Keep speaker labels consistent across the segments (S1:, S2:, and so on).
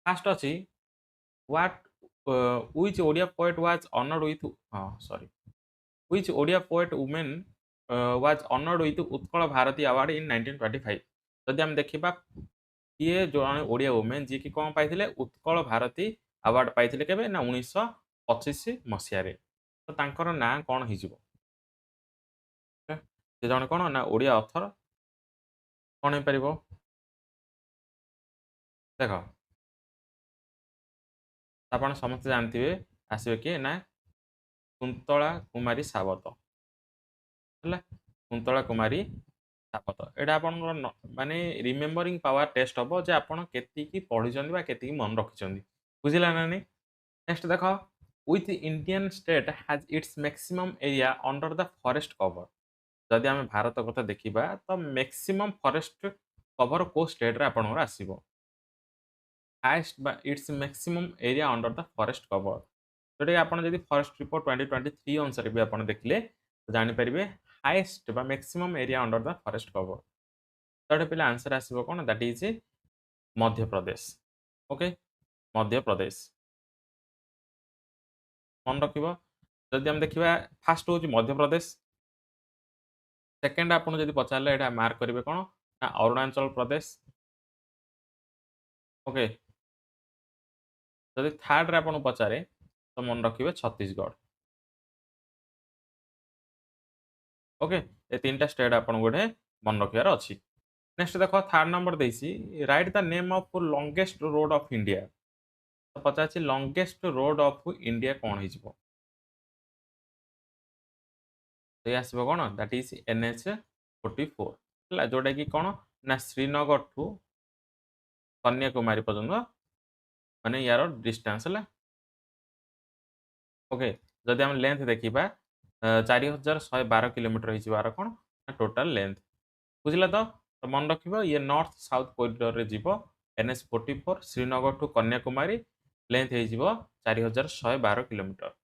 S1: Fast अच्छी what which Odia poet was honoured with sorry which Odia poet women was honoured with Utkal Bharati award in 1925 जदि हम देखिबा किए जने ओडिया वुमेन जी की कौन पाइथिले उत्कल भारती अवार्ड पाइथिले केबे ना 1925 मसिया रे तो तांकर ना कौन हिजिबो से जने कौन ना ओडिया ऑथर कौन हे परिबो देखो आपण समस्त जानथिबे आसीबे कि ना कुंतला कुमारी सावत ହେଲା କୁନ୍ତଳା କୁମାରୀ ସାବତ ଏଇଟା ଆପଣଙ୍କର ମାନେ ରିମେମ୍ବରିଂ ପାୱାର ଟେଷ୍ଟ ହବ ଯେ ଆପଣ କେତିକି ପଢିଛନ୍ତି ବା କେତିକି ମନେ ରଖିଛନ୍ତି ବୁଝିଲା ନା ନାଇଁ ନେକ୍ସଟ ଦେଖ with Indian state has its maximum area under the forest cover ଯଦି ଆମେ ଭାରତ କଥା ଦେଖିବା ତ maximum forest cover କୋଉ ଷ୍ଟେଟରେ ଆପଣଙ୍କର ଆସିବ highest ବା its maximum area under the forest cover जोटा ଆପଣ ଯଦି ଫରେଷ୍ଟ ରିପୋର୍ଟ 2023 ଅନୁସାରେ ବି ଆପଣ ଦେଖିଲେ ଜାଣିପାରିବେ ହାଇଏଷ୍ଟ ବା maximum area under the forest cover ତାହେଲେ ପିଲା ଆନ୍ସର ଆସିବ କ'ଣ that is Madhya Pradesh okay Madhya Pradesh ମନେ ରଖିବ ଯଦି ଆମେ ଦେଖିବା ଫାଷ୍ଟ ହେଉଛି ମଧ୍ୟପ୍ରଦେଶ ସେକେଣ୍ଡ ଆପଣ ଯଦି ପଚାରିଲେ ଏଇଟା ମାର୍କ କରିବେ କ'ଣ ନା ଅରୁଣାଚଳ ପ୍ରଦେଶ ଓକେ ଯଦି ଥାର୍ଡରେ ଆପଣ ପଚାରେ ତ ମନେ ରଖିବେ ଛତିଶଗଡ଼ ओके ये तीनटा स्टेट आपन गोटे मन रखियार अछि नेक्स्ट देखो थर्ड नंबर देसी right the name of longest road of India तो पचा छी लॉन्गेस्ट रोड ऑफ इंडिया कोन हि जिवो ते आसीबो कोन दैट इज एनएच 44 हला जोडा कि कोन ना श्रीनगर टू कन्याकुमारी पर्यंत माने यार डिस्टेंस हला ओके जदि हम लेंथ देखिबा 4112 किलोमीटर हि जिवार कोन टोटल लेंथ बुझिला तो मन रखिबो ये नॉर्थ साउथ कॉरिडोर रे जीवो NH 44 Srinagar to Kanyakumari length हे जीवो 4112 किलोमीटर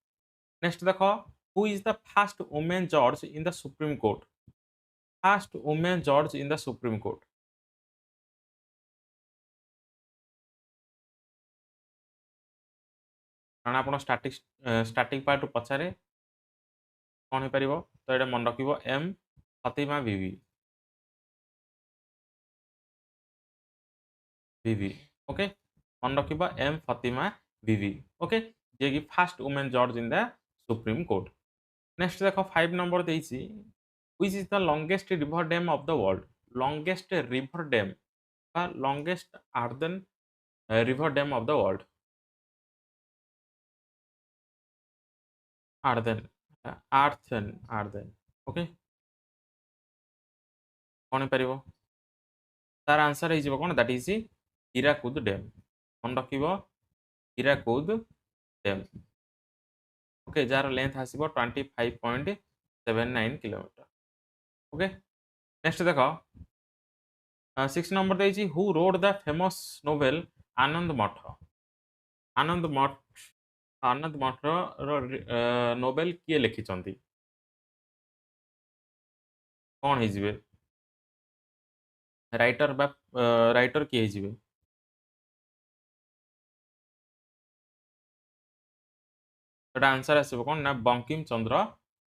S1: नेक्स्ट देखो who is the first women जज in the supreme court first women जज इन द सुप्रीम कोर्ट कारण आपण स्टार्टिंग पार्ट पछारे कोन हे परिबो तो एटा मन रखिबो एम फातिमा बीवी बीवी ओके मन रखिबा एम फातिमा बीवी ओके जे कि फर्स्ट वुमेन जज in the supreme court next देखो 5 नंबर देइछि which is the longest river dam of the world longest river dam बा longest earthen river dam of the world earthen earthen okay कोन परिबो तार answer हे जिवो कोन दैट इज हीराकुद डैम मन रखिबो हीराकुद डैम ओके जार लेंथ आसीबो 25.79 किलोमीटर ओके नेक्स्ट देखो 6 नंबर देइछि who wrote the famous novel आनंद मठ आनंद मठ आनंद मठ रो नोवेल किए लिखिचंती कोन हे जिवे राइटर बा राइटर किए हे जिवे एटा आंसर आसीबो कोन ना बंकिम चंद्र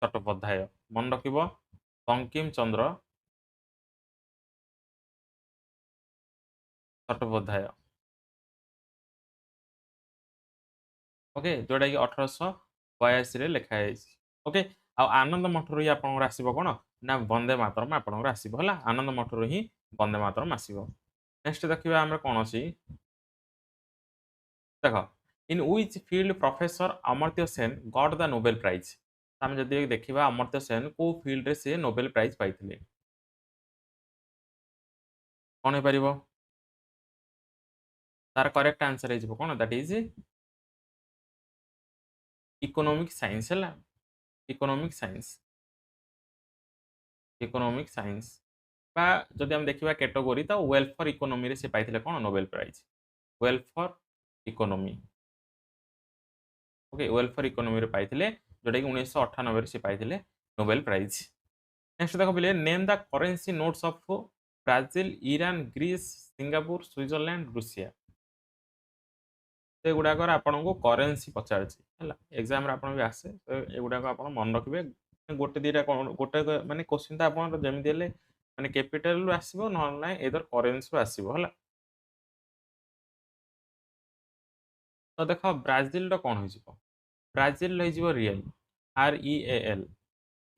S1: चट्टोपाध्याय मन रखिबो बंकिम चंद्र चट्टोपाध्याय ओके जोटा कि 1882 रे लिखा जाइछि ओके आ आनंद मठर ही आपनकर आसीबो कोन ना वंदे मातरम आपनकर आसीबो हला आनंद मठर ही वंदे मातरम आसीबो नेक्स्ट देखिबा हमर कोन अछि देखो in which field professor Amartya Sen got the Nobel prize हम जदि देखिबा अमर्त्य सेन को फील्ड रे से नोबेल प्राइज पाइथिले कोन हे परिबो तार करेक्ट आंसर हे जिवो कोन दैट इज इकोनॉमिक साइंस हला इकोनॉमिक साइंस इकोनॉमिक साइंस बा जदि हम देखिबा कैटेगरी तो वेलफेयर इकोनॉमी रे से पाइथिले कोन Nobel prize welfare economy okay welfare economy रे पाइथिले जोटा कि 1998 रे से पाइथिले नोबेल प्राइज नेक्स्ट देखो बिले name the currency notes of Brazil Iran Greece Singapore Switzerland Russia से गुड़ाकर आपको करेन्सी पचार एग्जाम आप आसे तो युवाक आप मन रखिए गोटे दीटा गोटे मानने क्वेश्चन तो आप जमी माने कैपिटल आसो ना एदर करेन्सी आसो है तो देख ब्राजिल कौन हो ब्राजिल रियल REAL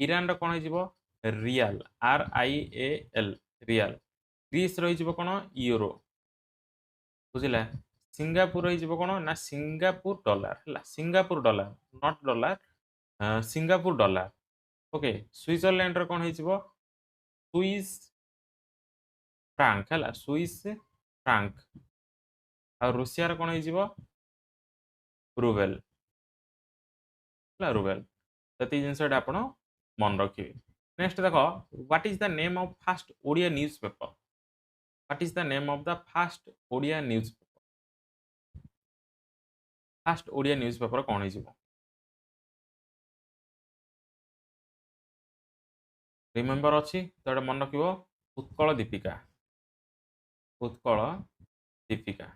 S1: इरान कौन हो रियल RIAL रियल ग्रीस रही कौन यूरो बुझला सिंगापुर रही कौन ना सिंगापुर डॉलर है Singapore dollar not dollar Singapore dollar okay Switzerland कौन हो स्विस फ्रांक है स्विस फ्रांक आ रूसिया कौन हो रूबेल रूबेल तो जिनस आप मन रखिए नेक्स्ट देख what is the name of fast Odia news paper what is the name of the fast Odia news paper fast Odia news paper कौन हो रिमेम्बर अच्छी तो मन रख उत्कल दीपिका उत्कल दीपिका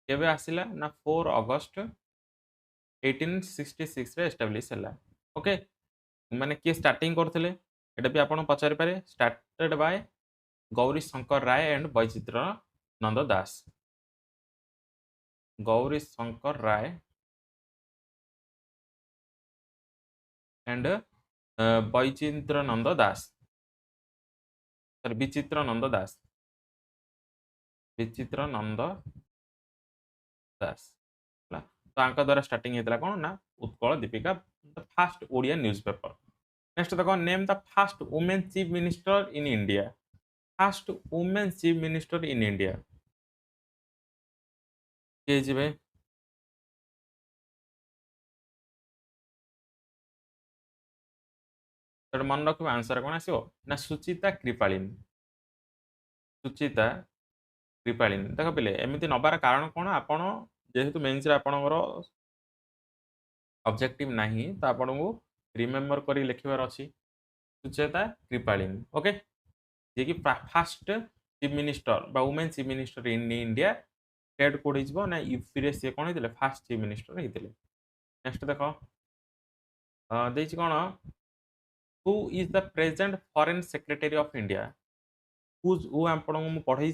S1: केबे आसिला ना 4 अगस्त 1866 एस्टाब्लिश है ओके माने किए स्टार्टिंग करथिले एटा भी आपण पचारि पारे started by Gauri Shankar Ray and Baichitrananda Das Gauri Shankar Ray and Baichitrananda Das sorry Bichitrananda दास विचित्र नंद दास तो द्वारा स्टार्टिंग होता कौन ना Utkal Dipika first Odia newspaper next देखो name the first women chief minister in India first women chief minister in India किए जी तो मन रख आंसर कौन आसो ना सुचिता कृपालीन सुचिता कृपालीन देख पे एमती नबार कारण कौन आपण जेहेतु मेन्स आपणकर ऑब्जेक्टिव नहीं तो आपन को रिमेम्बर कर लिखबार अच्छी सुचेता कृपालीन ओके जे कि फास्ट चीफ मिनिस्टर बा women chief minister in India state code हो ना यूपी रे सी कौन होते फास्ट चीफ मिनिस्टर होते नेक्स्ट देख देख कौन who is the present foreign secretary of India who आपको पढ़े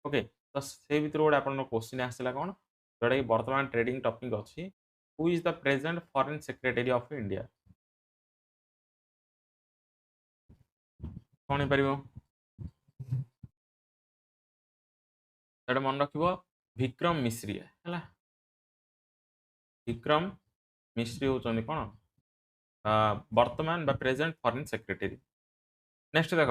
S1: ओके तो से भर गोटे आप क्वेश्चन आसला कौन जोटा कि बर्तमान ट्रेडिंग टॉपिक अच्छी who is the present foreign secretary of India कौन हो मन रख विक्रम मिश्री है विक्रम मिश्री होती कौन वर्तमान बा प्रेजेंट फॉरेन सेक्रेटरी नेक्स्ट देख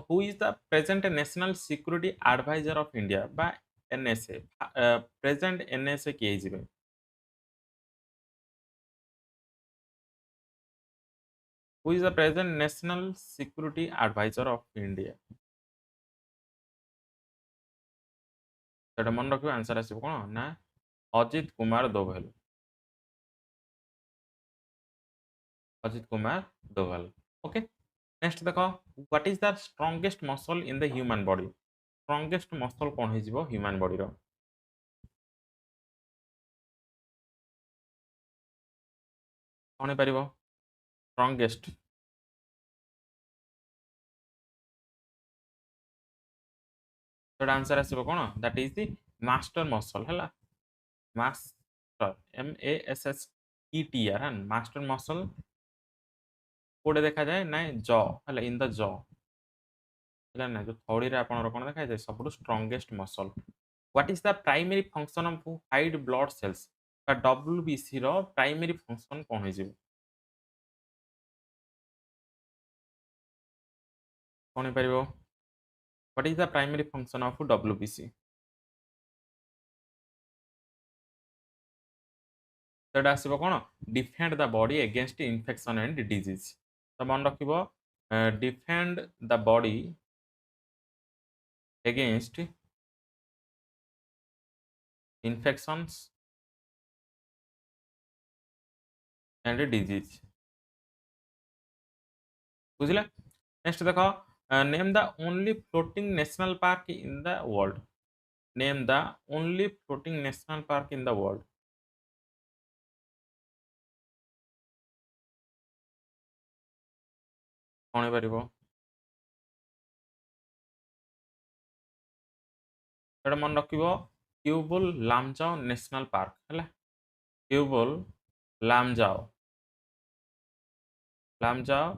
S1: who is the present national security adviser of India बा NSA प्रेजेंट NSA किए जी who is the present national security adviser of India तो मन रखिए आंसर आसो कौन ना अजित कुमार दोभाल अजित कुमार दोभाल ओके नेक्स्ट देख what is the strongest muscle in the human body strongest muscle कौन हो ह्यूमन बॉडी रो कौन हो पार स्ट्रॉन्गेस्ट तो आंसर आसो कौन that is the master muscle है मास्टर MASSETER मास्टर मसल कोडे देखा जाए ना जॉ है इन द जॉ है ना जो थोड़ी रे आपन कौन देखा जाए सब strongest muscle what is the primary function of white blood cells WBC रो प्राइमरी फंक्शन कौन हो कौन हो पार what is the primary function of WBC तो आसो कौन defend the body against infection and disease तो मन रख defend the body against infections and disease बुझले नेक्स्ट देख name the only floating national park in the world name the only floating national park in the world. कौन हो पारिबो? एटा मन रखिबो क्यूबुल लामजाओ नेशनल पार्क हैला। क्यूबुल लामजाओ लामजाओ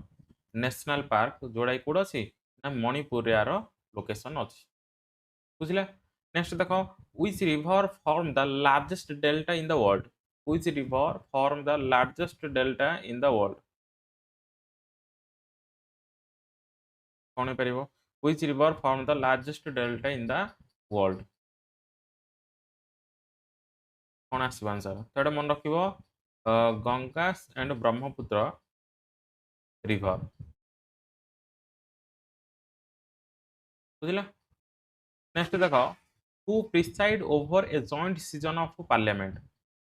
S1: नेशनल पार्क जोड़ा कोड अछि ना मणिपुर यार लोकेशन अछि। बुझिला। नेक्स्ट देखो which river form the largest delta in the world. Which river form the largest delta in the world. कौन पारिबो? Which river form the largest delta in the world. कौन आसीबो आंसर? तो एटा मन रखिबो Ganga and Brahmaputra river. बुझिला। Next देखो who preside over a joint season of parliament.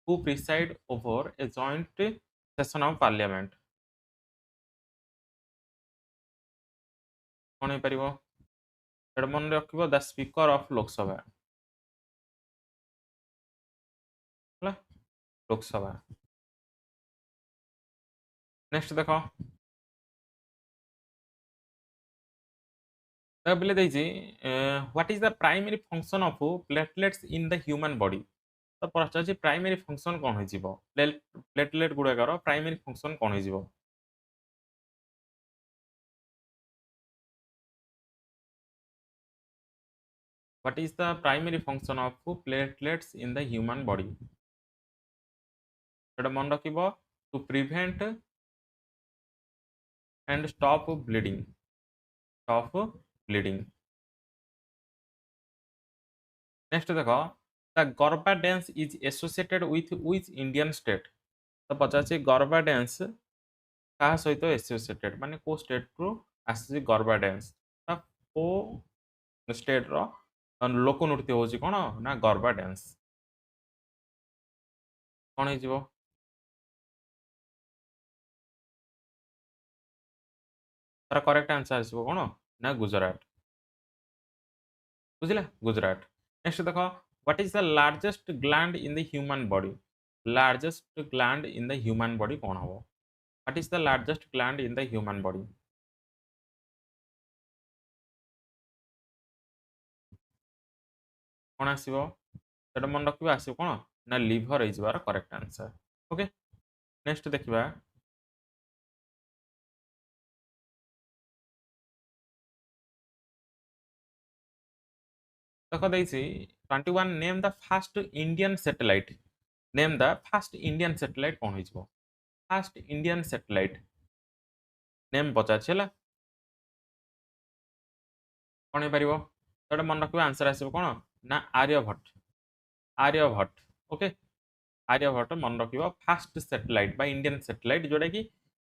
S1: Who preside over a joint session of parliament. कौन हो पारिबो? एटा मन रखिबो द स्पीकर ऑफ लोकसभा ହେଲା लोकसभा। नेक्स्ट देखो बोले देखिए what is the primary function of platelets in the human body. तो पचार प्राइमरी फंक्शन कौन हो प्लेटलेट गुड़ाकर प्राइमरी फंक्शन कौन हो? What is the primary function of platelets in the human body. एटा मन रखिबो to prevent and stop bleeding. Stop bleeding. Next देखो the Garba dance is associated with which Indian state. तो पचार गरबा डांस क्या सहित एसोसिएटेड माने को स्टेट रु आसी गरबा डांस को स्टेट रो लोक नृत्य होची कोन ना गरबा डांस। कौन हो? तार करेक्ट आंसर आसो कौन ना गुजरात। बुझिला गुजरात। नेक्स्ट देखो what is the largest gland in the human body. Largest gland in the human body कौन हो? What is the largest gland in the human body. कौन आसीबो? सेटा मन रखिबो आसीबो कौन ना लिवर इजबार करेक्ट आंसर। ओके नेक्स्ट देखिबा देखो देसी 21 name the first Indian satellite. Name the first Indian satellite कौन हो? फास्ट इंडियन सैटेलाइट नेम पचार कौन हो पारिबो? तो मन रखिबो आंसर आसीबो कौन ना आर्यभट्ट। आर्यभट्ट। ओके आर्यभट्ट मन रखिबो फास्ट सैटेलाइट बा इंडियन सैटेलाइट जोटा कि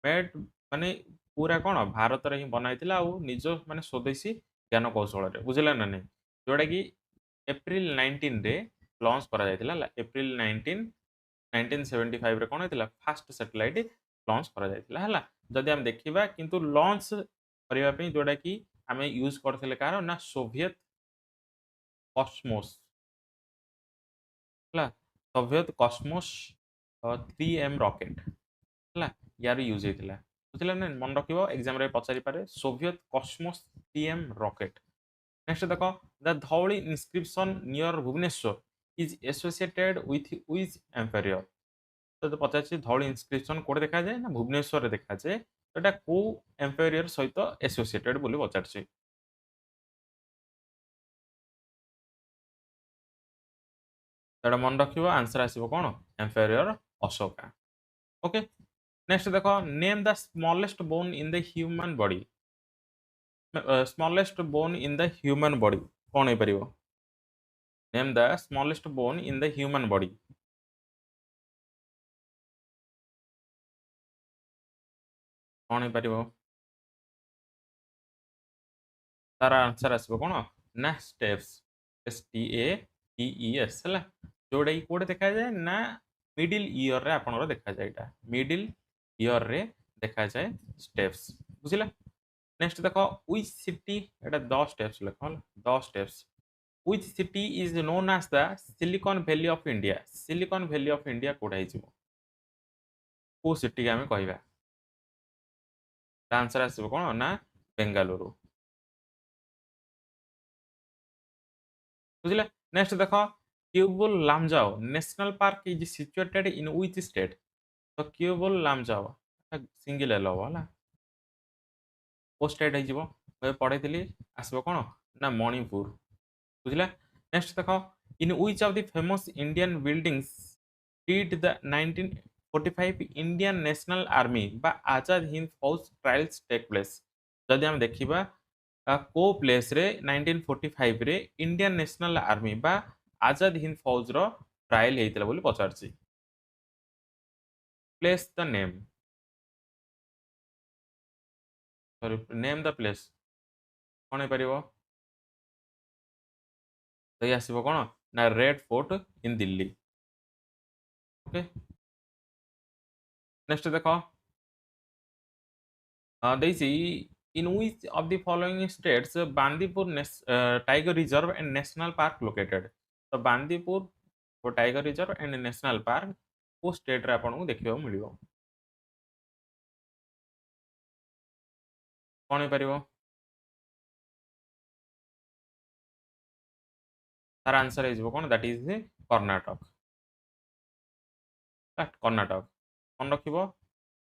S1: मेड माने पूरा कौन भारत रे ही बनाइतिला आ निज माने स्वदेशी ज्ञान कौशल रे बुझिला ना नहीं जोटा कि एप्रिल 19 रे लॉन्च करा जाइतिला एप्रिल 19 1975 रे कौन होइतिला फास्ट सैटेलाइट लॉन्च करा जाइतिला हला। जदि हम देखिबा किंतु लॉन्च करिवा पे जोटा कि हमें यूज करथिले कार ना सोवियत कॉस्मोस हला। सोवियत कॉस्मोस 3M रॉकेट हला यार यूज होइतिला। बुझिला ना मन रखिबो एग्जाम रे पचारि पारे Soviet Cosmos 3M rocket. Next देखो the Dhauli inscription near Bhubaneswar is associated with which empire. तो पचार धौली इंस्क्रिप्शन कोड देखा जाए ना भुवनेश्वर रे देखा जाए तो एटा को एम्पायर सहित एसोसिएटेड बोली पचारछि। तो मन रखिबो आंसर आसीबो कोन एम्पायर अशोका। ओके नेक्स्ट देखो name the smallest bone in the human body. Smallest bone in the human body कौन हो पारिबो? Name the smallest bone in the human body. कौन हो पारिबो? तार आंसर आसो कौन ना स्टेप्स। STAPES है जोटा कि कौटे देखा जाए ना मिडिल ईयर रे आपन देखा जाए एटा मिडिल ईयर रे देखा जाए स्टेप्स। बुझिला। नेक्स्ट देखो व्हिच सिटी एटा 10 स्टेप्स लिखो 10 steps which city is known as the Silicon Valley of India? Silicon Valley of India कोड़ा हिजिबो को सिटी के आमे कहबा आंसर आसीबो कोन ना बेंगालुरु बुझिला नेक्स्ट देखो Keibul Lamjao national park is situated in which state तो क्यूबुल लामजाओ सिंगल एल होला को स्टेट हिजिबो मैं पढैथिली आसीबो कोन ना मणिपुर बुझिला नेक्स्ट देखो in which of the famous Indian buildings did the 1945 Indian national army बा आजाद हिंद फौज ट्रायल्स टेक प्लेस जदि हम देखिबा को प्लेस रे 1945 रे इंडियन नेशनल आर्मी बा आजाद हिंद फौज रो ट्रायल हेइतला बोली पचारछि place the name sorry name the place कोन हे परिबो तो आसीबो कोन ना Red Fort in Delhi okay next देखो देसी in which of the following states Bandipur Tiger Reserve and National Park located तो बांदीपुर वो tiger reserve and national park को स्टेट रे आपन को देखियो मिलियो कोन हे परिबो तार आंसर हे जबो कोन दैट इज कर्नाटक कर्नाटक कोन रखिबो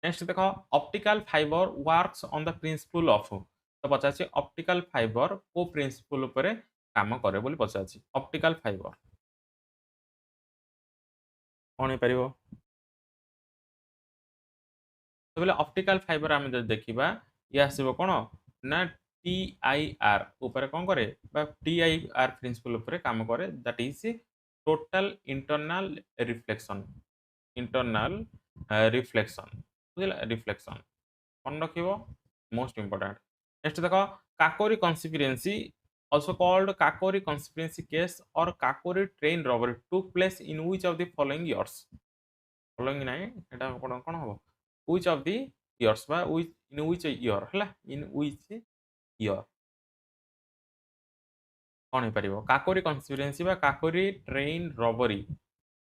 S1: नेक्स्ट देखो optical fibre works on the principle of तो पचाछि ऑप्टिकल फाइबर को प्रिंसिपल ऊपर काम करे बोली पचाछि ऑप्टिकल फाइबर कोन हे परिबो तो बोले ऑप्टिकल फाइबर आम जब देखा ये आसो कौन ना टीआईआर ऊपर कौन करे टीआईआर प्रिंसिपल ऊपर काम करे that is total internal reflection बुझला रिफ्लेक्शन कौन रखिबो मोस्ट इंपोर्टेंट नेक्स्ट देखो Kakori conspiracy also called Kakori conspiracy case or Kakori train robbery took place in which of the following years following नाइ एटा कोन कोन हो which of the years बा which in which year हला in which year कोन हे परिबो Kakori conspiracy बा Kakori train robbery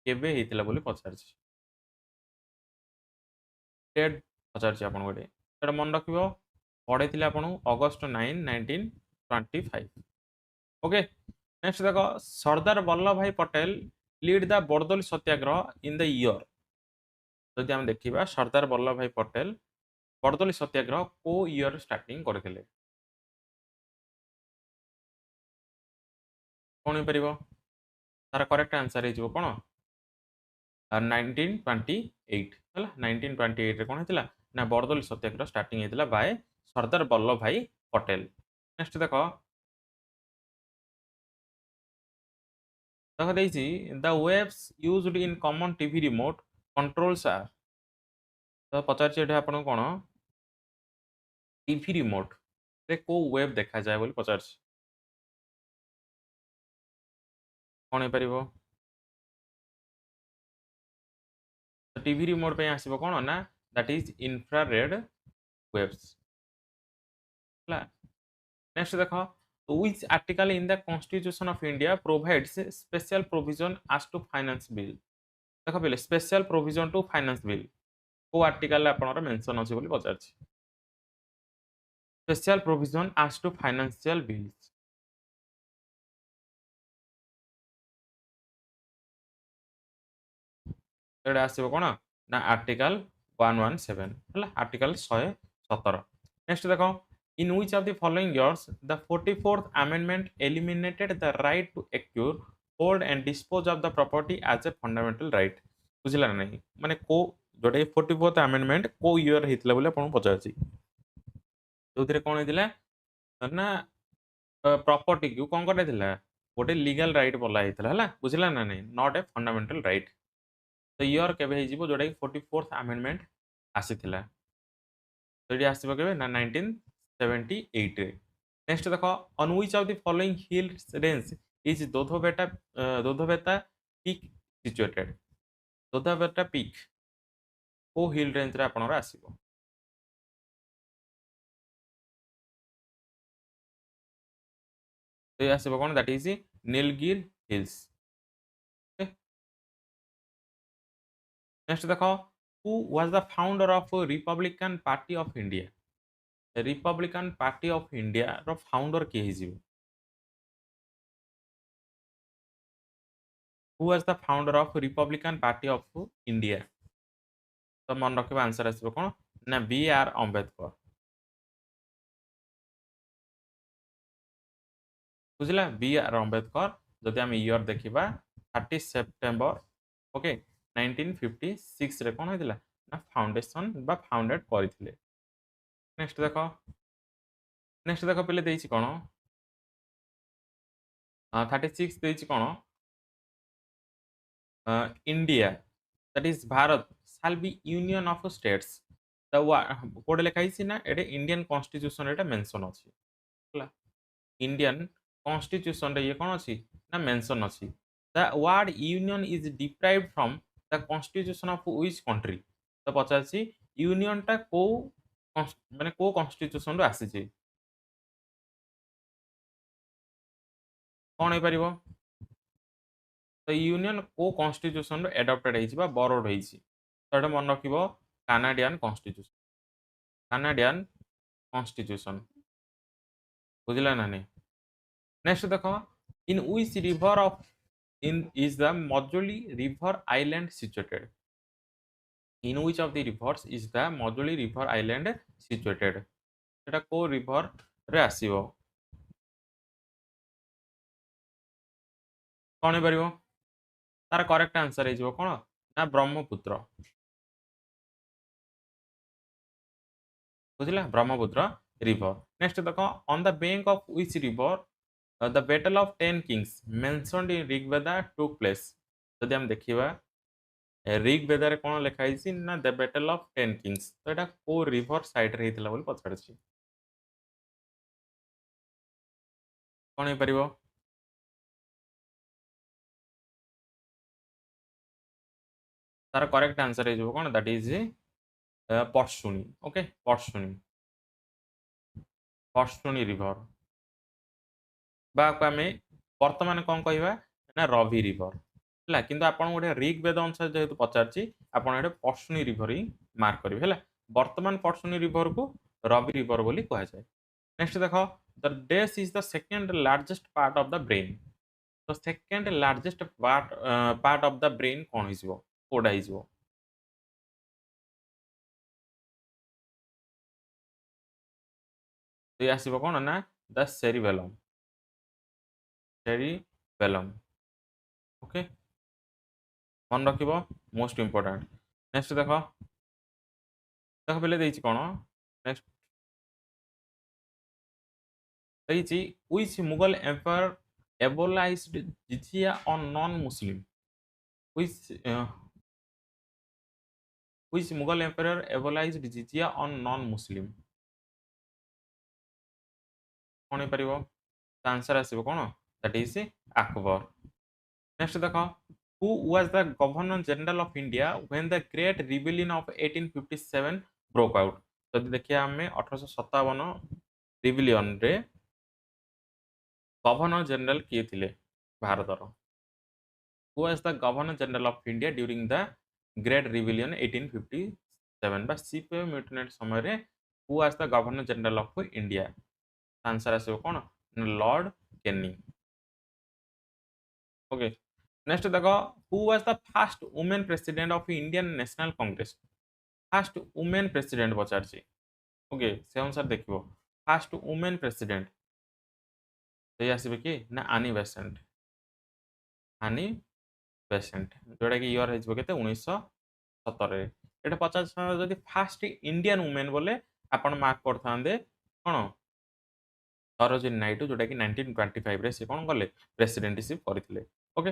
S1: केबे हेतिला बोली पचारछि डेट पचारछि आपन गोटे एटा मन रखिबो पढैथिले आपन अगस्त 9 1925 ओके नेक्स्ट देखो सरदार Vallabhbhai Patel lead the Bardoli Satyagraha in the year जदि हम देखिबा सरदार वल्लभ भाई पटेल बरदोली सत्याग्रह को ईयर स्टार्टिंग करथिले कोन हे परिबो तार करेक्ट आंसर हे जो कोन 1928 हला 1928 रे कोन हेतिला ना बरदोली सत्याग्रह स्टार्टिंग हेतिला by Sardar Vallabhbhai Patel next देखो देखो देइछि the waves used in common TV remote controls are तो पचारछि एटा आपन कोन टीवी रिमोट रे को वेव देखा जाय बोली पचारछि कोन हे परिबो टीवी रिमोट पे आसीबो कोन ना दैट इज इंफ्रारेड वेव्स हला नेक्स्ट देखो which article in the constitution of India provides special provision as to finance bill देखो पहले special provision to finance bill को आर्टिकल आपनर मेंशन अछि बोली पचारछि special provision as to financial bills एडा आसीबो कोन ना आर्टिकल 117 हला आर्टिकल 117 नेक्स्ट देखो in which of the following years the 44th amendment eliminated the right to acquire hold and dispose of the property as a fundamental right बुझिला नहीं माने को जोडे 44th amendment को ईयर हितला बोले आपण पचारछि जोथिरे कोन हितला ना प्रॉपर्टी को कोन करे थिला गोटे लीगल राइट बोला हितला हला बुझिला ना नहीं नॉट ए फंडामेंटल राइट तो ईयर केबे हिजिबो जोडे 44th amendment आसीथिला तो ये आसीबो केबे ना 1978 रे नेक्स्ट देखो on which of the following hill range is Doddabetta peak situated Doddabetta peak को हिल रेंज रे आपनर आसीबो तो आसीबो कोन that is Nilgiri hills. Next देखो, who was the founder of Republican Party of India. Republican Party of India रो फाउंडर किए हिजिबे? Who was the founder of Republican Party of India? तो मन रखिबा आंसर आसीबो कोन ना बी आर अंबेडकर। बुझिला बी आर अंबेडकर। जदि हम ईयर देखिबा 30 सेप्टेम्बर ओके 1956 रे कोन होइतिला ना फाउंडेशन बा फाउंडेड करथिले। नेक्स्ट देखो पहले देइछि कोन 36 देइछि कोन India that is Bharat shall be union of states। The code लिखा हिसी ना एडे इंडियन कॉन्स्टिट्यूशन एटा मेंशन अछि हला। इंडियन कॉन्स्टिट्यूशन रे ये कोन अछि ना मेंशन अछि। The word union is derived from the constitution of which country? तो पचाछि यूनियन टा को माने को कॉन्स्टिट्यूशन रो आसी छै कोन हे परिबो? तो यूनियन को कॉन्स्टिट्यूशन रो एडॉप्टेड हेछि बा बोरोड हेछि। तो एटा मन रखिबो कैनेडियन कॉन्स्टिट्यूशन। कैनेडियन कॉन्स्टिट्यूशन बुझिला ना नहीं। नेक्स्ट देखो, in which river of in is the Majuli river island situated? In which of the reverse is the Majuli river island situated? एटा को रिवर रे आसीबो कोन हे परिबो? तार करेक्ट आंसर हे जिवो कोन ना ब्रह्मपुत्र। बुझिला ब्रह्मपुत्र रिवर। नेक्स्ट देखो, on the bank of which river the battle of 10 Kings mentioned in Rigveda took place? जदि हम देखिबा ऋग्वेदा रे कोन लिखा हिसी ना द बैटल ऑफ 10 किंग्स। तो एटा को रिवर साइड रे हितला बोली पछाडछि कोन हे परिबो? तार करेक्ट आंसर हे जिवो कोन दैट इज परशुनी। ओके परशुनी परशुनी रिवर बा को आमे वर्तमान कोन कहबा ना रवि रिवर हला। किंतु आपन गोटे ऋग्वेद अनुसार जेहेतु पचारछि आपन एटे परशुनी रिवर ही मार्क करिवे हला। वर्तमान परशुनी रिवर को रवि रिवर बोली कहा जाय। नेक्स्ट देखो, द डेस is the second largest part of the brain. तो second largest part of the brain कोन हिजिवो कोडा हिजिवो? तो आसीबो कोन ना द सेरिबेलम। सेरिबेलम ओके मन रखिबो मोस्ट इंपोर्टेंट। नेक्स्ट देखो, देखो पहले देइछि कोन नेक्स्ट देइछि which Mughal empire abolished jizya on non Muslim? Which which Mughal empire abolished jizya on non Muslim? कोन हे परिबो? आंसर आसीबो कोन दैट इज अकबर। नेक्स्ट देखो, who was the governor general of India when the great rebellion of 1857 broke out? जदि देखिया हमें 1857 rebellion रे गवर्नर जनरल किए थिले भारतर? Who was the governor general of India during the great rebellion 1857 बा sepoy mutiny समय रे who was the governor general of India? Answer आसीबो कोन लॉर्ड केनी। ओके नेक्स्ट देखो, who was the first women president of Indian national Congress? First women president पचारछि okay से अनुसार देखिबो first women president से आसीबे कि ना आनी बेसेंट। आनी बेसेंट जोटा कि ईयर हिजबो केते 1917 रे। एटा 50 जदि फर्स्ट इंडियन वुमेन बोले आपण मार्क करथांदे कोन सरोजिनी नायडू जोटा कि 1925 रे से कोन गले प्रेसिडेंटशिप करथिले। ओके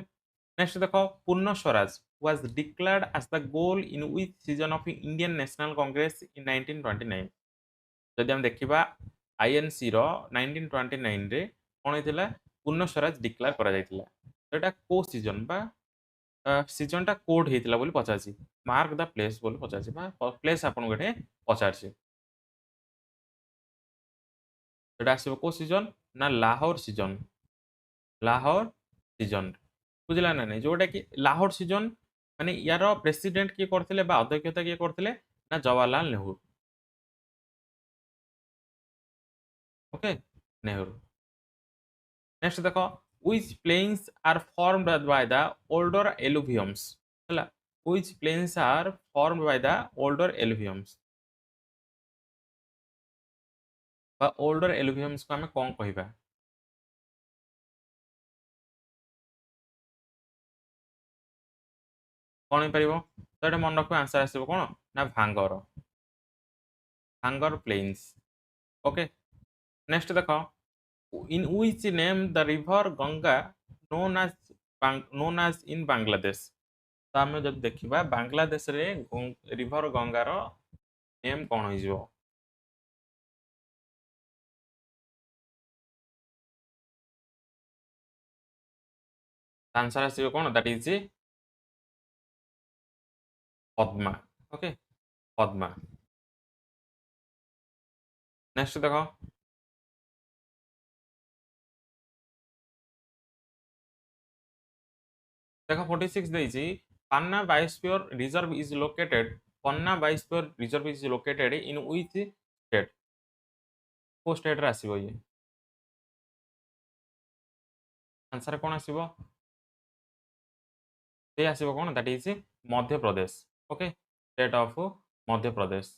S1: नेक्स्ट देखो, Purna Swaraj was declared as the goal in which session of Indian national Congress in 1929? जदि हम देखिबा आईएनसी रो 1929 रे कोन हेतिला पूर्ण स्वराज डिक्लेयर करा जायतिला। एटा को सीजन बा सीजन टा कोड हेतिला बोली पचाछि मार्क द प्लेस बोली पचाछि बा प्लेस आपन गटे पचाछि एटा आसीबो को सीजन ना लाहौर सीजन। लाहौर सीजन बुझला ना नहीं जोटा कि लाहौर सीजन माने यार प्रेसिडेंट किए करथिले बा अध्यक्षता किए करथिले ना जवाहरलाल नेहरू ओके नेहरू नेक्स्ट देखो which plains are formed by the older alluviums ହେଲା which plains are formed by the older alluviums बा older alluviums को हमें कौन कहिबा कौन हो परिबो तो एटा मन रखो आंसर आसीबो कोन ना भांगर प्लेन्स ओके नेक्स्ट देखो in which name the river Ganga known as known as in Bangladesh तो आम जब देखा बांग्लादेश रे रिभर गंगार नेम कौन हो आंसर आसो कौन that is Padma okay Padma next देखो देखो 46 देइछि Panna biosphere reserve is located Panna biosphere reserve is located in which state को स्टेट रे आसीबो ये आंसर कौन आसीबो से आसीबो कौन that is Madhya Pradesh okay state of Madhya Pradesh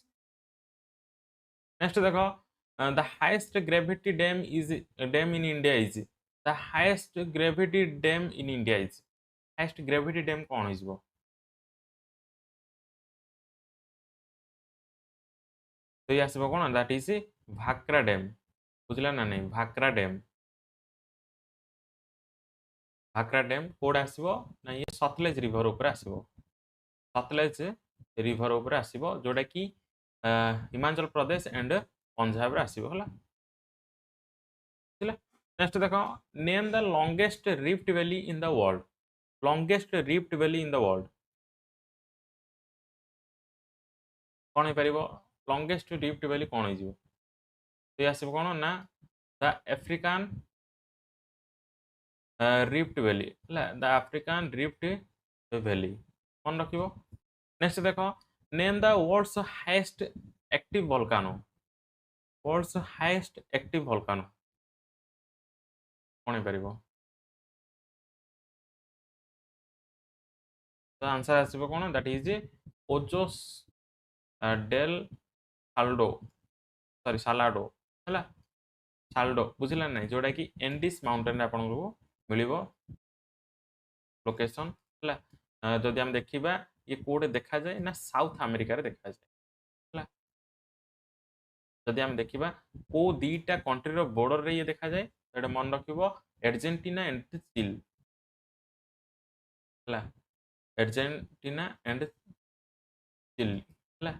S1: next देखो the highest gravity dam is dam in India is the highest gravity dam in India is highest gravity dam कौन हो तो ये आसीबो कौन दैट इज भाक्रा डैम बुझला ना नहीं भाक्रा डैम कोड आसीबो ना ये सतलेज रिवर ऊपर आसीबो सतलेज रिवर ऊपर आसीबो जोटा कि हिमाचल प्रदेश एंड पंजाब रे आसीबो हला नेक्स्ट देखो name the longest rift valley in the world longest rift valley in the world कौन हो पारिबो लॉन्गेस्ट रिफ्ट वैली कौन हो जिवो तो आसीबो कौन ना the African rift valley the African rift valley मन रखिबो नेक्स्ट देखो name the world's highest active volcano world's highest active volcano कौन हो पारिबो तो आंसर आसीबो कौन that is Ojos del Salado sorry Salado हैला साल्डो बुझिला नहीं जोटा कि एंडिस माउंटेन आपन को मिलिबो लोकेशन हैला जदि हम देखिबा ये कोडे देखा जाए ना साउथ अमेरिका रे देखा जाए हैला जदि हम देखिबा को दीटा कंट्री रो बॉर्डर रे ये देखा जाए एटा मन रखिबो अर्जेंटीना एंड चिली हैला अर्जेंटीना एंड चिली हैला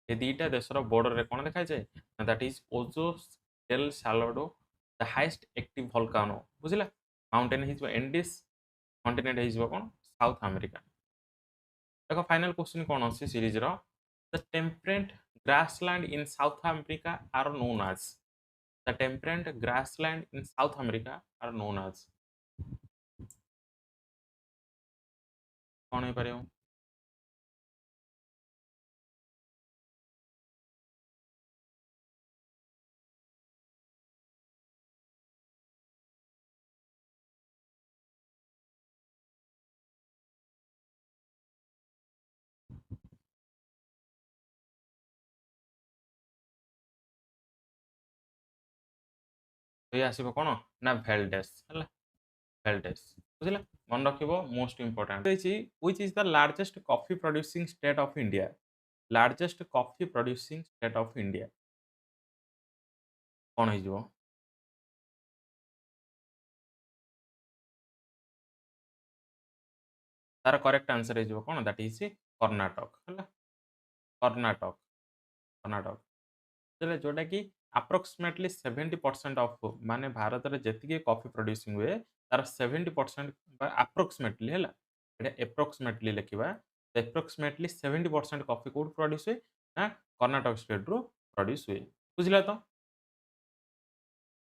S1: ये दीटा देशर बॉर्डर रे कोन देखा जाए that is Ojos del Salado the highest active volcano बुझिला माउंटेन हिज एंडिस कॉन्टिनेंट हिज कोन साउथ अमेरिका देखो फाइनल क्वेश्चन कौन अच्छी सीरीज रो the temperate grassland in South America are known as the temperate grassland in South America are known as कौन हो पारिबो तो ये आसीबो कोन ना भेल्डेस हला भेल्डेस बुझिला मन रखिबो मोस्ट इंपोर्टेंट देछि which is the largest coffee producing state of India largest coffee producing state of India कौन हो जिवो तार करेक्ट आंसर हो जिवो कोन दैट इज कर्नाटक हला कर्नाटक कर्नाटक चले जोटा कि अप्रोक्सीमेटली 70% ऑफ माने भारत रे जति कॉफी प्रोड्यूसिंग हुए तार 70% अप्रोक्सीमेटली हैला एटा अप्रोक्सीमेटली लिखिबा अप्रोक्सीमेटली 70% कॉफी कोड प्रोड्यूस हुए ना कर्नाटक स्टेट रो प्रोड्यूस हुए बुझिला तो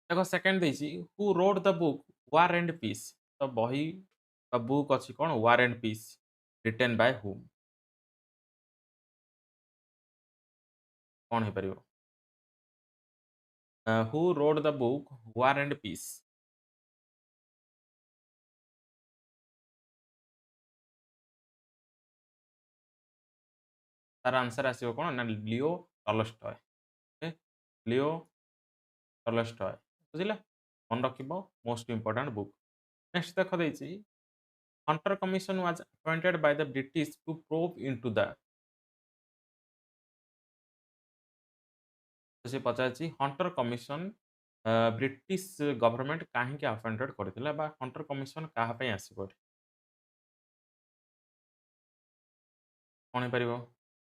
S1: देखो सेकंड देछि who wrote the book War and Peace तो बही बुक अच्छी कौन War and Peace written by whom कौन हो पार who wrote the book War and Peace तार आंसर आसो कौन ना लियो टलस्टय लियो टलस्टय बुझिला मन रख मोस्ट इंपोर्टेंट बुक नेक्स्ट देख देती Hunter commission was appointed by the British to probe into the से पचार हंटर कमिशन ब्रिटिश गवर्नमेंट कहीं अपॉइंटेड करथिला बा हंटर कमिशन कहा पे आसीबो कौन हो पार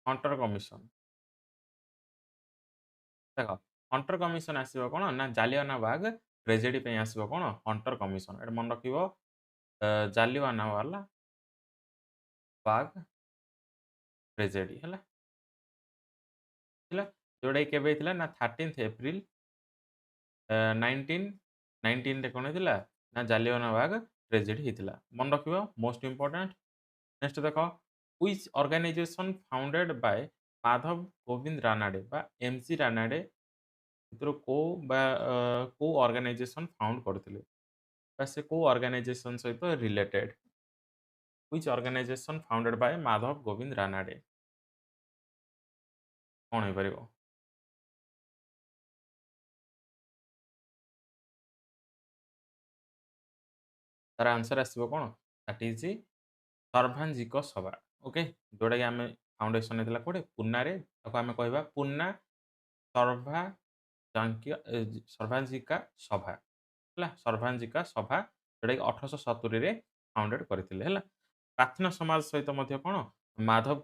S1: हंटर कमिशन देख हंटर कमिशन आसो कौन ना जालियाना बाग ट्रेजेडी पे आसो कौन हंटर कमिशन ये मन रख जालियाना वाला बाग ट्रेजेडी है जोटा कि ना 13 एप्रिल 1919 कौन होता ना जालियाना बाग ट्रेजेडी होता मन रख मोस्ट इंपोर्टेंट नेक्स्ट देख which organization founded by Madhav Govind Ranade बा एमसी रानाडे ଭିतर को ऑर्गेनाइजेशन फाउंड करते से को ऑर्गेनाइजेशन सहित related which organization founded by Madhav Govind Ranade कौन हो पार तार आंसर आसो कौन दैट इज सर्वांजिक सभा ओके जोटा कि आम फाउंडेसन होता कौटे पुनारे आम कह पुना सर्वा सर्वांजिका सभा है सर्वांजिका सभा जोटा कि 1870 फाउंडेड करते प्राचीन समाज सहित कौन माधव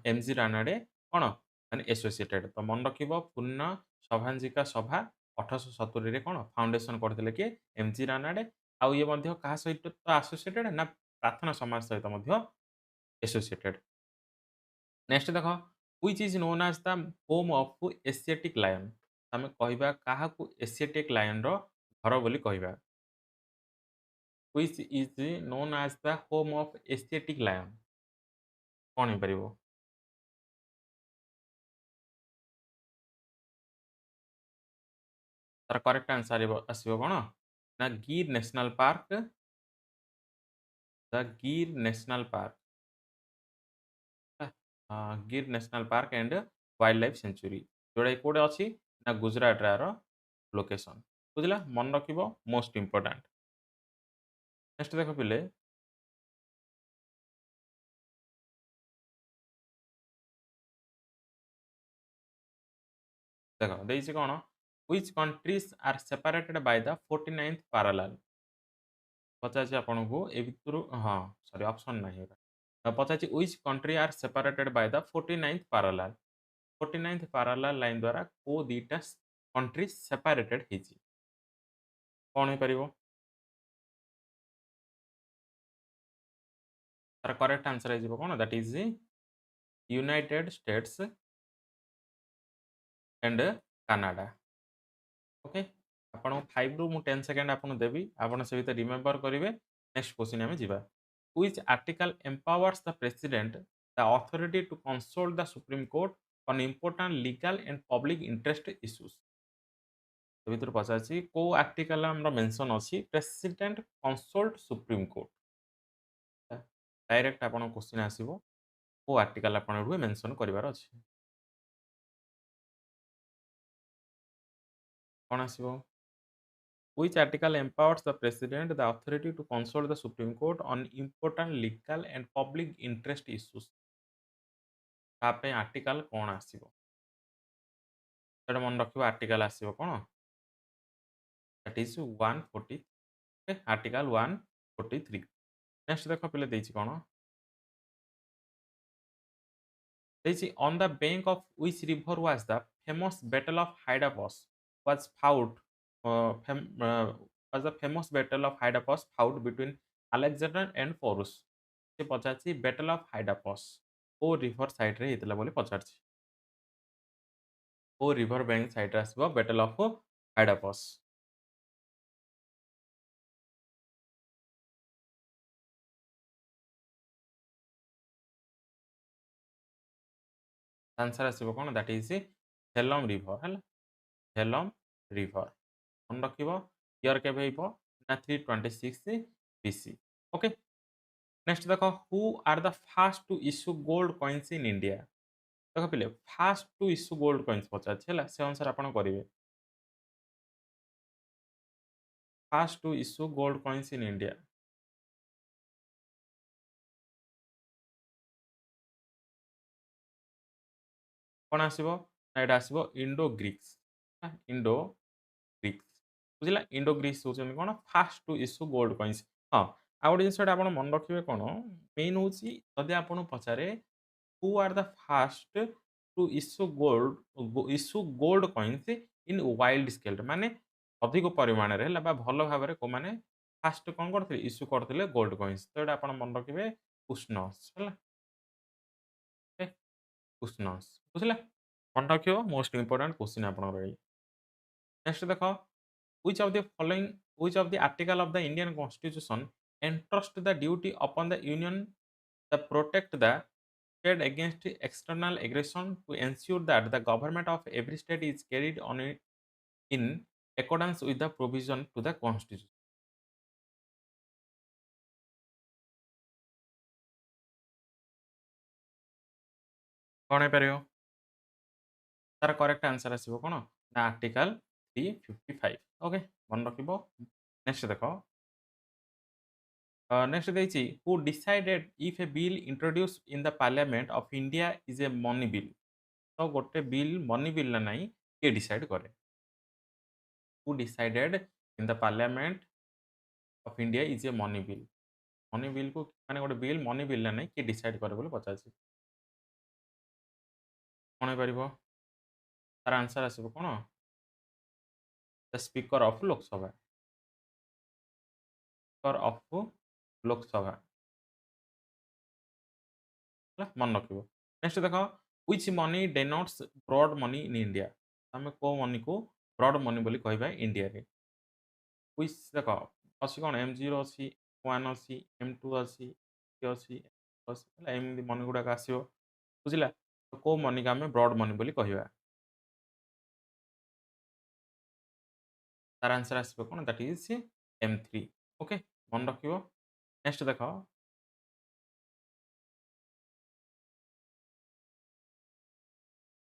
S1: एमजी रानाडे कौन माने एसोसिएटेड तो मन रख पूर्ण सभांजिका सभा 1870 कौन फाउंडेसन करते किए एमजी रानाडे आउ ये क्या सहित तो आसोसिएटेड ना प्रार्थना समाज सहित एसोसिएटेड नेक्स्ट देख which is known as the home of Asiatic lion आम कहवा क्या एशियाटिक लायन घर बोली कहवा which is known as the home of Asiatic lion कौन हो पार तार करेक्ट आंसर आसो कौन ना गिर नेशनल पार्क द गिर नेशनल पार्क गिर national park and wild life sanctuary जोड़ा कौटे अच्छी ना गुजरात यार लोकेशन बुझला मन रख मोस्ट इंपोर्टेंट नेक्स्ट देख पिले देख देसी कौन which countries are separated by the 49th parallel पचार आपन को ए भितर हाँ सॉरी ऑप्शन नहीं पचार which country are separated by the 49th parallel 49th parallel line द्वारा को दीटा कंट्री सेपरेटेड होती कौन हो पार तार करेक्ट आंसर हो कौन that is United states and Canada okay आपन 5 रु 10 सेकेंड आपन देवी आपन से भीतर रिमेंबर करेंगे नेक्स्ट क्वेश्चन आम जा which article empowers the president the authority to consult the supreme court on important legal and public interest issues तो भीतर पचार को आर्टिकल मेंशन अच्छी president consult supreme court direct आपन क्वेश्चन आसो को आर्टिकल आपन मेंशन करार अच्छे कौन आसो which article empowers the president the authority to consult the supreme court on important legal and public interest issues तापे आर्टिकल कौन आसीबो सेटा मन रखिबो आर्टिकल आसीबो कौन दैट इज 140 आर्टिकल 143 नेक्स्ट देखो पहले देछि कौन देछि on the bank of which river was the famous battle of Hydaspes was fought was the famous battle of Hydaspes fought between Alexander and Porus से पचार बैटल ऑफ हाइडापस ओ river side रे हेतला बोली पचार ओ रिवर बैंक साइड रे आसीबो बैटल ऑफ हाइडापस आंसर आसीबो कोन दैट इज झेलम रिवर है झेलम रिवर मन रखिबो ईयर केबे हेइबो ना 326 बीसी ओके नेक्स्ट देखो who are the first to issue gold coins in India देखो पिले first to issue gold coins पचार है से अनुसार आपण करिवे first to issue gold coins in India कौन आसो ना आसो इंडो ग्रीक्स इंडो ग्रीक्स बुझला इंडो ग्रीक्स होचन कौन first to issue gold coins हाँ आउ गोटे जिनसा आप मन रखिए कौन मेन हूँ जदि आपको पचारे who are the first to issue gold coins in wild scale माने अधिक परिमाण रे भल भाव में मैंने फास्ट कौन करते इश्यू करते गोल्ड कॉइन्स तो ये आप मन रखिए कुशनस है कुशनस बुझला मन रखियो मोस्ट इंपोर्टेंट क्वेश्चन आप नेक्स्ट देख which of the following which of the article of the Indian Constitution entrust the duty upon the Union that protect the state against external aggression to ensure that the government of every state is carried on in accordance with the provision to the Constitution. कौन है तार correct answer आसो कौन ना article 355 okay मन रखिबो next देखो next देखिए who decided if A bill introduce in the parliament of India is a money bill तो गोटे बिल मनी बिल ना नहीं किए डिसाइड करे who decided in the parliament of India is a money bill को माने गोटे बिल मनी बिल ना नहीं किए डिसाइड करे बोले पचार कौन हो पारिबो तार आंसर आसीबो कौन the speaker of Lok Sabha speaker of Lok Sabha मन रख नेक्स्ट देख which money denotes broad money in India आम को मनी को ब्रॉड मनी बोली कहबा इंडिया रे which देख अच्छी कौन M0 अच्छी M1 अच्छी M2 अच्छी अच्छी एमती मनी गुड़ाक आसो बुझला तो कौ मनी का आम ब्रॉड मनी बोली कहबा तार आंसर आसो कौन दैट इज M3 ओके मन रख नेक्स्ट देख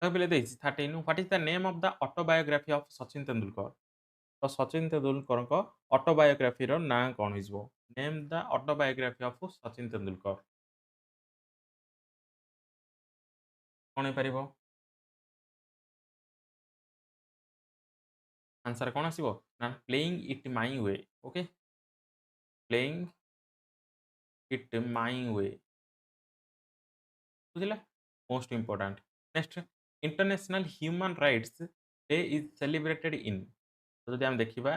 S1: बोले 13 what is the name of the autobiography of Sachin Tendulkar तो सचिन तेंदुलकर ऑटोबायोग्राफी ना कौन हो name the autobiography of Sachin Tendulkar कौन हो पार आंसर कौन आसो ना Playing It My Way okay Playing It My Way बुझला most important next International Human Rights Day is celebrated in तो जब हम देखा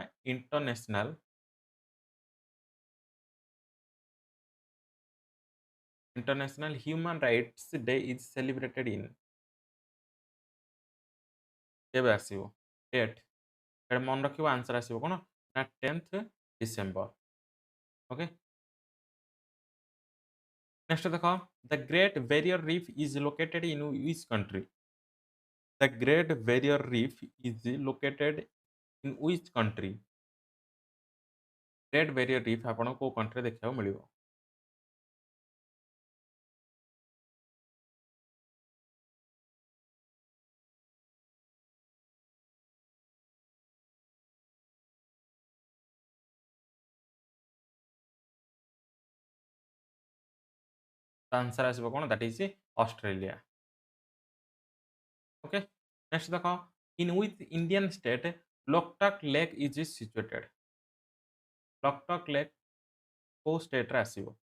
S1: International Human Rights Day is celebrated in केबे आसीबो डेट एटा मन रखिबो आंसर आसीबो कोन ना 10th डिसेंबर ओके नेक्स्ट देखो the Great Barrier Reef is located in which country the Great Barrier Reef is located in which country Great Barrier Reef आपन को कंट्री देखा मिलिबो आंसर आसीबो कोन that is Australia okay next देखो in which Indian state Loktak lake is situated Loktak lake को state रे आसीबो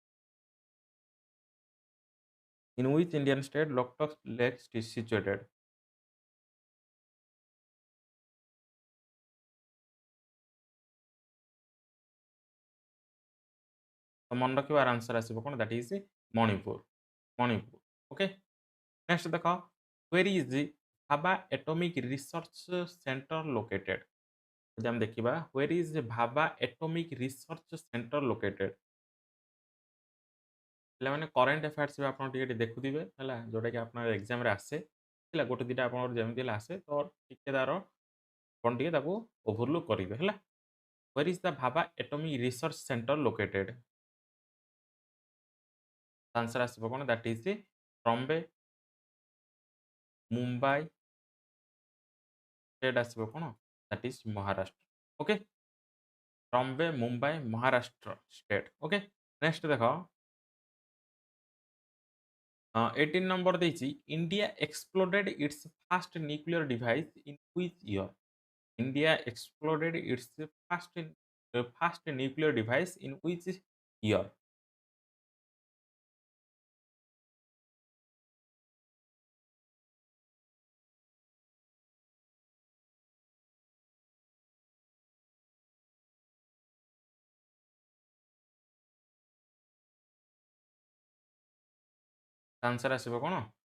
S1: in which Indian state Loktak lake is situated तो मन रखिबार आंसर आसीबो कोन that is Manipur Manipur okay next देखो where is Bhabha Atomic Research Centre located जब हम देखिबा where is Bhabha Atomic Research Centre located मैंने करेन्ट अफेयर्स भी आप देखुवे जोटा कि आप एग्जाम रे आसे आसिला गोटे दिटा आपन जेमति हेला आसे तो टिके तार आपन टिके ताकू ओवरलुक करिवे हैला where is the Bhabha Atomic Research Centre located answer आसीबो कोन that is Bombay Mumbai state आसीबो कोन that is Maharashtra okay Bombay Mumbai Maharashtra state okay next देखो 18 नंबर देछि India exploded its first nuclear device in which year India exploded its first nuclear device in which year answer आसीबो कोन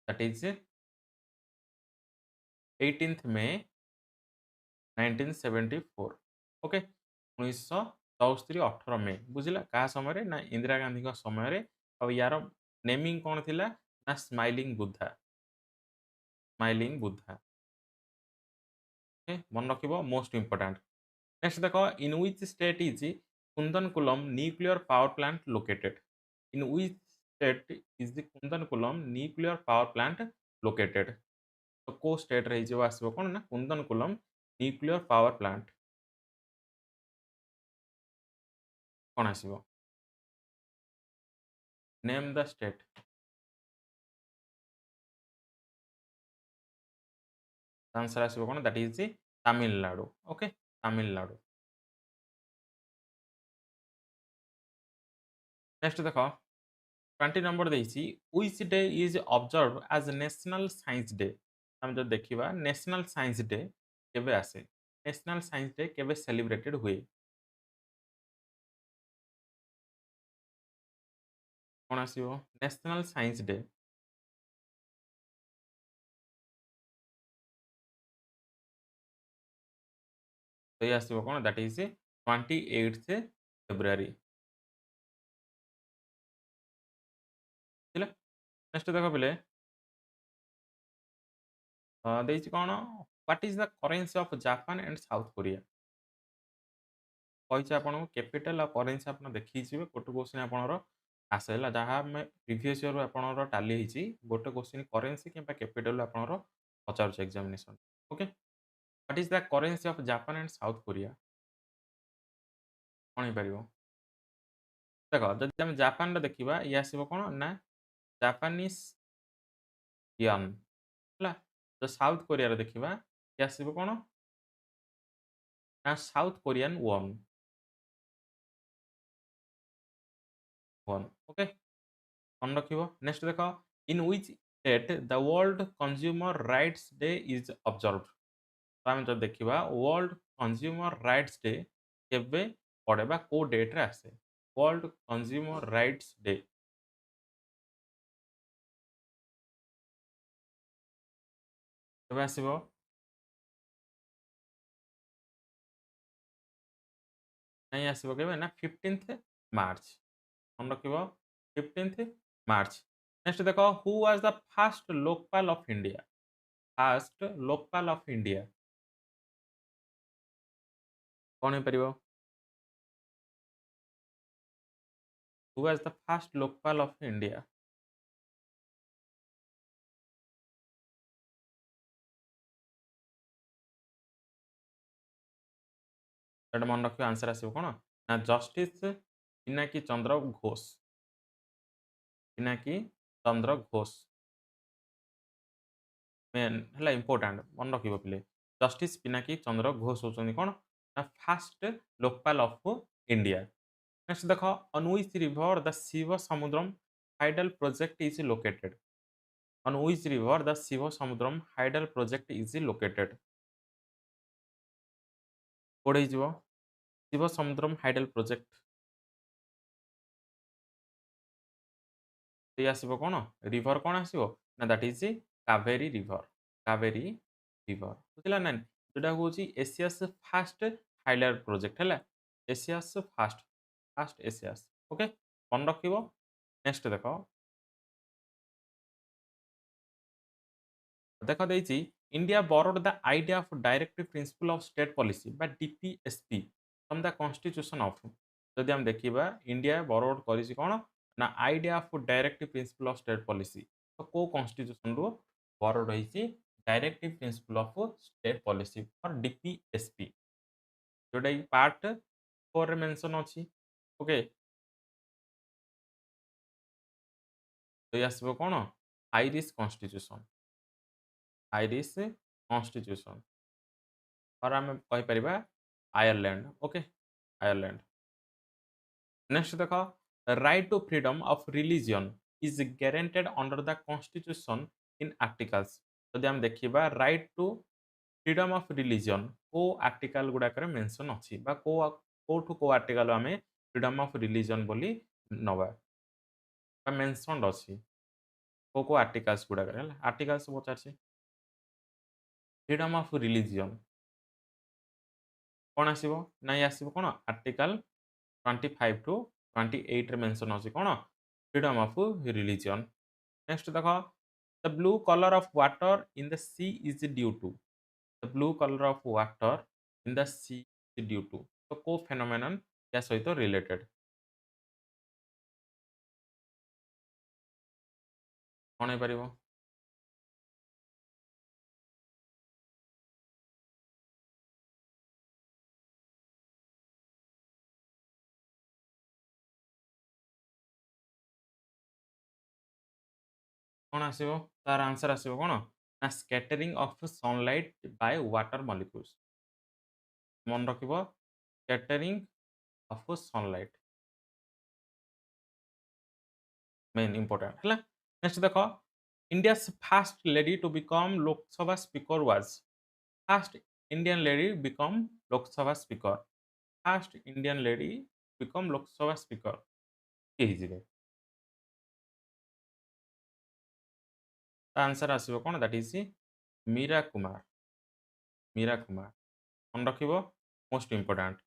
S1: that is 18th May 1974 okay 1974 18 May बुझिला का समय रे ना इंदिरा गांधी का समय रे अब यार नेमिंग कौन थिला ना स्माइलिंग बुद्धा ओके मन रखिबो मोस्ट इंपोर्टेंट नेक्स्ट देखो in which state is Kudankulam nuclear power plant located in which state is Kudankulam nuclear power plant located तो को स्टेट रही जो आसीबो कोन ना कुंदनकुलम न्यूक्लियर पावर प्लांट कोन आसीबो नेम द स्टेट आंसर आसीबो कोन that is Tamil Nadu okay Tamil Nadu next देखो 20 नंबर देइछि which day is observe as national science day हम जो देखिबा नेशनल साइंस डे केबे आसे नेशनल साइंस डे केबे सेलिब्रेटेड हुए कोन आसीबो नेशनल साइंस डे तो ये आसीबो कोन दैट इज 28th फेब्रुआरी थिला नेक्स्ट देखो पिले देइछि कोन what is the currency of Japan and South Korea କହିଛି ଆପଣଙ୍କୁ କ୍ୟାପିଟାଲ ଆଉ କରେନ୍ସି ଆପଣ ଦେଖିଯିବେ ଗୋଟେ କ୍ୱେଶ୍ଚିନ୍ ଆପଣଙ୍କର ଆସେ ହେଲା ଯାହା ଆମେ ପ୍ରିଭିୟସ୍ ଇୟରରୁ ଆପଣଙ୍କର ଟାଲି ହେଇଛି ଗୋଟେ କ୍ୱେଶ୍ଚିନ୍ କରେନ୍ସି କିମ୍ବା କ୍ୟାପିଟାଲରୁ ଆପଣଙ୍କର ପଚାରୁଛି examination okay what is the currency of Japan and south Korea କ'ଣ ହେଇପାରିବ ଦେଖ ଯଦି ଆମେ ଜାପାନରେ ଦେଖିବା ଇଏ ଆସିବ କ'ଣ ନା ଜାପାନିଜ ୟନ୍ ହେଲା ତ ସାଉଥ କୋରିଆରେ ଦେଖିବା ଇଏ ଆସିବ କ'ଣ ନା south Korean one one okay ମନେ ରଖିବ ନେକ୍ସଟ ଦେଖ in which state the world consumer rights day is observe ତ ଆମେ ଯଦି ଦେଖିବା ୱାର୍ଲଡ କନଜ୍ୟୁମର ରାଇଟ୍ସ ଡେ କେବେ ପଡ଼େ ବା କେଉଁ ଡେଟ୍ରେ ଆସେ ୱାର୍ଲଡ କନଜ୍ୟୁମର ରାଇଟ୍ସ ଡେ କେବେ ଆସିବ नहीं आसो केबे ना 15th मार्च मन रखिबो 15th मार्च नेक्स्ट देखो who was the first Lokpal of India first Lokpal of India कौन हो परिबो who was the first Lokpal of India एटा मन रखियो आंसर आसीबो कोन ना जस्टिस पिनाकी चंद्र घोष पिनाकी चंद्र घोष मेन हला इंपोर्टेंट मन रखिबो पिले जस्टिस पिनाकी चंद्र घोष होचनी कोन ना first Lokpal of India next देखो on which river the Shiv Samudram hydel project is located on which river the Shiv Samudram hydel project is located कोडे जीवो शिव समुद्रम हाइडल प्रोजेक्ट ये आसीबो कोन रिवर कोन आसीबो ना दैट इज कावेरी रिवर बुझिला ना जोटा होची एशियास फास्ट हाइडल प्रोजेक्ट हैला एशियास फास्ट एशियास ओके मन रखिबो नेक्स्ट देखो देख देछि India borrowed the idea of directive principle of state policy बा DPSP from the constitution of जदि हम देखिबा इंडिया बोरोड करिछि कोन ना idea of directive principle of state policy तो को कॉन्स्टिट्यूशन रो बोरोड होइछि directive principle of state policy for DPSP जोटा कि पार्ट 4 रे मेंशन अछि ओके तो आसबो कोन आयरिश कॉन्स्टिट्यूशन और आम कहि परिबा आयरलैंड ओके आयरलैंड नेक्स्ट देखो right to freedom of religion is guaranteed under the constitution in articles जदि हम देखिबा right to freedom of religion को आर्टिकल गुडा करे मेंशन अछि बा को टू को आर्टिकल हमें फ्रीडम ऑफ रिलीजन बोली नवा बा मेंशन अछि को आर्टिकल्स गुडा करे आर्टिकल्स पचारछि फ्रीडम ऑफ रिलीजन कौन आसीबो नाइ आसीबो कोन आर्टिकल 25 टू 28 रे मेंशन अछि कोन फ्रीडम ऑफ रिलीजन नेक्स्ट देखो the blue colour of water in the sea is due to the blue colour of water in the sea is due to तो को phenomenon या सहित रिलेटेड कौन है परिबो कौन आसीबो तार आंसर आसीबो कोन ना scattering of sunlight by water molecules मन रखिबो scattering of sunlight main important है नेक्स्ट देखो India first lady to become Lok Sabha speaker was first Indian lady become Lok Sabha speaker first Indian lady become Lok Sabha speaker किए हिजिबे आंसर आसीबो कोन दैट इज मीरा कुमार मन रखिबो मोस्ट इंपोर्टेंट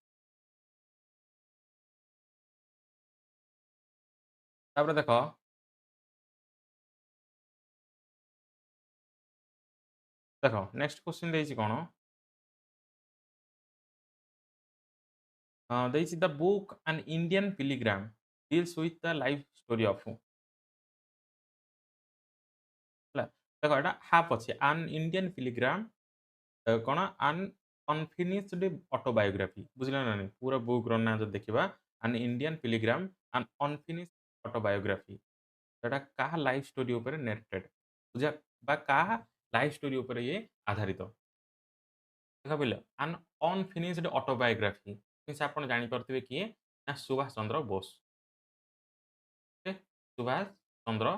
S1: तापर देखो देखो नेक्स्ट क्वेश्चन देइछि कोन देइछि the book an Indian pilgrim deals with the life story of देखो एटा हाफ अछि एन इंडियन पिलिग्राम कौन आन अनफिनिश्ड ऑटोबायोग्राफी बुझले ना नहीं पूरा बुक रो ना जो देखिबा an Indian pilgrim an unfinished autobiography एटा का लाइफ स्टोरी ऊपर नेरेटेड बुझा बा का लाइफ स्टोरी ऊपर ये आधारित देखा बोले एन अनफिनिश्ड ऑटोबायोग्राफी मींस आपण जानि परथिबे कि ना सुभाष चंद्र बोस ओके सुभाष चंद्र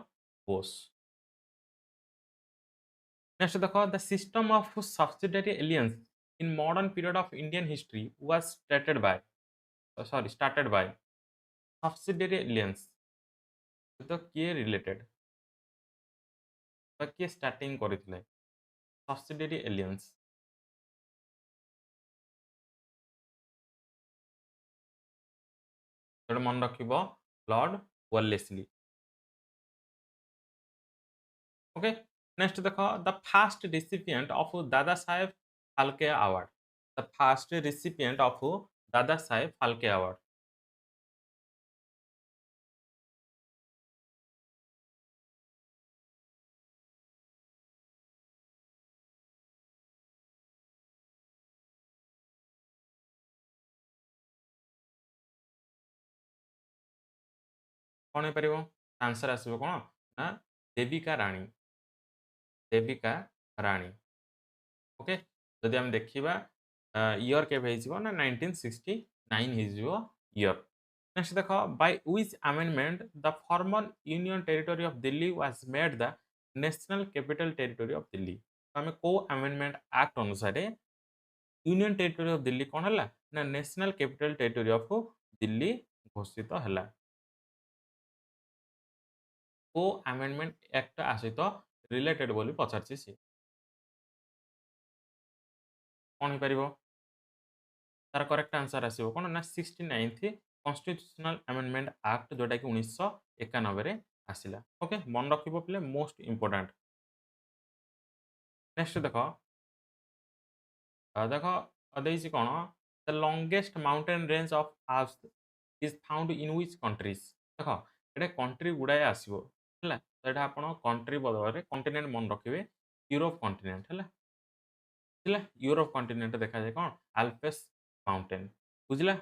S1: बोस नेक्स्ट देखो the system of subsidiary aliens in modern period of Indian history was started by subsidiary alliance तो किए रिलेटेड तो किए स्टार्टिंग करथिले सब्सिडियरी एलियंस तो मन रखिबो लॉर्ड वेलेस्ली ओके नेक्स्ट देखो the first recipient of Dada Saheb Phalke award the first recipient of Dada Saheb Phalke award कौन हो पारिबो आंसर आसीबो कोन ना देविका रानी ओके जदि हम देखिबा ईयर के भेजिबो ना 1969 हिजिबो ईयर नेक्स्ट देखो by which amendment the former union territory of Delhi was made the national capital territory of Delhi तो हमें को अमेंडमेंट एक्ट अनुसार यूनियन टेरिटरी ऑफ दिल्ली कौन है ना national capital territory of Delhi घोषित है को अमेंडमेंट एक्ट सहित रिलेटेड बोली पचारछि सी कौन हो पारिबो तार करेक्ट आंसर आसीबो कोन ना 69th कॉन्स्टिट्यूशनल अमेंडमेंट एक्ट जोटा कि 1991 रे आसिला ओके मन रखिबो प्ले मोस्ट इंपोर्टेंट नेक्स्ट देखो देइछि कोन the longest mountain range of Alps is found in which countries देखो एटा कंट्री गुडाए आसीबो हला तो एटा आपण कंट्री बदल रे कॉन्टिनेंट मन रखिबे यूरोप कॉन्टिनेंट हला यूरोप कॉन्टिनेंट देखा जाय कोन आल्प्स माउंटेन बुझिला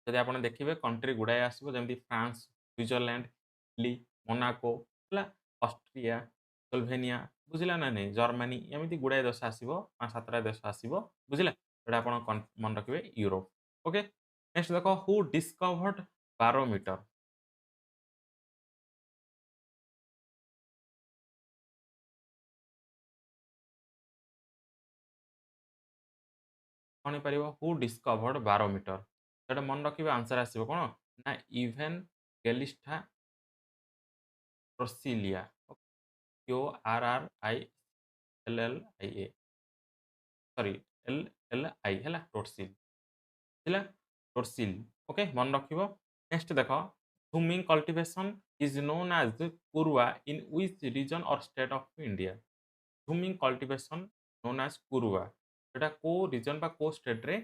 S1: जदि आपण देखिबे कंट्री गुडाए आसीबो जेमति फ्रांस स्विट्जरलैंड इटली मोनाको हला ऑस्ट्रिया स्लोवेनिया बुझिला ना नहीं जर्मनी एमिति गुडाए देश आसीबो पांच सातटा देश आसीबो बुझिला एटा आपण मन रखिबे यूरोप ओके नेक्स्ट देखो हु डिस्कवर्ड बारोमीटर कौन पारिबो हु डिस्कवर्ड बारोमीटर एटा मन रखिबे आंसर आसीबो कोन ना Evangelista Torricelli Q R R I L L I A sorry L L I है टोटसिल है टोटसिल ओके मन रखिबो नेक्स्ट देखो झूमिंग कल्टीवेशन इज नोन एज कुरुआ in which region or state of India झूमिंग कल्टीवेशन नोन एज कुरुआ एटा को रीजन बा को स्टेट रे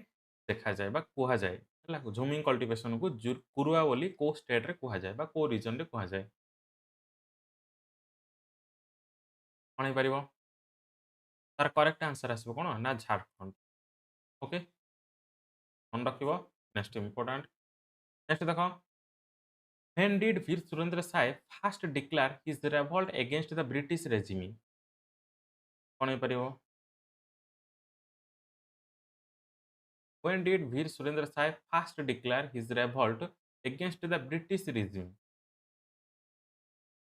S1: देखा जाय बा कुहा जाय हला झूमिंग कल्टीवेशन को कुरुआ बोली को स्टेट रे कुहा जाय बा को रीजन रे कुहा जाय कोन हे परिबो तार करेक्ट आंसर आसीबो कोन ना झारखंड ओके मन रखिबो नेक्स्ट इंपोर्टेंट नेक्स्ट देखो when did Veer Surendra Sai first declare his revolt against the British regime कोन हे परिबो when did Veer Surendra Sai first declare his revolt against the British regime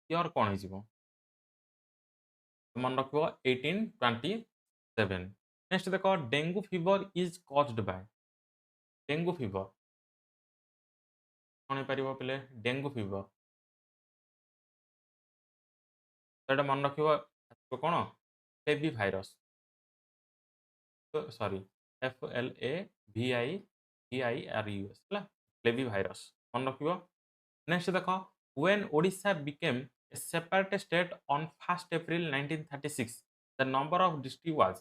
S1: योर कोन हे जिवो मन रखिबो 1827 नेक्स्ट देखो dengue fever is caused by dengue fever कोन हे परिबो पले डेंगू फीवर एटा मन रखिबो कोन flavivirus sorry F L A V I V I R U S हला फ्लेवी भाइरस मन रखिबो नेक्स्ट देखो when Odisha became a separate state on 1 April 1936 the number of district was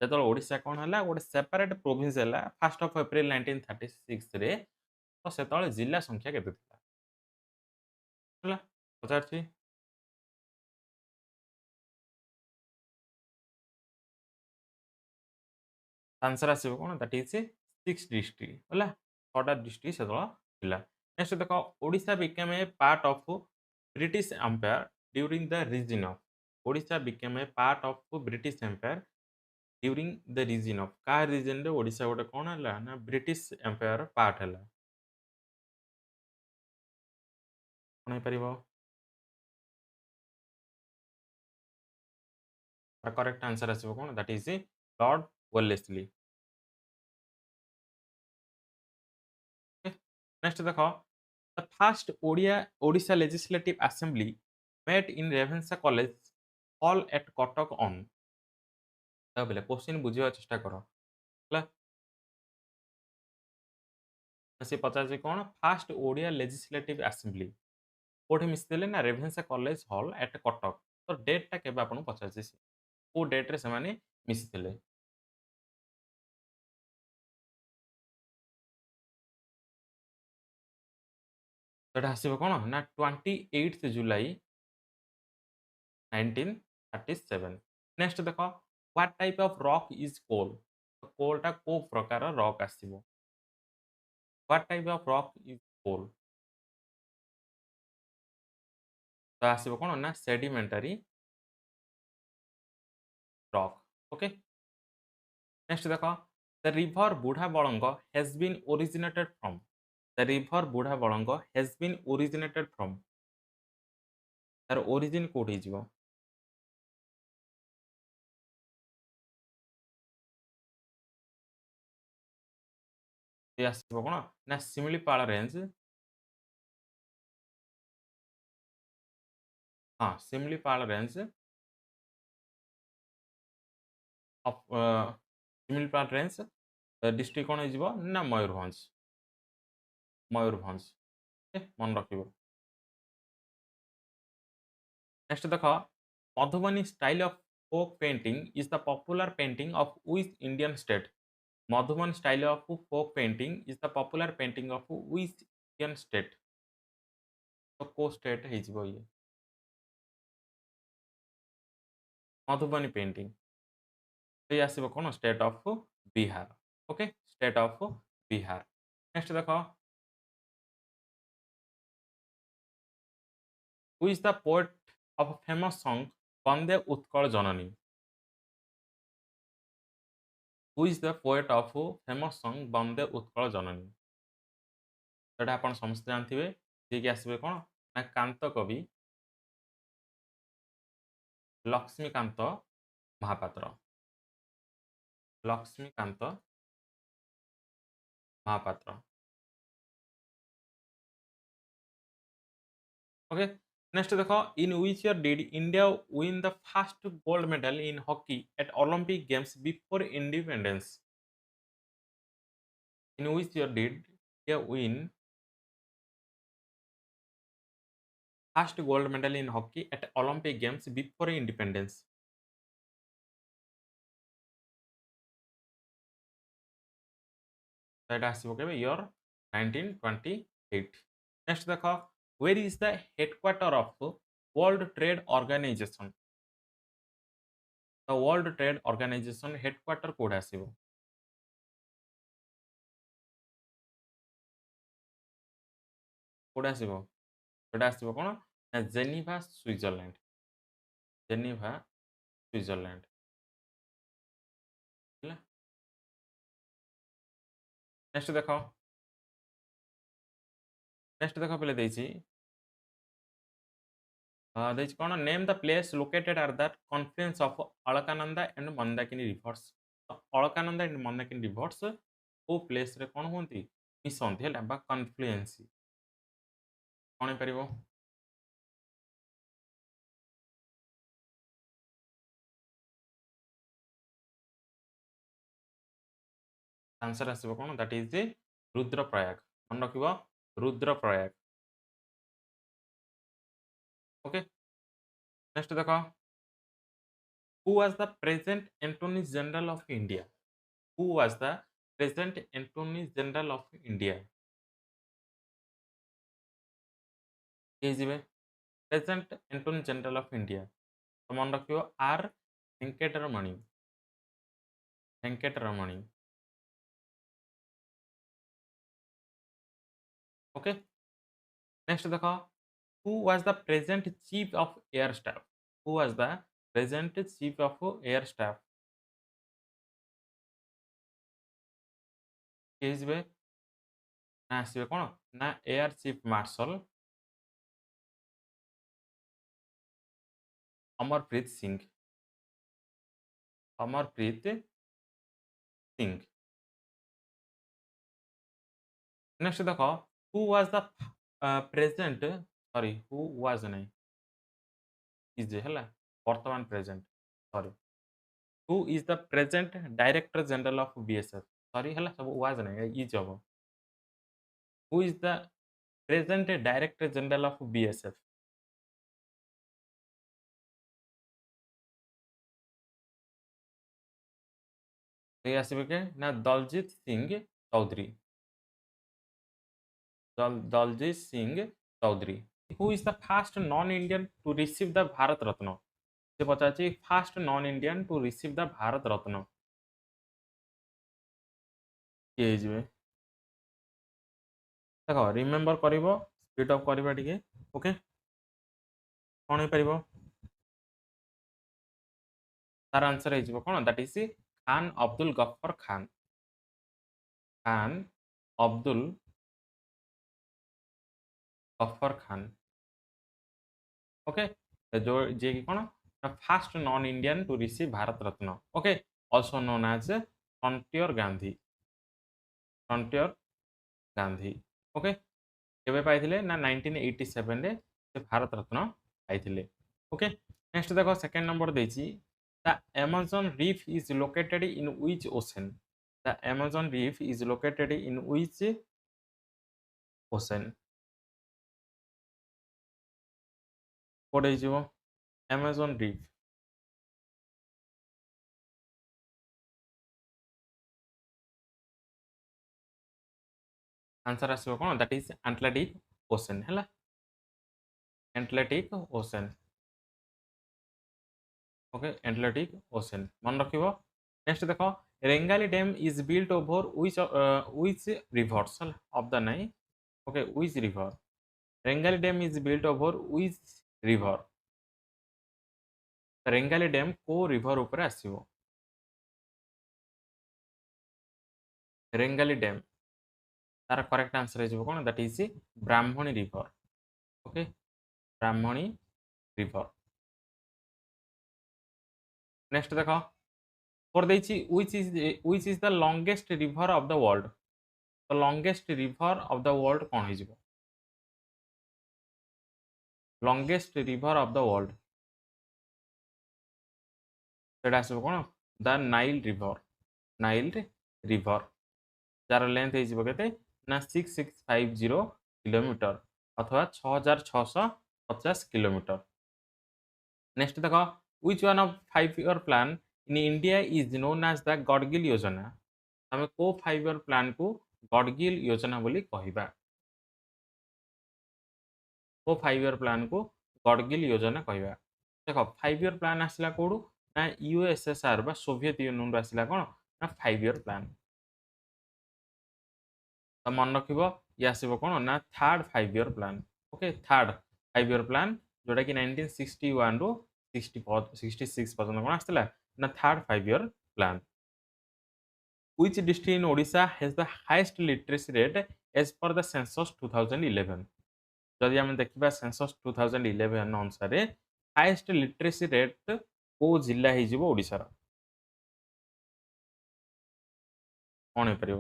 S1: जेतल ओडिशा कोन हला गोटे सेपरेट प्रोविंस हला 1 ऑफ अप्रैल 1936 रे तो सेतल जिल्ला संख्या केते थिला हला पचारछि आंसर आसीबो कोन दैट इज 6 डिस्ट्रिक्ट हला 6टा डिस्ट्रिक्ट सेतल थिला नेक्स्ट देखो Odisha became a part of British empire during the reason of Odisha became a part of British empire during the reason of का रीजन रे ओडिशा गोटे कोन हला ना ब्रिटिश एम्पायर पार्ट हला कोन हे परिबो करेक्ट आंसर आसीबो कोन that is Lord Wellesley next देखो the first Odisha legislative assembly met in Ravenshaw college hall at Cuttack on तबले क्वेश्चन बुझिबा चेष्टा करो हला से पचार कोन फास्ट ओडिया लेजिस्लेटिव असेंबली कोठे मिसिले ना Ravenshaw college hall at Cuttack तो डेट टा केबे आपन पचार को डेट रे से माने मिसिले सेटा हसिबो कोन ना 28 जुलाई 1937 नेक्स्ट देखो what type of rock is coal coal टा को प्रकार रॉक आसीबो what type of rock is coal तो आसीबो कोन ना सेडिमेंटरी रॉक ओके नेक्स्ट देखो the river Budha Balang has been originated from the river Budha Balang has been originated from तार ओरिजिन कोठी जिवो ये आसीबो कोन ना सिमिलीपाल रेंज हां Similipal range of Similipal range district कोन जिवो ना मयूरभंज मयूरभंज मन रखिबो नेक्स्ट देखो Madhubani style of folk painting is the popular painting of which Indian state? Madhuban style of folk painting is the popular painting of which Indian state? तो को state ହେଇଯିବ ଇଏ ମଧୁବନୀ ପେଣ୍ଟିଂ ସେଇ ଆସିବ କ'ଣ state of Bihar okay state of Bihar next ଦେଖ who is the poet of famous song Bande Utkala Janani who is the poet of famous song Bande Utkala Janani ସେଟା ଆପଣ ସମସ୍ତେ ଜାଣିଥିବେ ଯିଏକି ଆସିବେ କ'ଣ ନା କାନ୍ତ କବି ଲକ୍ଷ୍ମୀକାନ୍ତ ମହାପାତ୍ର ଲକ୍ଷ୍ମୀକାନ୍ତ ମହାପାତ୍ର okay next देखो in which year did India win the first gold medal in hockey at Olympic Games before independence in which year did India win first gold medal in hockey at Olympic Games before independence that ଆସିବ କେବେ year 1928 next देखो where is the headquarter of World Trade Organization the World Trade Organization headquarter କୋଉଠି ଆସିବ କୋଉଠି ଆସିବ ସେଟା ଆସିବ କ'ଣ ନା ଜେନିଭା ସ୍ୱିଜରଲ୍ୟାଣ୍ଡ ଜେନିଭା ସ୍ୱିଜରଲ୍ୟାଣ୍ଡ ହେଲା ନେକ୍ସଟ ଦେଖ ପିଲେ ଦେଇଛି ଦେଇଛି କ'ଣ name the place located at the confluence of Alaknanda and Mandakini rivers Alaknanda and Mandakini rivers କୋଉ ପ୍ଲେସ୍ରେ କ'ଣ ହୁଅନ୍ତି ମିଶନ୍ତି ହେଲା ବା କନଫ୍ଲୁଏନ୍ସି କ'ଣ ହେଇପାରିବ आंसर आसो कौन दैट इज रुद्रप्रयाग मन रख रुद्रप्रयाग ओके नेक्स्ट देख who was the present Antony general of India who was the present Antony general of India present Antony general of India तो मन रख are Venkataramani Venkataramani okay next देख who was the present chief of air staff who was the present chief of air staff किए ना आसवे कौन ना air chief marshal Amarpreet Singh Amarpreet Singh next देख who was the present sorry who was नहीं इज है वर्तमान present sorry who is the present director general of BSF sorry है सब वाज नहीं इज हम who is the present director general of BSF आसवे के ना Daljit Singh Chaudhary Daljit Singh Chaudhary who is the first non Indian to receive the Bharat Ratna से पचार first non Indian to receive the Bharat Ratna किए देख रिमेम्बर कर स्पीड अप करवा टे ओके कौन हो पार तार आंसर हो कौन that is Khan Abdul Ghaffar Khan Khan Abdul Ghaffar Khan okay जो जे कि कौन first non Indian to receive Bharat Ratna okay also known as Frontier Gandhi Frontier Gandhi okay केबे पाइथिले ना 1987 रे से भारत रत्न पाइथिले ओके नेक्स्ट देखो सेकंड नंबर देछि the Amazon reef is located in which ocean the Amazon reef is located in which ocean code हो Amazon reef answer आसो कौन दैट इज एटलांटिक ओशन है Atlantic ocean okay Atlantic ocean मन रखिबो next देखो Rengali dam is built over which reverse of the nine okay which river Rengali dam is built over which river Rengali dam को river ऊपर आसीबो Rengali dam तार correct answer है कौन that is Brahmani river okay Brahmani river next देखो for देछि which is the longest river of the world the longest river of the world कौन हो longest river of the world सेटा आसो कौन द नाइल रिवर जार length हो केते ना 6650 किलोमीटर अथवा 6650 किलोमीटर नेक्स्ट देखो which one of 5 year plan in India is known as the Gadgil Yojana आम को 5 ईयर प्लान को गडगिल योजना बोली कहबा को 5 ईयर प्लान को गडगिल योजना कहबा देखो 5 ईयर प्लान आसला कोडू ना यूएसएसआर बा सोवियत यूनियन रो आसला कोन ना 5 ईयर प्लान तो मन रखिबो ये आसीबो कोन ना third 5 year plan okay third 5 year plan जोटा कि 1961 रो 66 पर्यंत कोन आसला ना third 5 year plan which district in odisha has the highest literacy rate as per the census 2011 जदि आम देखा सेंसस 2011 अनुसार हाईएस्ट लिटरेसी रेट को जिला हो ओडिशार कौन हो पार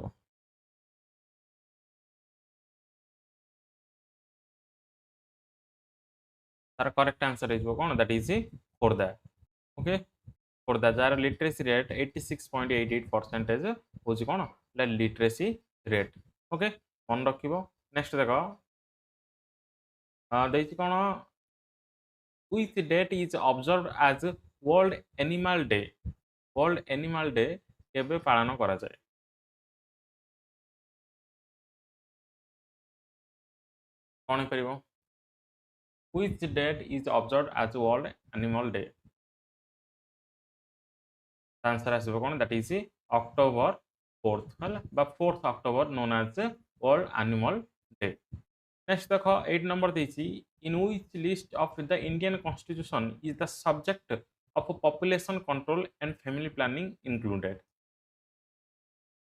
S1: तार करेक्ट आंसर हो कौन that is Khordha okay Khordha jar literacy rate 86.88% हूँ कौन लिटरेसी रेट ओके मन रख नेक्स्ट देख कौन which date is observed as world animal day world animal day केबे पालन करा जाए कौन हो पार which date is observed as world animal day answer आसो कौन दैट इज अक्टोबर 4th है 4th October known as world animal day next देख 8 नंबर देछि in which list of the Indian constitution is the subject of population control and family planning included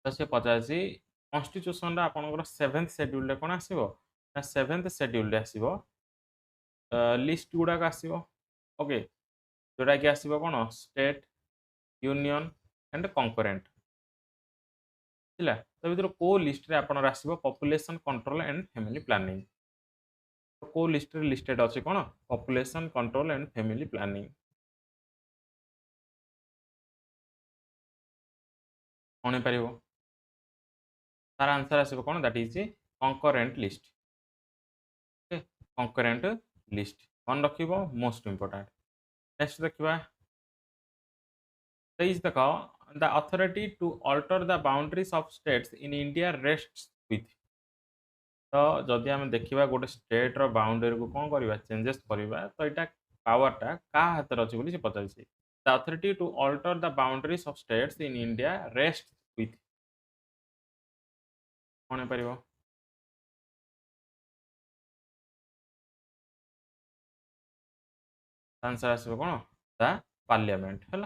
S1: तो से पचासी constitution आपनकर 7th schedule कौन आसीबो ना 7th schedule आसीबो list गुडाक आसीबो okay जोटा कि आसीबो कौन स्टेट यूनियन एंड कंकरेंट थिला तो भीतर को लिस्ट रे आपन आसीबो population control and family planning को लिस्ट रे लिस्टेड अछि कोन population control and family planning कोन पारिबो तार आंसर आसीबो कोन that is concurrent list okay concurrent list मन रखिबो मोस्ट इंपोर्टेंट नेक्स्ट देखिबा is the the authority to alter the boundaries of states in India rests with तो जदि आम देखा गोटे स्टेट रो बाउंड्री को कौन करवा चेंजेस करवा तो यहाँ पावरटा क्या हाथ अच्छी बोली पचार the authority to alter the boundaries of states in India rest with कौन हो पार आंसर आसो कौन द पार्लियामेंट है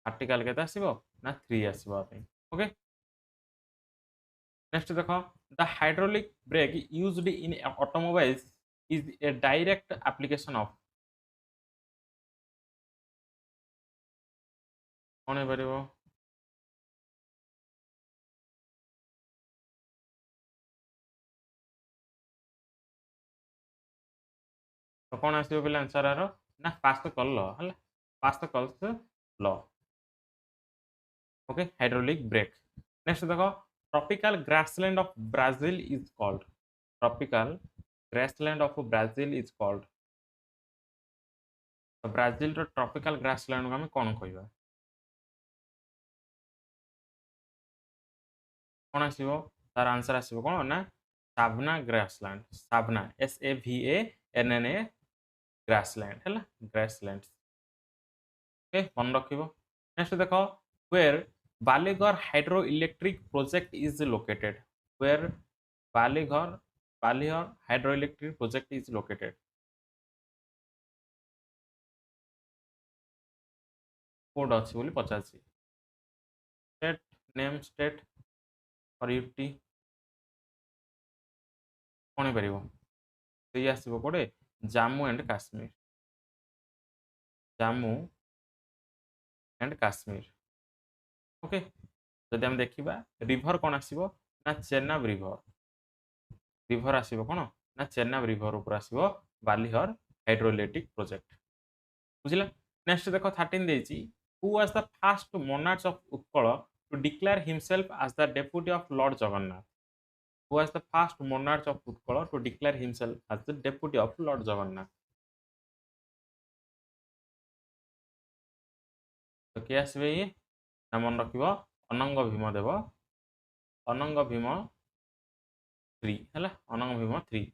S1: आर्टिकल के आसो ना 3 आसो ओके नेक्स्ट देखो the hydraulic brake used in automobiles is a direct application of कौन हो पार तो कौन आसो पे आंसर आर ना पास्ट कल लॉ है Pascal's law okay hydraulic brake next देखो tropical grassland of Brazil is called tropical grassland of Brazil is called तो ब्राजील रो ट्रॉपिकल ग्रासलैंड को हम कौन कहबा कौन आसीबो तार आंसर आसीबो कौन ना सावना ग्रासलैंड सावना SAVANNA ग्रासलैंड है ग्रासलैंड ओके मन रखिबो नेक्स्ट देखो where Baglihar hydro electric project is located where Baglihar Baglihar hydro electric project is located कोड अच्छी बोली पचासी state name state or UT कौन हो पारिबो तो ये आसीबो कोडे Jammu and Kashmir Jammu and Kashmir okay जदि हम देखिबा रिवर कौन आसीबो ना चेनाब रिवर आसीबो कौन ना चेनाब रिवर ऊपर आसीबो बालीहर हाइड्रोइलेक्ट्रिक प्रोजेक्ट बुझिला नेक्स्ट देखो 13 देछि who was the first monarch of Utkal to declare himself as the deputy of Lord Jagannath who was the first monarch of Utkal to declare himself as the deputy of Lord Jagannath तो किए आसबे ये ना मन रखिबो अनंग भीमदेव अनंग भीम 3 है अनंग भीम 3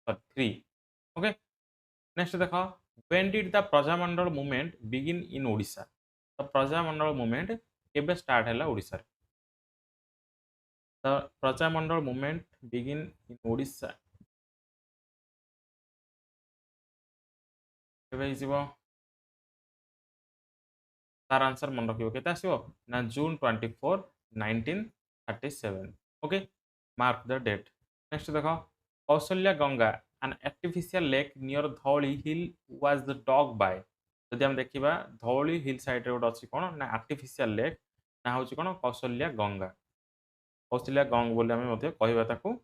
S1: 3 ओके नेक्स्ट देखो when did the Prajamandal movement begin in Odisha the Prajamandal movement केबे स्टार्ट हैला Odisha the Prajamandal movement begin in Odisha केबे हिजिबो तार आंसर मन रखिबो केते आसीबो ना June 24 1937 okay mark the date next देखो Kaushalya Ganga an artificial lake near Dhauli hill was the dog by जदि हम देखिबा धौली हिल साइड रे गोटे अछि कोन ना आर्टिफिशियल लेक ना होछि कोन कौशल्या गंग बोली हम मध्ये कहबा ताकू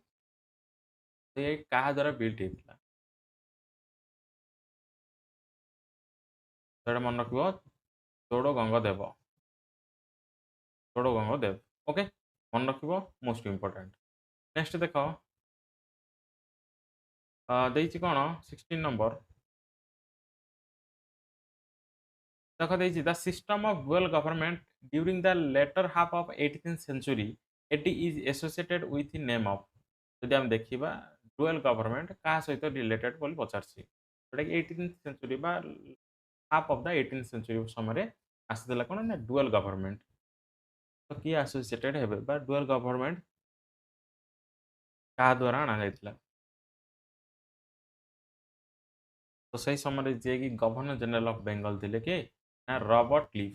S1: से काहा द्वारा बिल्ड हेतला सेटा मन रखिबो चोड़ो गंगदेव चोड़ो गंगदेव ओके मन रखिबो मोस्ट इंपोर्टेंट नेक्स्ट देखो देछि कोन 16 नंबर देखो देछि the system of dual government during the latter half of 18th century it is associated with name of जदि हम देखिबा डुअल गवर्नमेंट का सहित रिलेटेड बोली पचारसी जोटा कि 18th century बा half of the 18th century समय आसीला कोन ना डुअल गवर्नमेंट तो किए एसोसिएटेड हेबे बा डुअल गवर्नमेंट का द्वारा आना जाइतला तो सही समय जे कि गवर्नर जनरल ऑफ बेंगल थिले के ना रॉबर्ट क्लिफ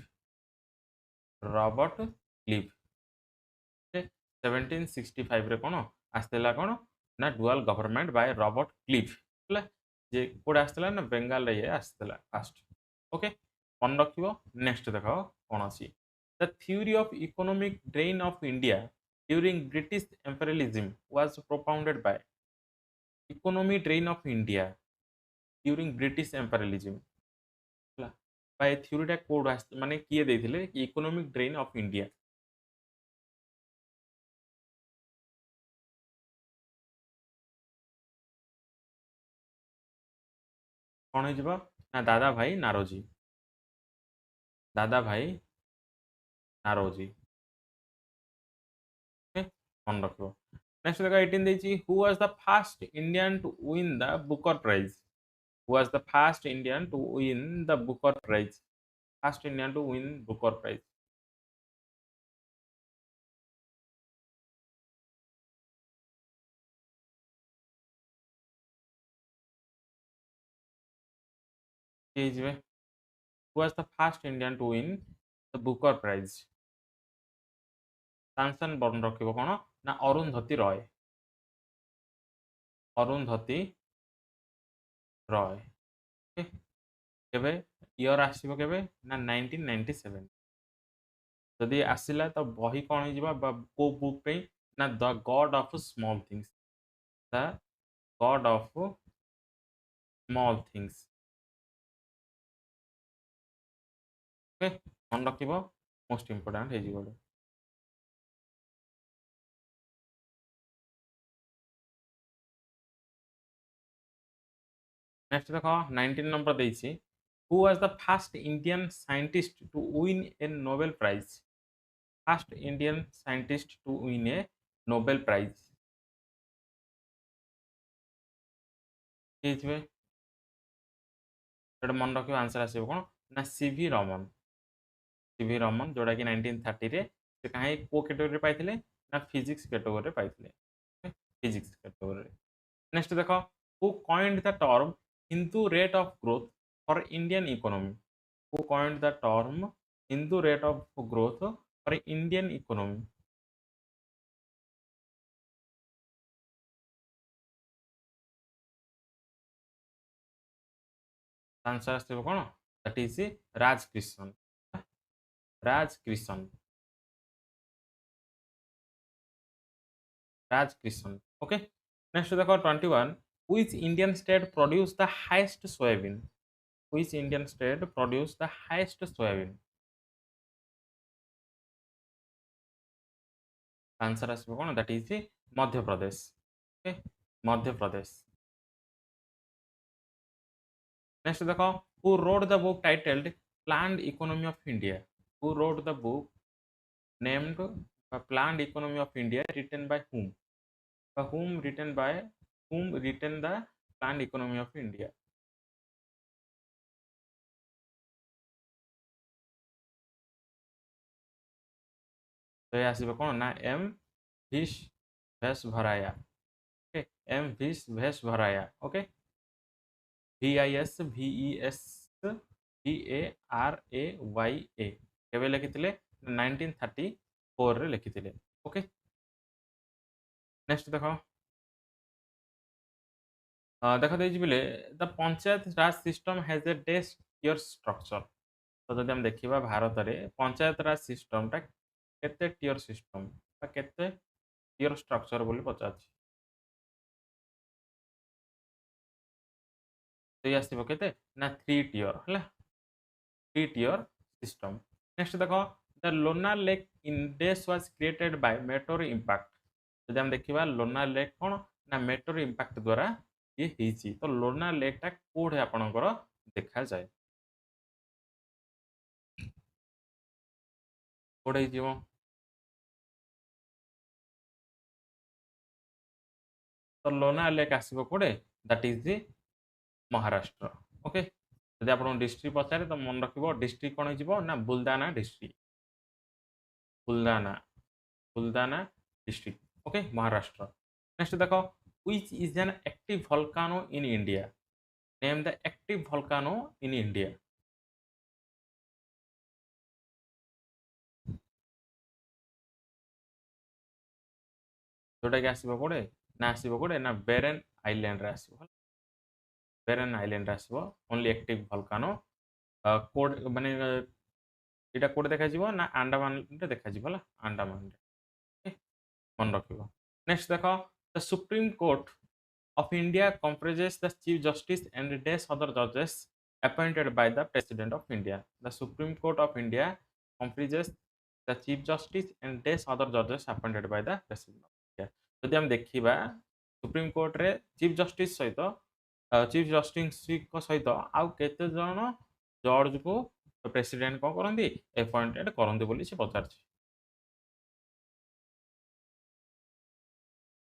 S1: 1765 रे कोन आस्तेला कोन ना dual government by Robert Cliff हला जे कोड आस्तेला ना बेंगल रे आस्तेला फास्ट ओके मन रखिबो नेक्स्ट देखो कोन अछि the theory of economic drain of India during British imperialism was propounded by economy drain of India during British imperialism हला बाय थ्योरीटा कोड माने किए देथिले इकोनॉमिक ड्रेन ऑफ इंडिया कौन हो ना दादा भाई नारोजी दादा भाई नारोजी मन रखो नेक्स्ट देखो 18 देछि who was the first Indian to win the Booker prize who was the first Indian to win the Booker prize first Indian to win Booker prize के जिवे who was the first Indian to win the Booker prize answer बन रखिबो कोन ना अरुंधति रॉय केबे year आसीबो केबे ना 1997 जदि आसिला तो बही कौन हो को बुक पे ना the God of small things the God of small things okay मन रखिबो मोस्ट इंपोर्टेंट हे जिवो नेक्स्ट देखो 19 नंबर देछि who was the first Indian scientist to win a Nobel prize first Indian scientist to win a Nobel prize किए मन रख answer आसो कौन ना सीवी रमन सीवी रमन जोड़ा कि 1930 रे से कहीं को कैटेगरी पाइथिले ना फिजिक्स कैटेगरी पाइथिले फिजिक्स कैटेगरी नेक्स्ट देखो who coined the term Hindu rate of growth for Indian economy who coined the term Hindu rate of growth for Indian economy answer आसो कौन that is Raj Krishna Raj Krishna Raj Krishna okay next देखो 21 which Indian state produce the highest soybean which Indian state produce the highest soybean answer आसो कौन that is Madhya Pradesh okay Madhya Pradesh next देखो who wrote the book titled planned economy of India who wrote the book named planned economy of India written by whom written the planned economy of India तो ये आसीबो कोन ना M भिस भेस भराया okay M भिस भेस भराया ओके VISVESVARAYA केबे लिखिथिले 1934 रे लिखिथिले ओके नेक्स्ट देखो देखो देछि बिले the panchayat raj system has a desk year structure तो जदि हम देखिबा भारत रे पंचायत राज सिस्टम टा केते टियर सिस्टम बा केते टियर स्ट्रक्चर बोली पचाछि तो ये आसीबो केते ना 3 टियर हला 3 टियर सिस्टम नेक्स्ट देखो द लोनार लेक इन डेस was created by meteor impact जदि हम देखिबा लोनार लेक कोन ना मेटोर इंपैक्ट द्वारा ये हिची तो लोनार लेक टा कोठे आपनकर देखा जाय कोठे जीवो तो लोनार लेक आसीबो कोठे that is the Maharashtra okay जदि आपन डिस्ट्रिक्ट पचारे तो मन रखिबो डिस्ट्रिक्ट कोन हिजिबो ना Buldana district Buldana Buldana district okay Maharashtra next देखो which is an active volcano in India name the active volcano in India जोटा कि आसीबो कोडे ना बेरेन आइलैंड रे आसीबो बेरेन आइलैंड रे आसीबो ओनली एक्टिव वोल्केनो कोड माने एटा कोड देखा जिवो ना अंडमान रे देखा जिवो ला अंडमान रे मन रखिबो नेक्स्ट देखो the supreme court of India comprises the Chief Justice and dash other judges appointed by the President of India. The Supreme Court of India comprises the Chief Justice and dash other judges appointed by the President of India. जदि हम देखिबा supreme court रे chief justice सहित chief justice को सहित आउ केते जण जज को प्रेसिडेंट को करंदी अपॉइंटेड करंदी बोली से पचारछि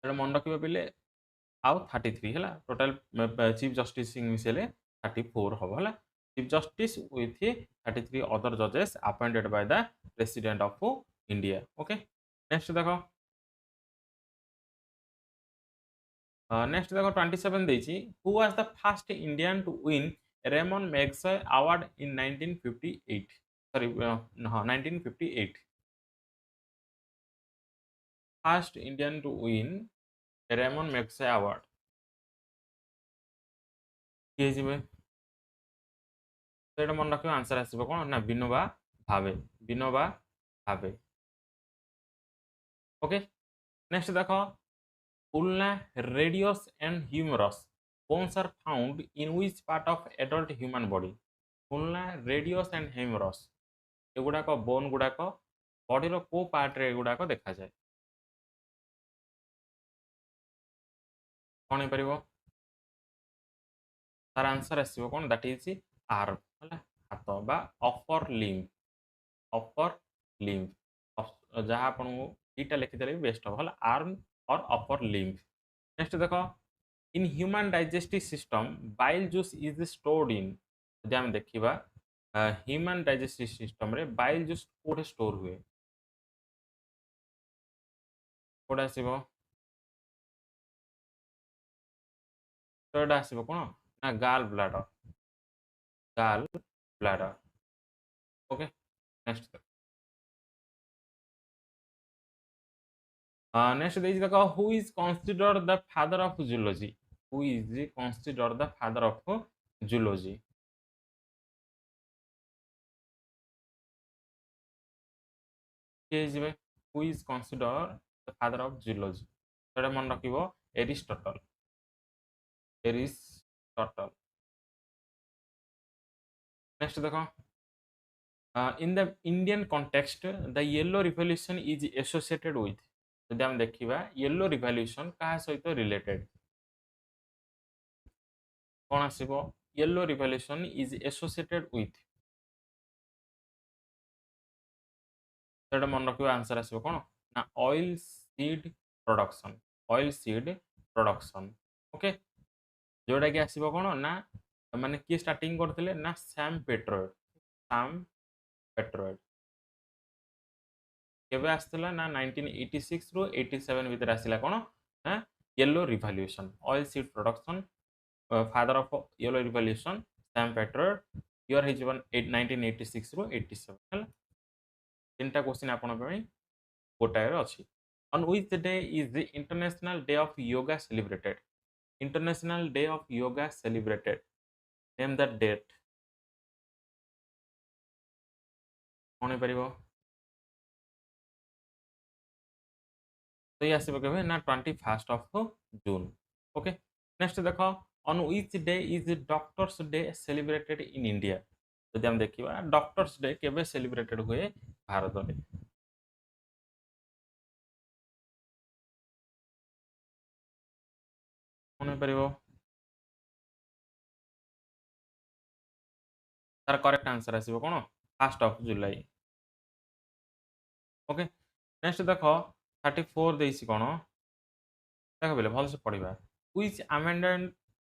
S1: एटा मन रखिबा पिले आउ 33 है टोटाल चीफ जस्टिस मिसेले 34 हम है चीफ जस्टिस विथ 33 अदर जजेस appointed by the president of India okay next देखो नेक्स्ट देखो 27 देछि who was the first Indian to win Ramon Magsaysay award in 1958 sorry हां 1958 first Indian to win Ramon Magsaysay award किए जिवे तो मन रखियो आंसर आसीबो कोन ना विनोबा भावे ओके नेक्स्ट देखो ulna radius and humerus bones are found in which part of adult human body ulna radius and humerus एगुडा को बोन गुडा को बॉडी रो को पार्ट रे एगुडा को देखा जाय कोन हे परिबो तार आंसर आसीबो कोन दैट इज आर्म हला हाथ बा अपर लिम्ब जहाँ आपन এইটা লিখিদেলে বেस्ट হব হলা आर्म और अपर लिम्ब। नेक्स्ट देखो in human digestive system bile juice is stored in जदि आम देखा ह्यूमन डाइजेस्टिव सिस्टम रे बाइल जूस कोठे स्टोर हुए कोठे आसीबो तो एटा आसीबो कोन ना गाल ब्लाडर ओके। नेक्स्ट नेक्स्ट देखिए देखो who is considered the father of zoology who is considered the father of zoology के जिवे who is considered the father of zoology तो मन रखिबो एरिस्टटल एरिस्टटल। नेक्स्ट देखो in the Indian context the yellow revolution is associated with जदि आम देखिबा yellow revolution कहा सहित रिलेटेड कौन आसीबो yellow revolution is associated with सेटा मन रखिबा आंसर आसीबो कोन ना ऑयल सीड प्रोडक्शन ओके जोटा कि आसीबो कोन ना माने की स्टार्टिंग करथिले ना सैम पेट्रोइड केबे आस्थिला ना 1986 रु 87 भीतर आसिला कोन ना yellow revolution oil seed production father of yellow revolution Sam Pitroda year हे जीवन 1986 रु 87 हला तीनटा क्वेश्चन आपन पे गोटाए रे अछि on which day is the international day of yoga celebrated international day of yoga celebrated name that date कोन परिबो तो ये आसीबो केबे ना 21st of June okay. Next देखो on which day is doctors day celebrated in India जदि हम देखिबा doctors day केबे सेलिब्रेटेड हुए भारत रे कोन परिबो तार करेक्ट आंसर आसीबो कोन 1st of July okay. Next देखो 34 देइसी कोन देखो बेले भल से पढिबा which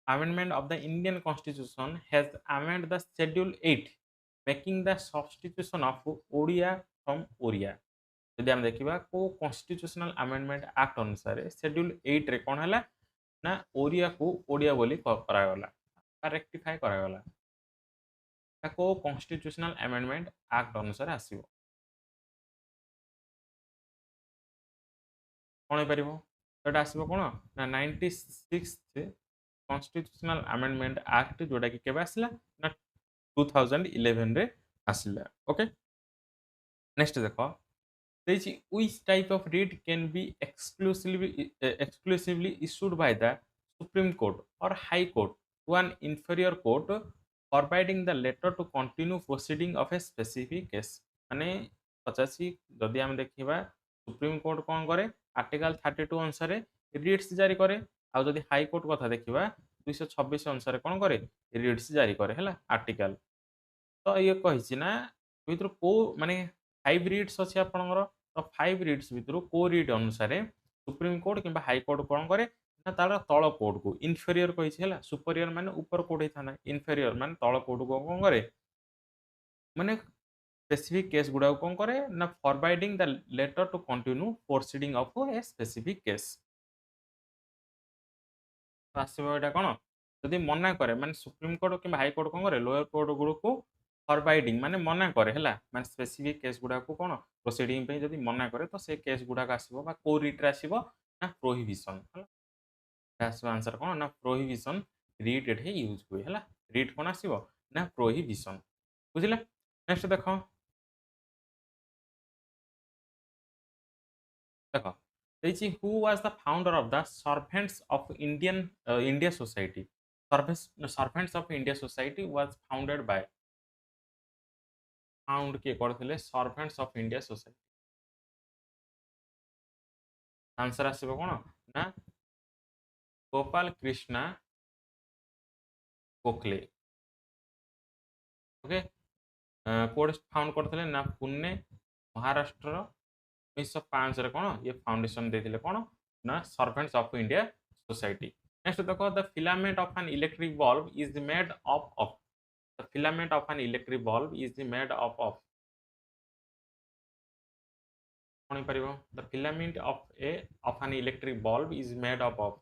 S1: amendment of the Indian constitution has amended the schedule 8 making the substitution of Odia from ओरिया यदि हम देखिबा को कॉन्स्टिट्यूशनल अमेंडमेंट एक्ट अनुसार शेड्यूल 8 रे कोन हला ना ओरिया को ओडिया बोली करा गला रेक्टिफाई करा गला को कॉन्स्टिट्यूशनल अमेंडमेंट एक्ट अनुसार आसीबो कोन परिबो एटा आसीबो कोन ना 96th कॉन्स्टिट्यूशनल अमेंडमेंट एक्ट जोटा कि केबे आसिला ना 2011 रे आसिला ओके। नेक्स्ट देखो which type of writ can be exclusively issued by the Supreme Court or High Court to an inferior court forbidding the letter to continue proceeding of a specific case माने 85 जदि हम देखिबा supreme court कोन करे article 32 अनुसार Ritz जारी करे आ जदि हाई कोर्ट कथा देखिबा 226 अनुसार कोन करे रिट्स जारी करे हला आर्टिकल तो ये कहिछि ना भितर को माने 5 रिट्स अछि आपनकर तो 5 रिट्स भितर को रिट अनुसार सुप्रीम कोर्ट किंबा हाई कोर्ट कोन करे ना तार तळ कोर्ट को इन्फेरियर कहिछि हला सुपीरियर माने ऊपर कोर्ट हेथाना इन्फेरियर माने तळ कोर्ट को कोन करे माने स्पेसिफिक केस गुडा कोन करे ना forbidding the latter to continue proceeding of a specific case आसीबो एटा कोन जदि मना करे माने सुप्रीम कोर्ट किंबा हाई कोर्ट कोन करे लोअर कोर्ट गुडू को फॉरबाइडिंग माने मना करे हला माने स्पेसिफिक केस गुडा को कोन प्रोसीडिंग पे जदि मना करे तो से केस गुडा का आसीबो बा को रिट रे आसीबो ना प्रोहिबिशन हला आसीबो आंसर कोन ना प्रोहिबिशन रिट एठे यूज हुए हला रिट कोन आसीबो ना प्रोहिबिशन बुझिले। नेक्स्ट देखो देखो देखिए who was the founder of the servants of India society servants of India society was founded by found के करथिले servants of India society answer आसीबो कोन ना गोपाल कृष्णा गोखले ओके कोड फाउंड करथिले ना पुणे महाराष्ट्र 1905 रे कोन ये फाउंडेशन देथिले कोन ना servants of India society. Next देखो the filament of an electric bulb is made up of the filament of an electric bulb is made up of कोन परिबो the filament of an electric bulb is made up of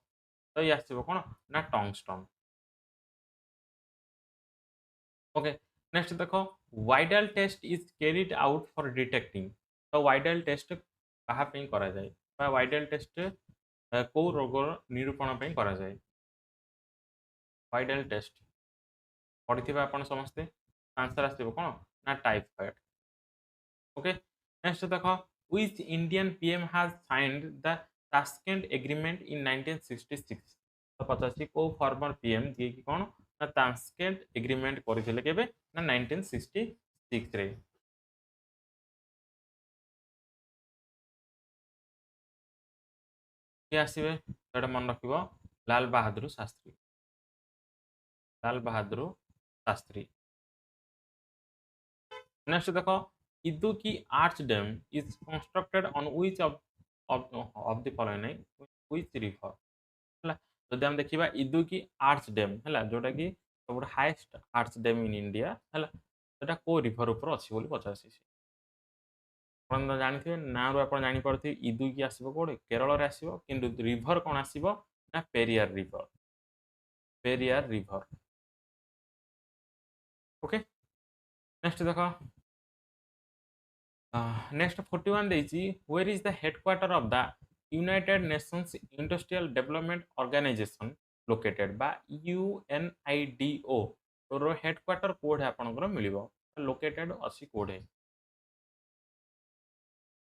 S1: तो ये आसीबो कोन ना tungsten. Okay next देखो Widal test is carried out for detecting तो Widal test कहा पे करा जाए बा वाइडल टेस्ट को रोगर निरूपण पे करा जाए वाइडल टेस्ट पढ़िथिबा आपण समस्ते आंसर आसीबो कोन ना टाइफाइड। ओके नेक्स्ट देखो which Indian PM has signed the Tashkent agreement in 1966 तो पचासी को फॉर्मर पीएम जे कि कोन ना तास्केंट एग्रीमेंट करथिले केबे ना 1966 रे के आसीबे एटा मन रखिबो लाल बहादुर शास्त्री लाल बहादुर शास्त्री। नेक्स्ट देखो Idukki arch dam is constructed on which of the following नहीं व्हिच रिवर हला जदि हम देखिबा इदुकी आर्च डैम हला जोटा कि सब highest arch dam in India हला सेटा को रिवर ऊपर अछि बोली पचासी आपण तो जानिथिबे ना रो आपण जानि परथि इदुकी आसीबो कोडे केरल रे आसीबो किंतु रिवर कोन आसीबो ना पेरियार रिवर। ओके नेक्स्ट देखो नेक्स्ट 41 देछि where is the headquarter of the United Nations industrial development organization located बा यूएनआईडीओ रो हेडक्वार्टर कोड आपनकर मिलिबो लोकेटेड अछि कोड है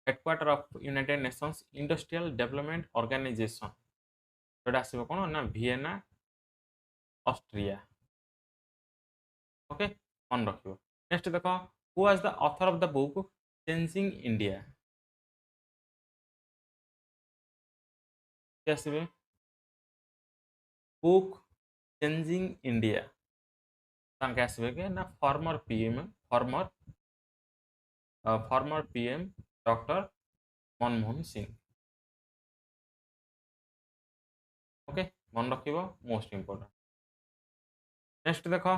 S1: headquarter of United Nations industrial development organization जोटा आसीबो कोन ना वियना ऑस्ट्रिया। ओके मन रखियो नेक्स्ट देखो who was the author of the book changing India के आसीबे बुक चेंजिंग इंडिया तांके आसीबे के ना former PM doctor Manmohan Singh. Okay मन रखिबो मोस्ट इंपोर्टेंट नेक्स्ट देखो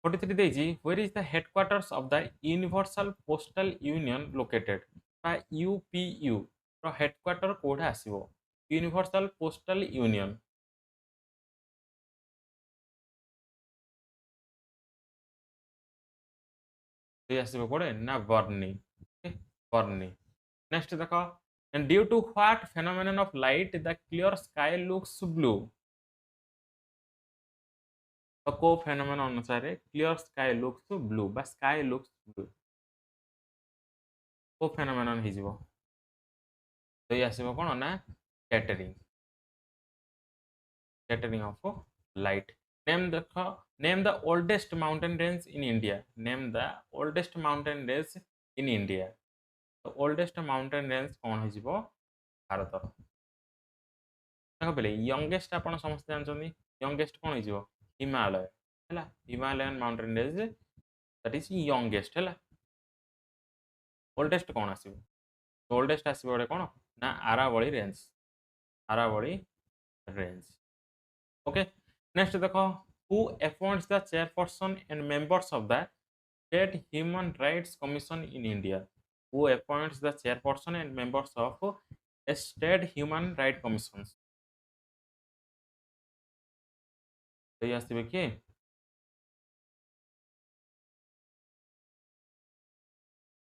S1: 43 देजी where is the headquarters of the universal postal union located बा यूपीयू रो हेडक्वार्टर कोड आसीबो यूनिवर्सल पोस्टल यूनियन ये आसीबो कोडे ना बर्नी बर्नी। नेक्स्ट देखो and due to what phenomenon of light the clear sky looks blue तो को फेनोमेन अनुसार क्लियर स्काई लुक्स ब्लू बा स्काई लुक्स ब्लू को फेनोमेन हिजिबो तो ये आसीबो कोन ना scattering of light। name देखो name the oldest mountain range in India name the oldest mountain range in India तो oldest mountain range कोन हिजिबो भारत देखो पहले यंगेस्ट आपण समस्त जानछनी यंगेस्ट कोन हिजिबो हिमालय हैला Himalayan mountain range that is youngest हैला ओल्डेस्ट कोन आसीबो ओल्डेस्ट आसीबो बडे कोन ना आरावली रेंज। ओके नेक्स्ट देखो who appoints the chairperson and members of the state human rights commission in India who appoints the chairperson and members of a state human right commission तो ये आसीबे कि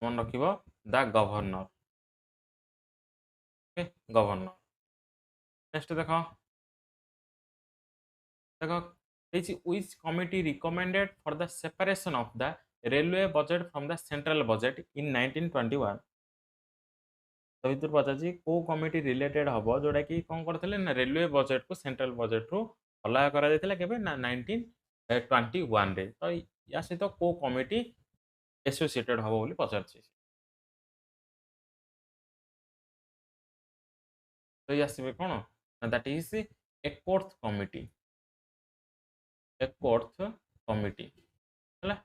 S1: मन रखिबो the governor. Okay governor next देखो देखो which committee recommended for the separation of the railway budget from the central budget in 1921 तो इतर पचाची को कमिटी रिलेटेड हबो जोडा कि कोन करथले ना रेलवे बजेट को सेंट्रल बजेट रो अलग करा जायतिला केबे ना 1921 रे तो या से तो को कमिटी एसोसिएटेड हबो बोली पचारची तो या से कोन that is a fourth committee हला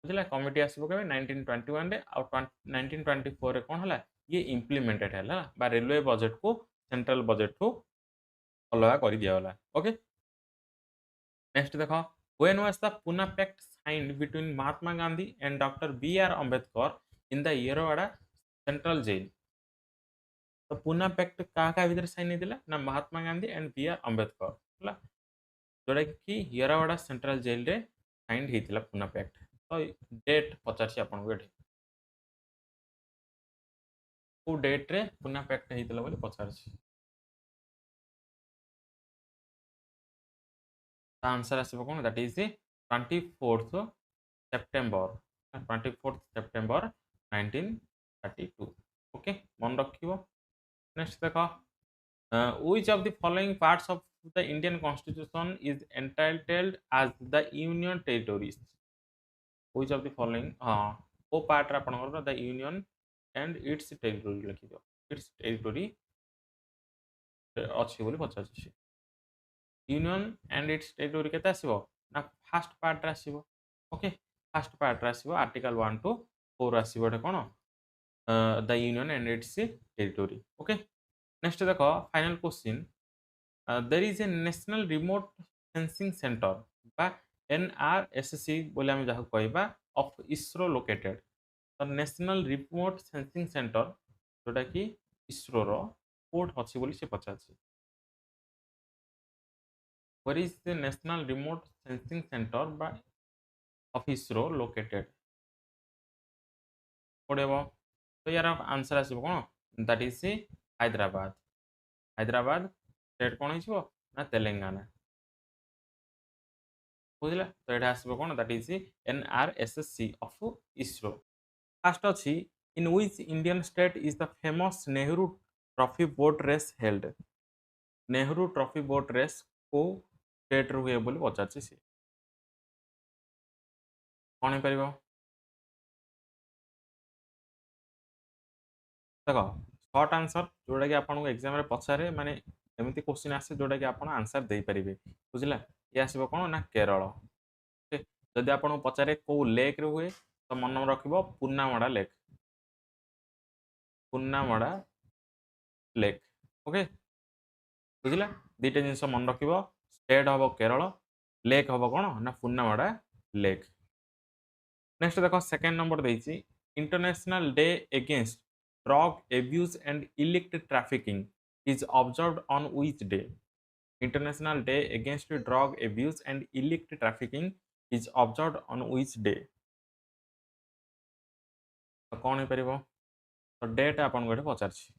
S1: बुझला कमिटी आसबो केबे 1921 रे आ 1924 रे कोन हला ये इम्प्लीमेंटेड हला बा रेलवे बजट को सेंट्रल बजट को अलगा कर दिया गला ओके नेक्स्ट देखो when was the Poona pact signed between Mahatma Gandhi and doctor B R Ambedkar in the Yerwada central jail तो पुना पैक्ट क्या भीतर साइन होता ना Mahatma Gandhi and B R Ambedkar है जोटा कि येरवाड़ा सेंट्रल जेल रे साइन होता पुना पैक्ट तो डेट पचार आपको ये को डेट रे पुना पैक्ट होता बोली पचार आंसर आसो कौन that is 24th September 24th September 1932 okay मन रखियो नेक्स्ट देखो which of the following parts of the Indian Constitution is entitled as the Union Territories which of the following हाँ वो पार्ट रा आपनकर the union and its territory लिखि दियो it's territory अच्छी बोली पचार यूनियन एंड इट्स टेरिटोरी केते आसीबो ना फर्स्ट पार्ट रा आसीबो ओके फर्स्ट पार्ट रा आसीबो आर्टिकल 1 टू 4 आसीबो एटा कोन the union and its territory okay next देखो final question there is a national remote sensing centre बा एनआरएससी बोले हम जहाँ कहबा ऑफ इसरो लोकेटेड तो नेशनल रिमोट सेंसिंग सेंटर जोटा कि इसरो रो कोड अछि बोली से पचाछि where is the national remote sensing center by of isro located पड़ेबो तो यार आंसर आसीबो कोन that is Hyderabad Hyderabad state कोन हिसबो ना तेलंगाना बुझला तो एटा आसीबो कोन that is NRSSC of ISRO first अछि in which Indian state is the famous Nehru trophy boat race held Nehru trophy boat race को स्टेट रो हुए बोली पचारछि सी कोन हे परिबो देख सर्ट आंसर जोटा कि आपको एग्जाम पचारे माने एमती क्वेश्चन आसे जोटा कि आप आंसर दे पारे बुझला ये आसो कौन ना केरल जदि आपको पचारे कौ लेक रे हुए तो मन रख पूर्णामड़ा लेक पूर्णामड़ा लेक ओके बुझला दुईटा जिन मन रख स्टेट हम केरल लेक हम कौन ना पूर्णामड़ा लेक नेक्स्ट देख सेकेंड नंबर देती international day against drug abuse and illicit trafficking is observed on which day international day against drug abuse and illicit trafficking is observed on which day तो कौन हो परिबो तो डेट आपन गोटे पचारछि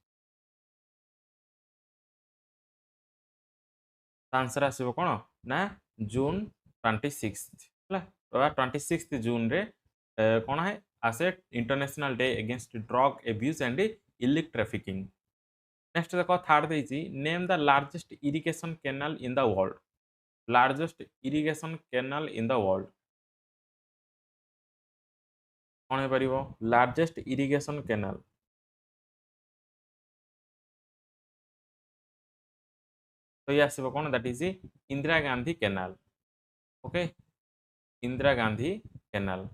S1: answer आसीबो कोन ना जून 26 हला तो 26 जून रे कोन है आसे international day against drug abuse and इलिक ट्रैफिकिंग नेक्स्ट देखो थर्ड देछि name the largest irrigation canal in the world largest irrigation canal in the world कौन है परिबो लार्जेस्ट इरिगेशन कैनाल तो ये आसीबो कोन that is Indira Gandhi canal okay Indira Gandhi canal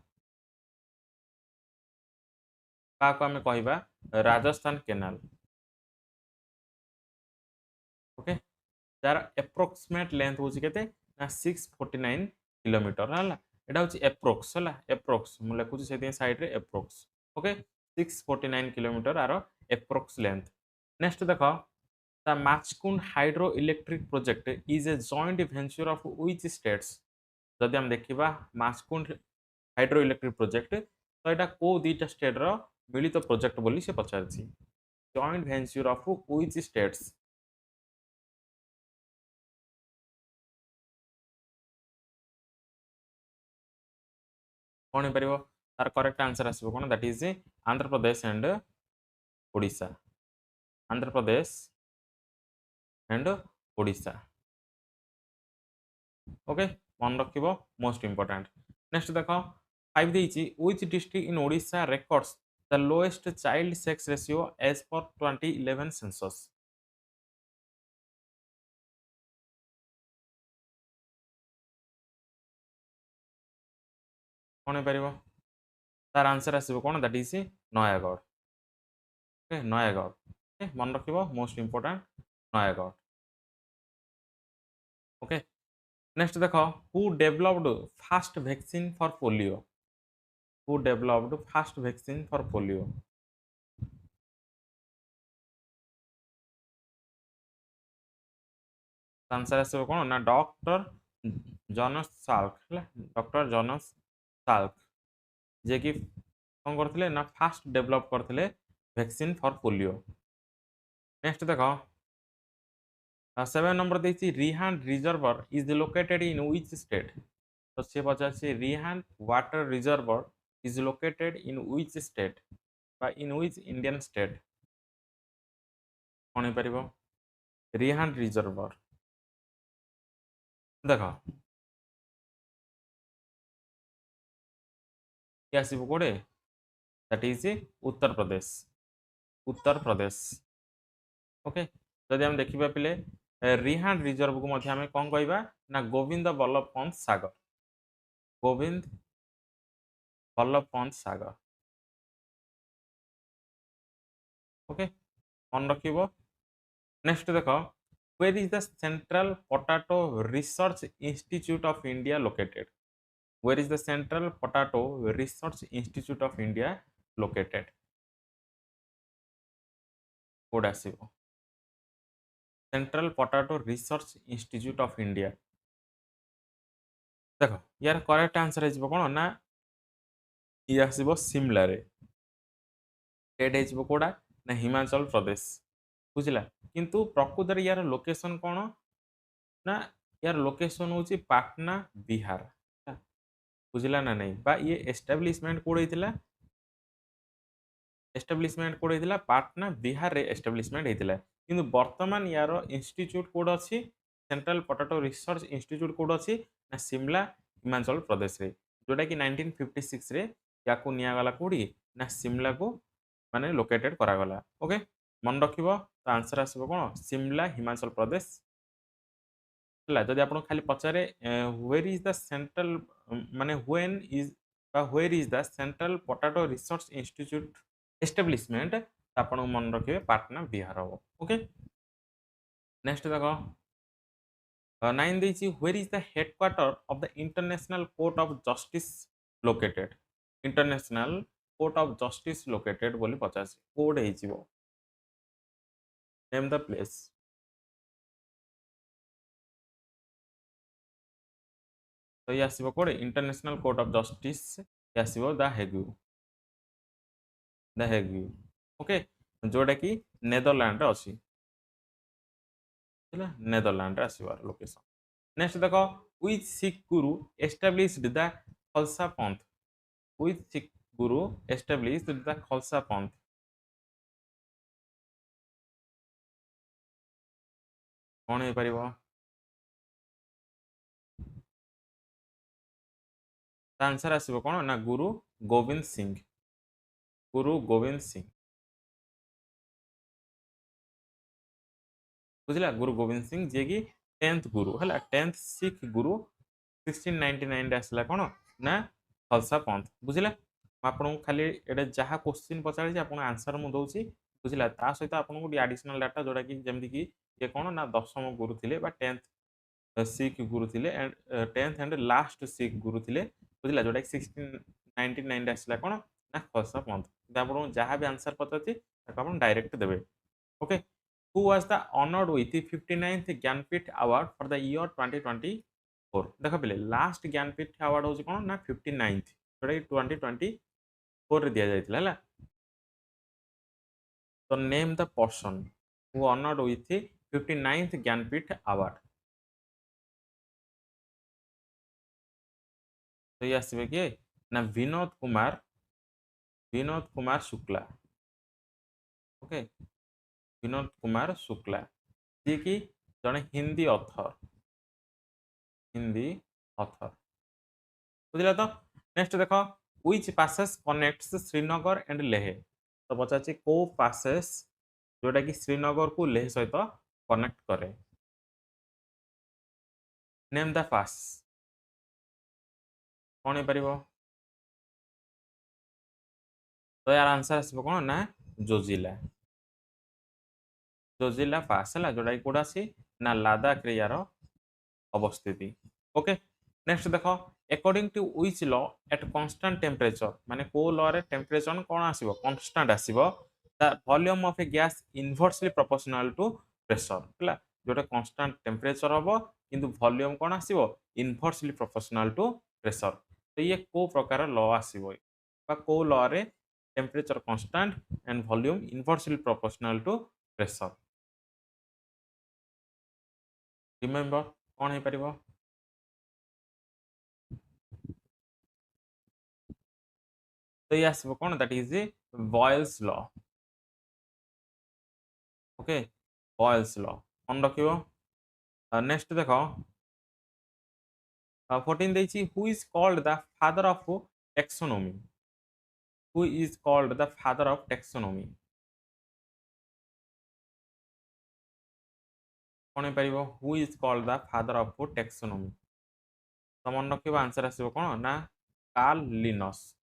S1: को आम कहवा राजस्थान केनाल ओके तार एप्रोक्सीमेट लेंथ हूँ के 649 किलोमीटर है यहाँ हूँ एप्रोक्स है एप्रोक्स मुझे लिखुची से साइड रे एप्रोक्स ओके 649 किलोमीटर आर एप्रोक्स लेंथ नेक्स्ट देख the Machkund hydro electric project is a joint venture of which states जदि हम देखा माचकुंड हाइड्रो इलेक्ट्रिक प्रोजेक्ट तो यहाँ को दुईटा स्टेट रो मिलित प्रोजेक्ट बोली से पचार joint venture of which states कौन हो पार तार करेक्ट आंसर आसो कौन that is Andhra Pradesh and Odisha Andhra Pradesh and Odisha okay मन रख मोस्ट इंपोर्टेंट नेक्स्ट देख 5 देछि which district in Odisha records the lowest child sex ratio as per 2011 census कौन हो पार तार आंसर आसीबो कोन that is Nayagarh. Okay Nayagarh okay मन रखिबो most important Nayagarh. Okay next देखो who developed first vaccine for polio. Who developed first vaccine for polio. Answer आसीबो कोन ना डॉक्टर जॉनस साल्क है डॉक्टर जॉनस साल्क जे कि कौन करथिले ना फास्ट डेवलप करथिले वैक्सीन फॉर पोलियो। नेक्स्ट देखो 7 नंबर देछि Rihand reservoir is located in which state. तो से पचारछि Rihand water reservoir is located in which state बा इन व्हिच इंडियन स्टेट कौन हो रिहांड रिजर्वर। देखो ये आसीबो कोडे that is Uttar Pradesh. Uttar Pradesh okay जदि हम देखिबा पिले रिहांड रिजर्व को मध्य हमें कौन कहबा ना गोविंद बल्लभ पंत सागर। गोविंद बल्लभ पंत सागर ओके मन रखिबो। नेक्स्ट देखो where is the central potato research institute of india located। where is the central potato research institute of india located कोड आसीबो central potato research institute of India. देखो यार करेक्ट आंसर है कौन ना ये आसीबो शिमला रे स्टेट है कोडा ना हिमाचल प्रदेश बुझला किंतु प्रकृत यार लोकेशन कौन ना यार लोकेशन होची पाटना बिहार बुझला ना नहीं बा ये establishment code होइतिला establishment code होइतिला Patna Bihar रे एस्टाब्लिशमेंट होइतिला किंतु वर्तमान यार इंस्टीट्यूट कोड अछि central potato research institute code अछि ना शिमला हिमाचल प्रदेश रे जोटा कि 1956 रे याकू निया गला कोडी ना शिमला को माने लोकेटेड करा गला। ओके मन रखिबो तो आंसर आसीबो कोन शिमला हिमाचल प्रदेश हला जदि आपन खाली पचारे वेयर इज द सेंट्रल माने व्हेन इज बा where is the central potato research institute establishment आपन मन रखिबे पाटना बिहार हो। ओके नेक्स्ट देखो 9 देछि where is the headquarter of the international court of justice located. International court of justice located बोली 50 कोड हेजिवो नेम द प्लेस। तो ये आसीबो कोड इंटरनेशनल कोर्ट ऑफ जस्टिस ये आसीबो the Hague the Hague okay जोटा कि नेदरलैंड रे अछि ହେଲା ନେଦରଲ୍ୟାଣ୍ଡ ରେ ଆସିବାର ଲୋକେସନ। ନେକ୍ସଟ ଦେଖ which Sikh guru established the Khalsa Panth. Which Sikh guru established the Khalsa Panth. କଣ ହେଇପାରିବ आंसर आसीबो कोन ना गुरु गोविंद सिंह। गुरु गोविंद सिंह बुझला गुरु गोविंद सिंह जे कि 10th गुरु है 10th सिख गुरु 1699 रे आसला कोन ना खलसा पंथ बुझला आपन खाली एडे जहा क्वेश्चन पचारि आपन आंसर मु दउची बुझला ता सहित आपन को एडिशनल डाटा जोडा कि जेमति कि ये कोन ना 10th गुरु थिले बा 10th सिख गुरु थिले and 10th and last Sikh गुरु थिले बुझला जोडा कि 1699 रे आसला कोन ना खलसा पंथ आपन जहा भी आंसर पचाछि आपन डायरेक्ट देबे। Okay who was the honored with the 59th Jnanpith award for the year 2024। देख पे लास्ट ज्ञानपीठ अवार्ड होची कोन ना 59th जोटा कि 2024 रे दिया जायतिला हला। तो name the person who honored with the 59th Jnanpith award. तो ये आसीबे के ना विनोद कुमार शुक्ला। ओके विनोद कुमार शुक्ला जी की जड़े हिंदी ऑथर बुझला। तो नेक्स्ट देखो which passes connects Srinagar and Leh. तो पचाछि को पासेस जोटा कि श्रीनगर को लेह सहित कनेक्ट करे नेम द पास कौन हो पारिबो तो यार आंसर आसब कौन ना जोजिला। जोजिला पास है जोटा कि कौटा सी ना लादाख रे यार अवस्थिति। ओके नेक्स्ट देखो according to which law at constant temperature माने को लॉ रे टेम्परेचर कौन आसीबो कांस्टेंट आसीबो the volume of a gas inversely proportional to pressure हला जोटा कांस्टेंट टेम्परेचर हबो किंतु वॉल्यूम कौन आसीबो इनवर्सली प्रोपोर्शनल टू प्रेशर। तो ये को प्रकार लॉ आसीबो बा को लॉ रे temperature constant and volume inversely proportional to pressure remember कौन है परिबो। तो ये आसब कौन that is Boyle's law. Okay Boyle's law मन रखिबो। नेक्स्ट देखो 14 देछि who is called the father of taxonomy. Who is called the father of taxonomy कौन है परिबो who is called the father of taxonomy. तो मन रखिबो आंसर आसब कौन ना कार्ल लिनस।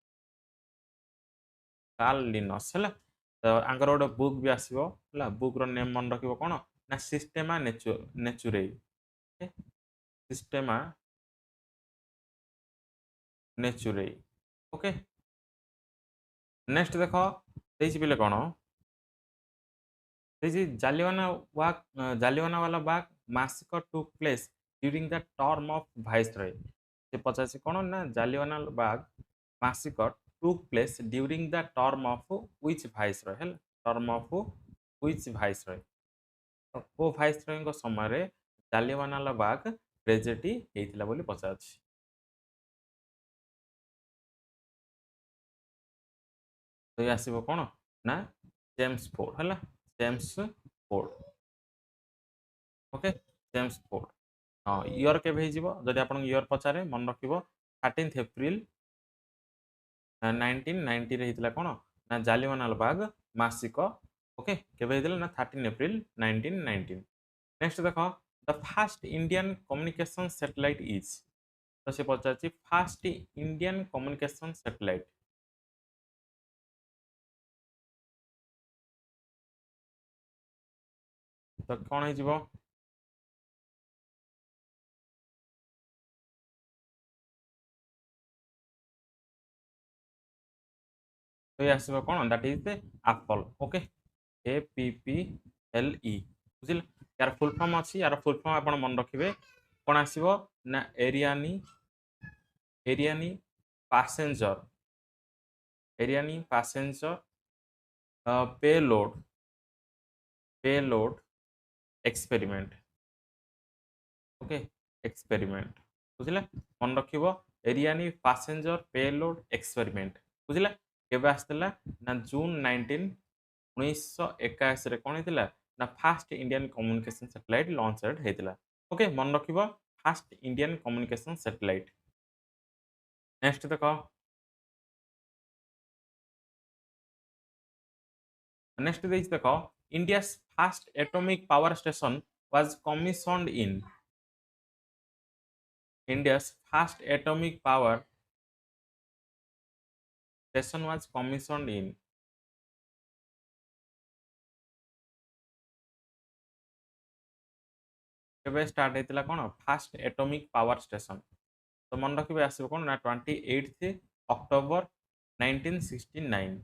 S1: कार्ल लिनस है तो आंकर गोटे बुक भी आसो बुक रो नेम मन रखिबो कौन ना सिस्टेमा नेचुरे सिस्टेमा नेचुरे। ओके नेक्स्ट देखो देछि बिले कौन देछि जालियानवाला वाला बाग मासिक took place during the term of viceroy. से पचासी कौन ना जालियानवाला बाग मासिक took place during the term of which viceroy है टर्म ऑफ व्हिच वाइसरॉय। तो को वाइसरॉय समय रे जालियानवाला बाग ट्रेजेडी हेइतिला बोली पचाछि। तो ये आसब कौन ना जेम्स फोर्ड है James Ford. Okay James Ford हाँ इयर केवे जदि आप इयर पचारे मन रखिबो 13 एप्रिल 1990 रे हितला कौन ना जालियानवाला बाग मासिक। ओके केवे हितला ना 13 एप्रिल 1919। नेक्स्ट देखो the first Indian communication satellite is. तो से पचार फास्ट इंडियन कम्युनिकेशन सैटेलाइट तो कौन हो तो ये आसब कौन that is Apple. Okay APPLE बुझिल यार फुल फॉर्म अच्छी यार फुल फॉर्म आप मन रखिए कौन आसो ना Ariane Ariane passenger Ariane passenger payload payload experiment. Okay experiment बुझिले मन रखिबो एरियानी पैसेंजर पेलोड एक्सपेरिमेंट बुझिले केबे आस्तिला ना जून 1981 रे कौन होइतिला ना first Indian communication satellite launched होइतिला। ओके मन रखिबो first Indian communication satellite. Next देखो नेक्स्ट देखो India first atomic power station was commissioned in. India's first atomic power station was commissioned in केबे स्टार्ट हेतिला कोन फास्ट एटॉमिक पावर स्टेशन। तो मन रखिबे आसीबो कोन ना 28 अक्टोबर 1969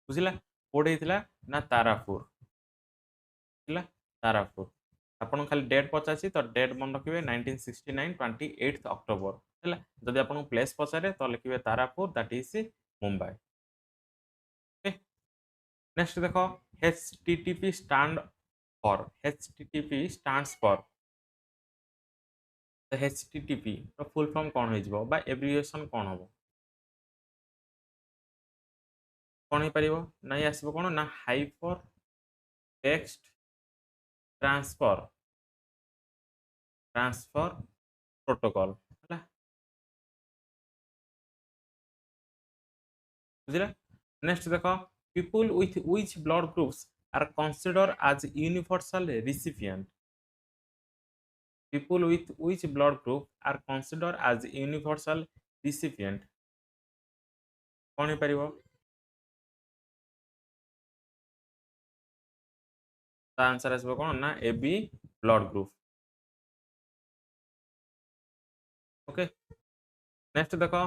S1: बुझिला कोड हेतिला ना तारापुर हिला तारापुर आपन खाली डेट पचासी तो डेट मन रखिबे 1969 28 अक्टोबर हिला जदि आपन प्लेस पचारे तो लिखिबे Tarapur that is Mumbai. Okay next देखो HTTP stand for HTTP stands for तो HTTP ର ଫୁଲ୍ ଫର୍ମ କ'ଣ ହେଇଯିବ ବା ଏବ୍ରିଭିଏସନ୍ କ'ଣ ହବ କ'ଣ ହେଇପାରିବ ନା ଇଏ ଆସିବ କ'ଣ ନା ହାଇପର ଟେକ୍ସଟ ଟ୍ରାନ୍ସଫର ପ୍ରୋଟୋକଲ୍ ହେଲା ବୁଝିଲେ ନେକ୍ସଟ ଦେଖ people with which blood groups are consider as universal recipient. People with which blood group are considered as universal recipient कौन हो पारिबो आंसर आसबो कोन ना A B blood group. Okay next देखो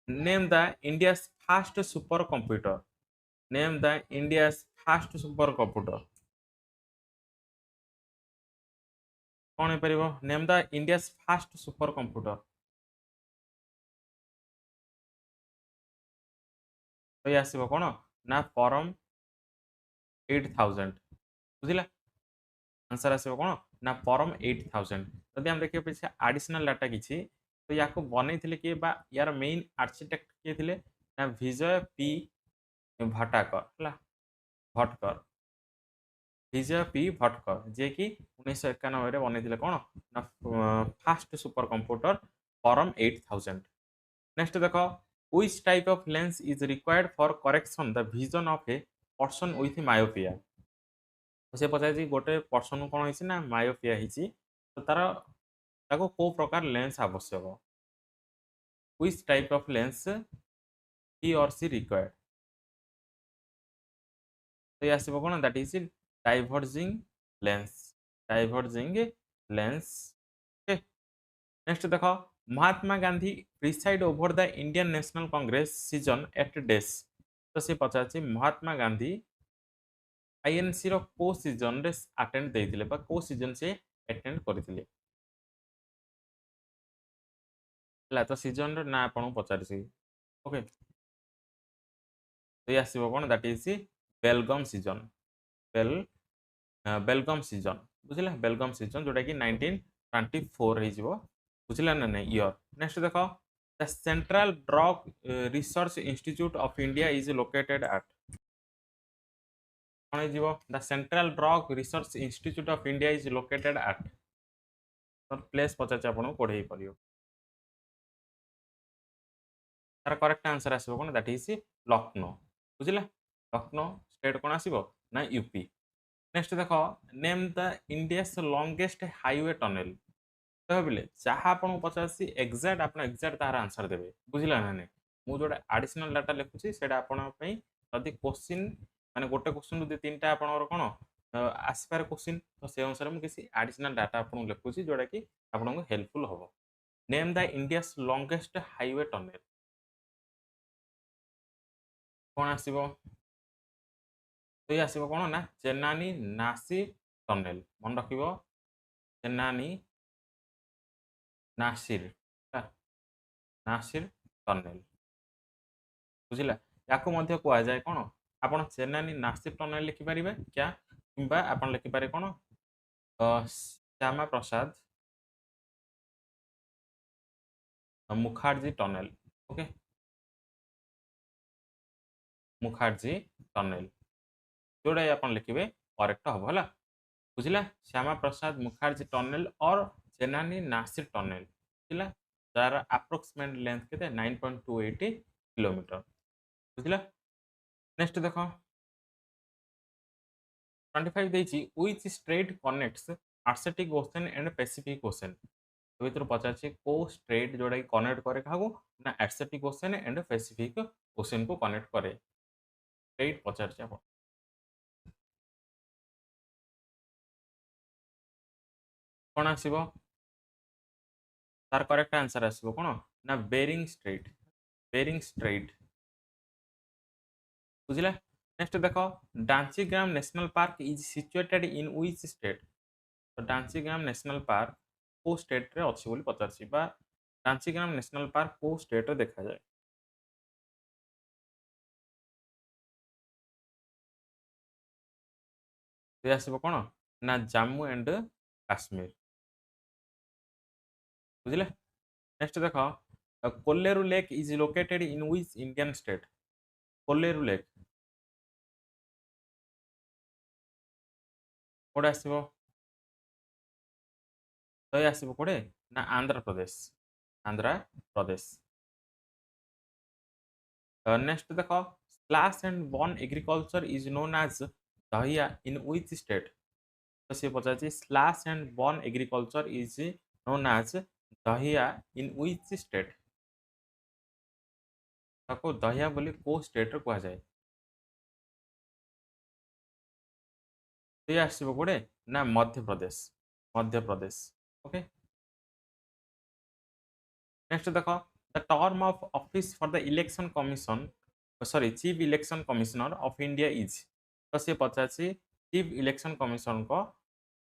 S1: name the India first super computer. Name the India first super computer कौन हो पारिबो name the India first super computer तो ये आसीबो कोन ना परम 8000 बुझिला आंसर आसीबो कोन ना परम 8000 जदि हम देखियो पछे एडिशनल डाटा किछि तो याको बनेइथिले कि बा यार मेन आर्किटेक्ट के थिले ना विजय पी भट्टाकर हला भटकर विजय पी भटकर जे कि 1991 रे बनेइथिले कोन ना फास्ट सुपर कंप्यूटर परम 8000। नेक्स्ट देखो which type of lens is required for correction the vision of a person with myopia तो से पचार गोटे पर्सन कौन होइछि ना मायोपिया हिछि तो तार ताको को प्रकार लेंस आवश्यक which type of lens he or she required तो ये आसीबो कोन that is diverging lens diverging lens okay next देखो Mahatma Gandhi preside over the Indian national congress session at डेस तो से पचार महात्मा गांधी आईएनसी रो को सीजन रे अटेंड देइथिले बा को सीजन से अटेंड करथिले हला तो सीजन रो ना आपन पचारसी ओके तो ये आसीबो कोन दैट इज बेलगम सीजन बेल बेलगम सीजन बुझिला बेलगम सीजन जोटा कि 1924 हे जिवो बुझिला ना नहीं ईयर नेक्स्ट देखो the central drug research institute of India is located at कौन जीवो the central drug research institute of India is located at तो प्लेस पचाचे आपन कोडे परियो तार करेक्ट आंसर आसीबो कोन दैट इज लखनऊ बुझिला लखनऊ स्टेट कोन आसीबो ना यूपी नेक्स्ट देखो name the India's longest highway tunnel तो भाबिले जहाँ आपन पचासी एग्जैक्ट आपन एग्जैक्ट तार आंसर देबे बुझिला ना नै मु जोडा एडिशनल डाटा लिखुची सेटा आपन पई जदी क्वेश्चन माने गोटे क्वेश्चन दु तीनटा आपन कोन आसपार क्वेश्चन तो से अनुसार मु किसी एडिशनल डाटा आपन लिखुची जोडा कि आपन को हेल्पफुल होबो name the India's longest highway tunnel कौन आसीबो तो ये आसीबो कोन ना चेन्नानी नासी टनल मन रखिबो चेन्नानी नासिर नासिर टनल बुझिला याको मध्य को आ जाए कोन आपण चेन्नानी नासिर टनल लिखि परिबे क्या किबा आपण लिखि पारे कोन Shyama Prasad Mukherjee tunnel okay Mukherjee tunnel जोड़ा आप लिखे करेक्ट हम है बुझला श्यामा प्रसाद मुखर्जी टनल और चेन्नानी नासिर टनल बुझला तार अप्रोक्सीमेट लेंथ के 9.28 किलोमीटर बुझला नेक्स्ट देखो 25 देछि which strait connects Arctic Ocean and Pacific Ocean तो भीतर पचार को स्ट्रेट जोड़ा कनेक्ट करे क्या ना Arctic Ocean and Pacific ocean को कनेक्ट करे स्ट्रेट पचार कौन आसीबो तार करेक्ट आंसर आसीबो कोन ना बेरिंग स्ट्रेट बुझिला नेक्स्ट देखो Dachigam national park is situated in which state तो डांसीग्राम नेशनल पार्क को स्टेट रे अछि बोली पचारसी बा डांसीग्राम नेशनल पार्क को स्टेट रे देखा जाए तो आसीबो कोन ना जम्मू एंड काश्मीर बुझिले नेक्स्ट देखो Kolleru lake is located in which Indian state Kolleru lake कोडे आसीबो तो ये आसीबो कोडे ना आंध्र प्रदेश नेक्स्ट देखो slash and burn agriculture is known as dahiya in which state तो से पचार slash and burn agriculture is known as dahiya in which state ताको दहिया बोली को स्टेट रे कहा जाए ये आसो कोड़े ना मध्य प्रदेश, मध्य प्रदेश। ओके, नेक्स्ट देखो the term of office for the election commission sorry chief election commissioner of India is. तो सी पचासी चीफ इलेक्शन कमिशनर को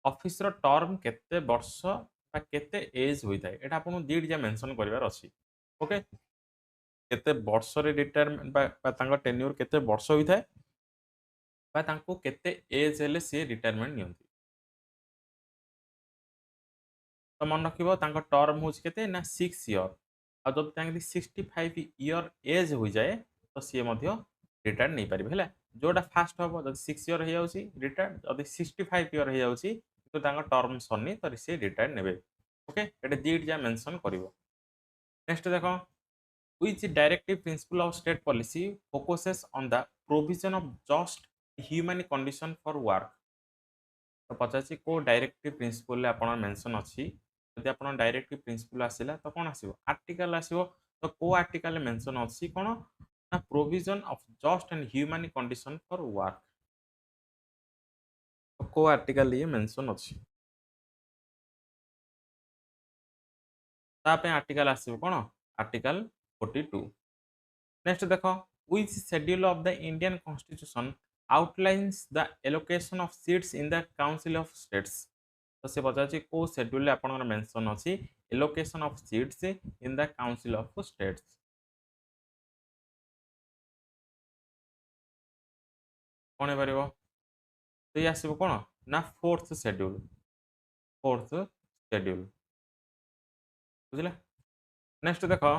S1: ऑफिस रो टर्म केते वर्ष बा केते एज होई थाए एटा आपन दीड जा मेंशन करिवार अछि। ओके, केते वर्ष रे रिटायरमेंट बा तांको टेन्योर केते वर्ष होई थाए बा तांको केते एज हेले से रिटायरमेंट नियंती। तो मन रखिबो तांको टर्म होच केते ना 6 इयर आ जब तांकी 65 इयर एज हो जाए तो सी मध्य रिटायर नहीं पारिबे हला। जोटा फास्ट हबो जब 6 इयर हे जाउची रिटायर जब 65 इयर हे जाउची तो तांको टर्म सन्नी तो सी रिटायर नेबे। ओके, एटा दीड जा मेंशन करिवो। नेक्स्ट देखो which directive principle of state policy focuses on the provision of just human condition for work। तो पचासी को डायरेक्टिव प्रिंसिपल आपण मेंशन अछि यदि आपण डायरेक्टिव प्रिंसिपल आसिला तो कोन आसीबो आर्टिकल आसीबो। तो को आर्टिकल मेंशन अछि कोन ना provision of just and human condition for work. तो को आर्टिकल ये मेंशन अछि ता पे आर्टिकल आसीबो कोन आर्टिकल 42। नेक्स्ट देखो which schedule of the Indian constitution outlines the allocation of seats in the council of states। तो से पचाची को शेड्यूल आपन मेंशन अछि allocation of seats in the council of states. कोन परबो तो ये आसीबो कोन ना फोर्थ शेड्यूल, फोर्थ शेड्यूल बुझले। नेक्स्ट देखो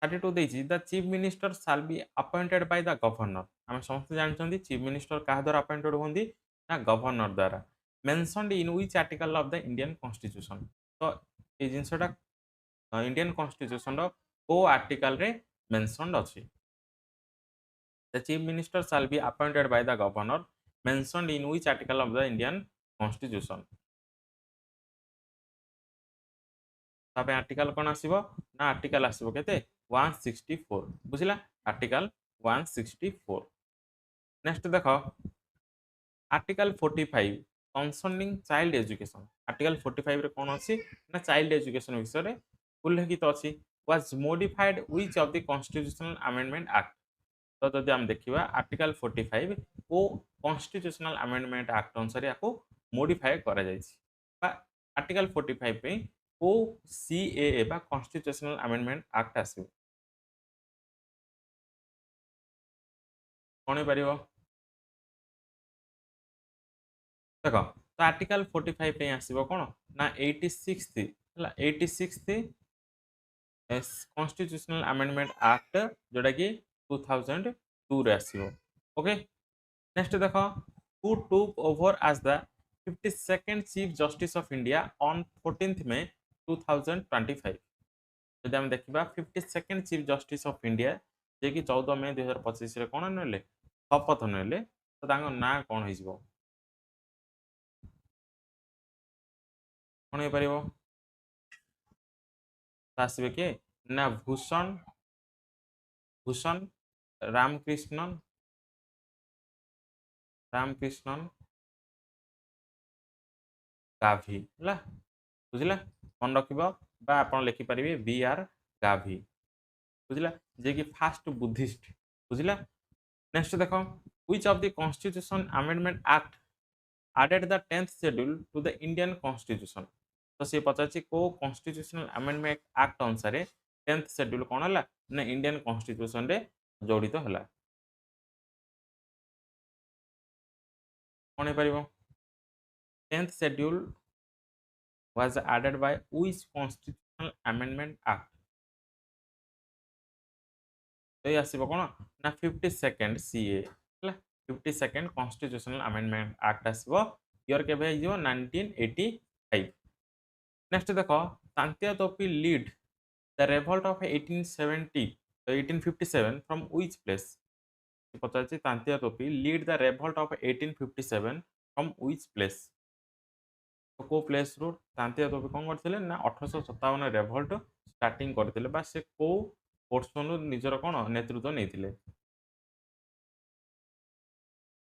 S1: 32 देछि the chief minister shall be appointed by the governor. हम समस्त जानछंती चीफ मिनिस्टर काहा द्वारा अपॉइंटेड होंदी ना गवर्नर द्वारा mentioned in which article of the Indian constitution. तो ए जिंसटा इंडियन कॉन्स्टिट्यूशन रो को आर्टिकल रे मेंशनड अछि। The chief minister shall be appointed by the governor mentioned in which article of the Indian constitution. तापे article कोन आसीबो ना article आसीबो केते 164 बुझिला article 164। Next देखो article 45 concerning child education. Article 45 रे कोन अछि ना चाइल्ड एजुकेशन विषय रे उल्लेखित अछि was modified which of the constitutional amendment act. तो जदि हम देखिबा आर्टिकल 45 को कॉन्स्टिट्यूशनल अमेंडमेंट एक्ट अनुसार याको मॉडिफाई करा जायछि बा आर्टिकल 45 पे को सीएए बा कॉन्स्टिट्यूशनल अमेंडमेंट एक्ट आसीबो कोन परिबो देखो। तो आर्टिकल 45 पे आसीबो कोन ना 86 हला 86 कॉन्स्टिट्यूशनल अमेंडमेंट एक्ट जोटा कि 2002 रे आसीबो। ओके, नेक्स्ट देखो who took over as the 52nd chief justice of India on 14th May 2025। जदि हम देखिबा 52nd chief justice of India जे कि 14 मई 2025 रे कोन नेले शपथ नेले तो तांको ना कोन होइजिवो कोन हे परिबो आसबे के ना भूषण भूषण रामकृष्णन रामकृष्णन गाभी हला बुझिला मन रखिबो बा आपण लिखि परिबे बी आर गाभी बुझिला जे कि फास्ट बुद्धिस्ट बुझिला। नेक्स्ट देखो which of the constitution amendment act added the 10th schedule to the Indian constitution। तो से पचाची को कॉन्स्टिट्यूशनल अमेंडमेंट एक्ट अनुसार 10th शेड्यूल कोन हला ना इंडियन कॉन्स्टिट्यूशन रे जोड़ित हला कोन हे परिबो 10th schedule was added by which constitutional amendment act। तो ये आसीबो कोन ना 52nd सीए हला 52nd कॉन्स्टिट्यूशनल अमेंडमेंट एक्ट आसीबो ईयर केबे हिजो 1985। नेक्स्ट देखो Tantya Tope lead the revolt of 1870 1857 from which place. पचाची Tantya Tope lead the revolt of 1857 from which place. तो को प्लेस रो तांत्या टोपी कोन करथिले ना 1857 रेवोल्ट स्टार्टिंग करथिले बा से को पोर्शन रो निजर कोन नेतृत्व नेथिले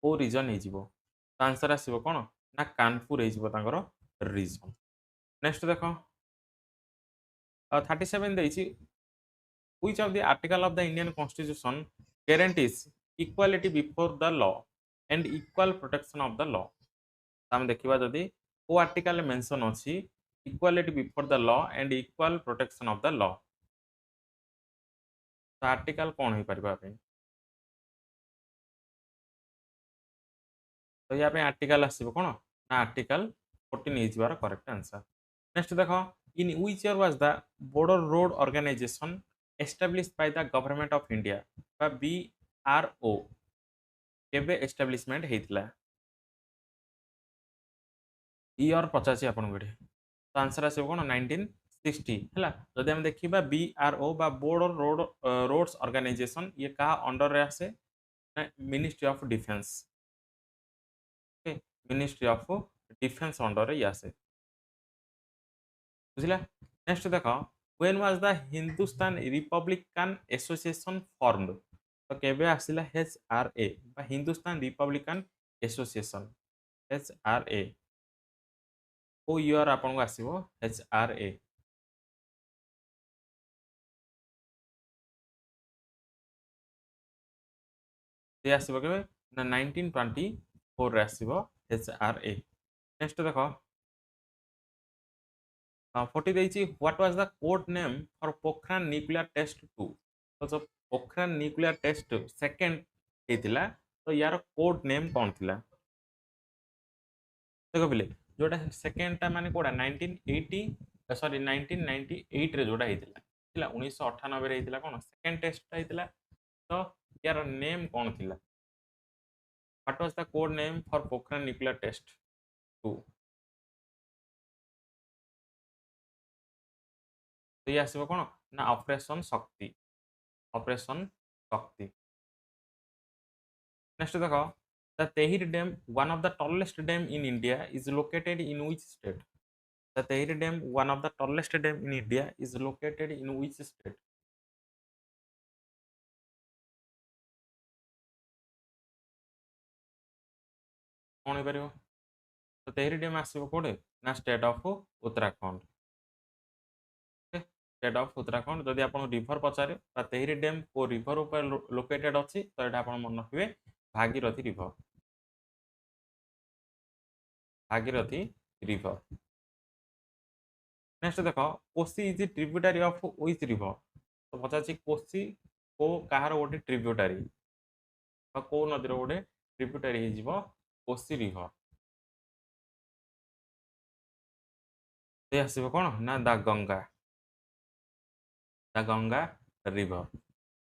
S1: को रीजन हो आंसर आसो कौन ना कानपुर हो रीजन। नेक्स्ट देख 37 देछि which of the article of the Indian Constitution guarantees equality before the law and equal protection of the law। हम देखिबा जदि को आर्टिकल मेंशन अछि equality before the law and equal protection of the law. तो article कौन हो परिबा पे तो या पे आर्टिकल आसीबो कोन ना आर्टिकल 14 इज बार करेक्ट आंसर। नेक्स्ट देखो in which year was the border road organisation established by the government of India बा बीआरओ केबे एस्टैब्लिशमेंट हेतला ईयर 85 आपन गडे तो आंसर आसीबो कोन 1960 हला। जदि हम देखिबा बीआरओ बा बॉर्डर रोड रोड्स ऑर्गेनाइजेशन ये का अंडर रे आसे ministry of defence. Okay ministry of defence under रे आसे बुझला। नेक्स्ट देखो when was the Hindustan Republican association formed तो केबे आसिला एचआरए बा हिंदुस्तान रिपब्लिकन एसोसिएशन एचआरए को ईयर आपन को आसीबो एचआरए से आसीबो केबे ना 1924 रे आसीबो एचआरए। नेक्स्ट देखो 40 देछि what was the code name for Pokhran nuclear test 2 तो जो पोखरान न्यूक्लियर टेस्ट सेकंड हेतिला तो यार कोड नेम कौन थिला देखो बिले जोटा सेकंड टा माने कोडा 1980 सॉरी 1998 रे जोटा हेतिला थिला 1998 रे हेतिला कोन सेकंड टेस्ट टा हेतिला तो यार नेम कौन थिला what was the code name for Pokhran nuclear test 2 तो ये आसीबो कोन ना ऑपरेशन शक्ति ऑपरेशन शक्ति। नेक्स्ट देखो the Tehri dam one of the tallest dam in India is located in which state the Tehri dam one of the tallest dam in India is located in which state कौन हो परिबो तो Tehri dam आसीबो कोडे ना state of Uttarakhand. State of Uttarakhand जदि आपन river पचारे बा तेहिर डैम को रिवर ऊपर लोकेटेड अछि तो एटा आपन मन रखिबे Bhagirathi river Bhagirathi river. Next देखो Kosi is tributary of which river तो पचाछि कोसी को कहार गोटे ट्रिब्यूटरी को नदी गोटे ट्रिब्यूटरी हो कोसी रिवर से आसो कौन ना द गंगा रिवर।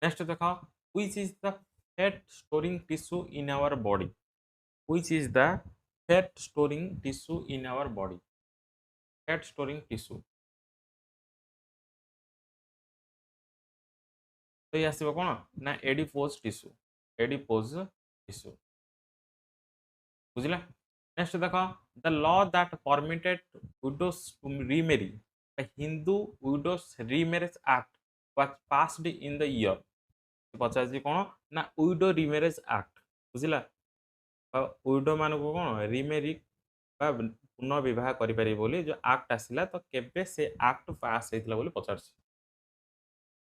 S1: नेक्स्ट देखो which is the fat storing tissue in our body which is the fat storing tissue in our body fat storing tissue तो ये आसो कौन ना एडिपोज टिश्यू एडिपोज टिश्यू बुझला। नेक्स्ट देखो the law that permitted widows to remarry the Hindu widows remarriage act was passed in the year पचार कौन ना विडो रीमेरेज एक्ट बुझला विडो मान को कौन रीमेरी पुनः विवाह करें बोली जो एक्ट आसला तो केबे से एक्ट पास होता बोली पचार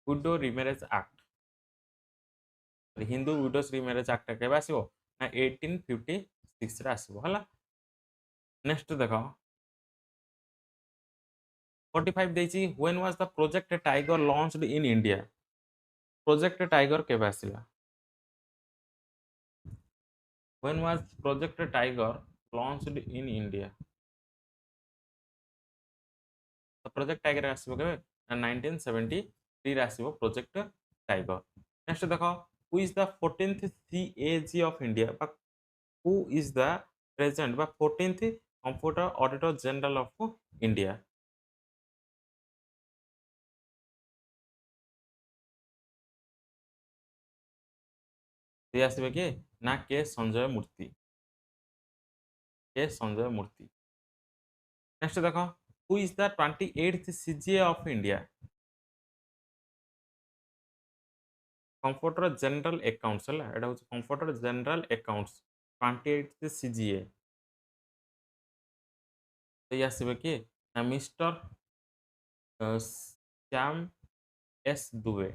S1: widow remarriage act Hindu widows remarriage act केबे आसीबो ना 1856 रे आसीबो हला। नेक्स्ट देखो 45 देछि when was the project tiger launched in India project tiger केबे आसीला when was project tiger launched in India तो प्रोजेक्ट टाइगर आसीबो केबे 1973 रे आसीबो प्रोजेक्ट टाइगर। नेक्स्ट देखो who is the 14th CAG of India बा हु इज द प्रेजेंट बा 14th comptroller auditor general of India से आसबे कि ना K Sanjay Murthy K Sanjay Murthy. Next देखो who is the 28th CGA of India computer general accounts है एटा computer general accounts 28th CGA तो ये आसबे किए ना मिस्टर श्याम एस दुबे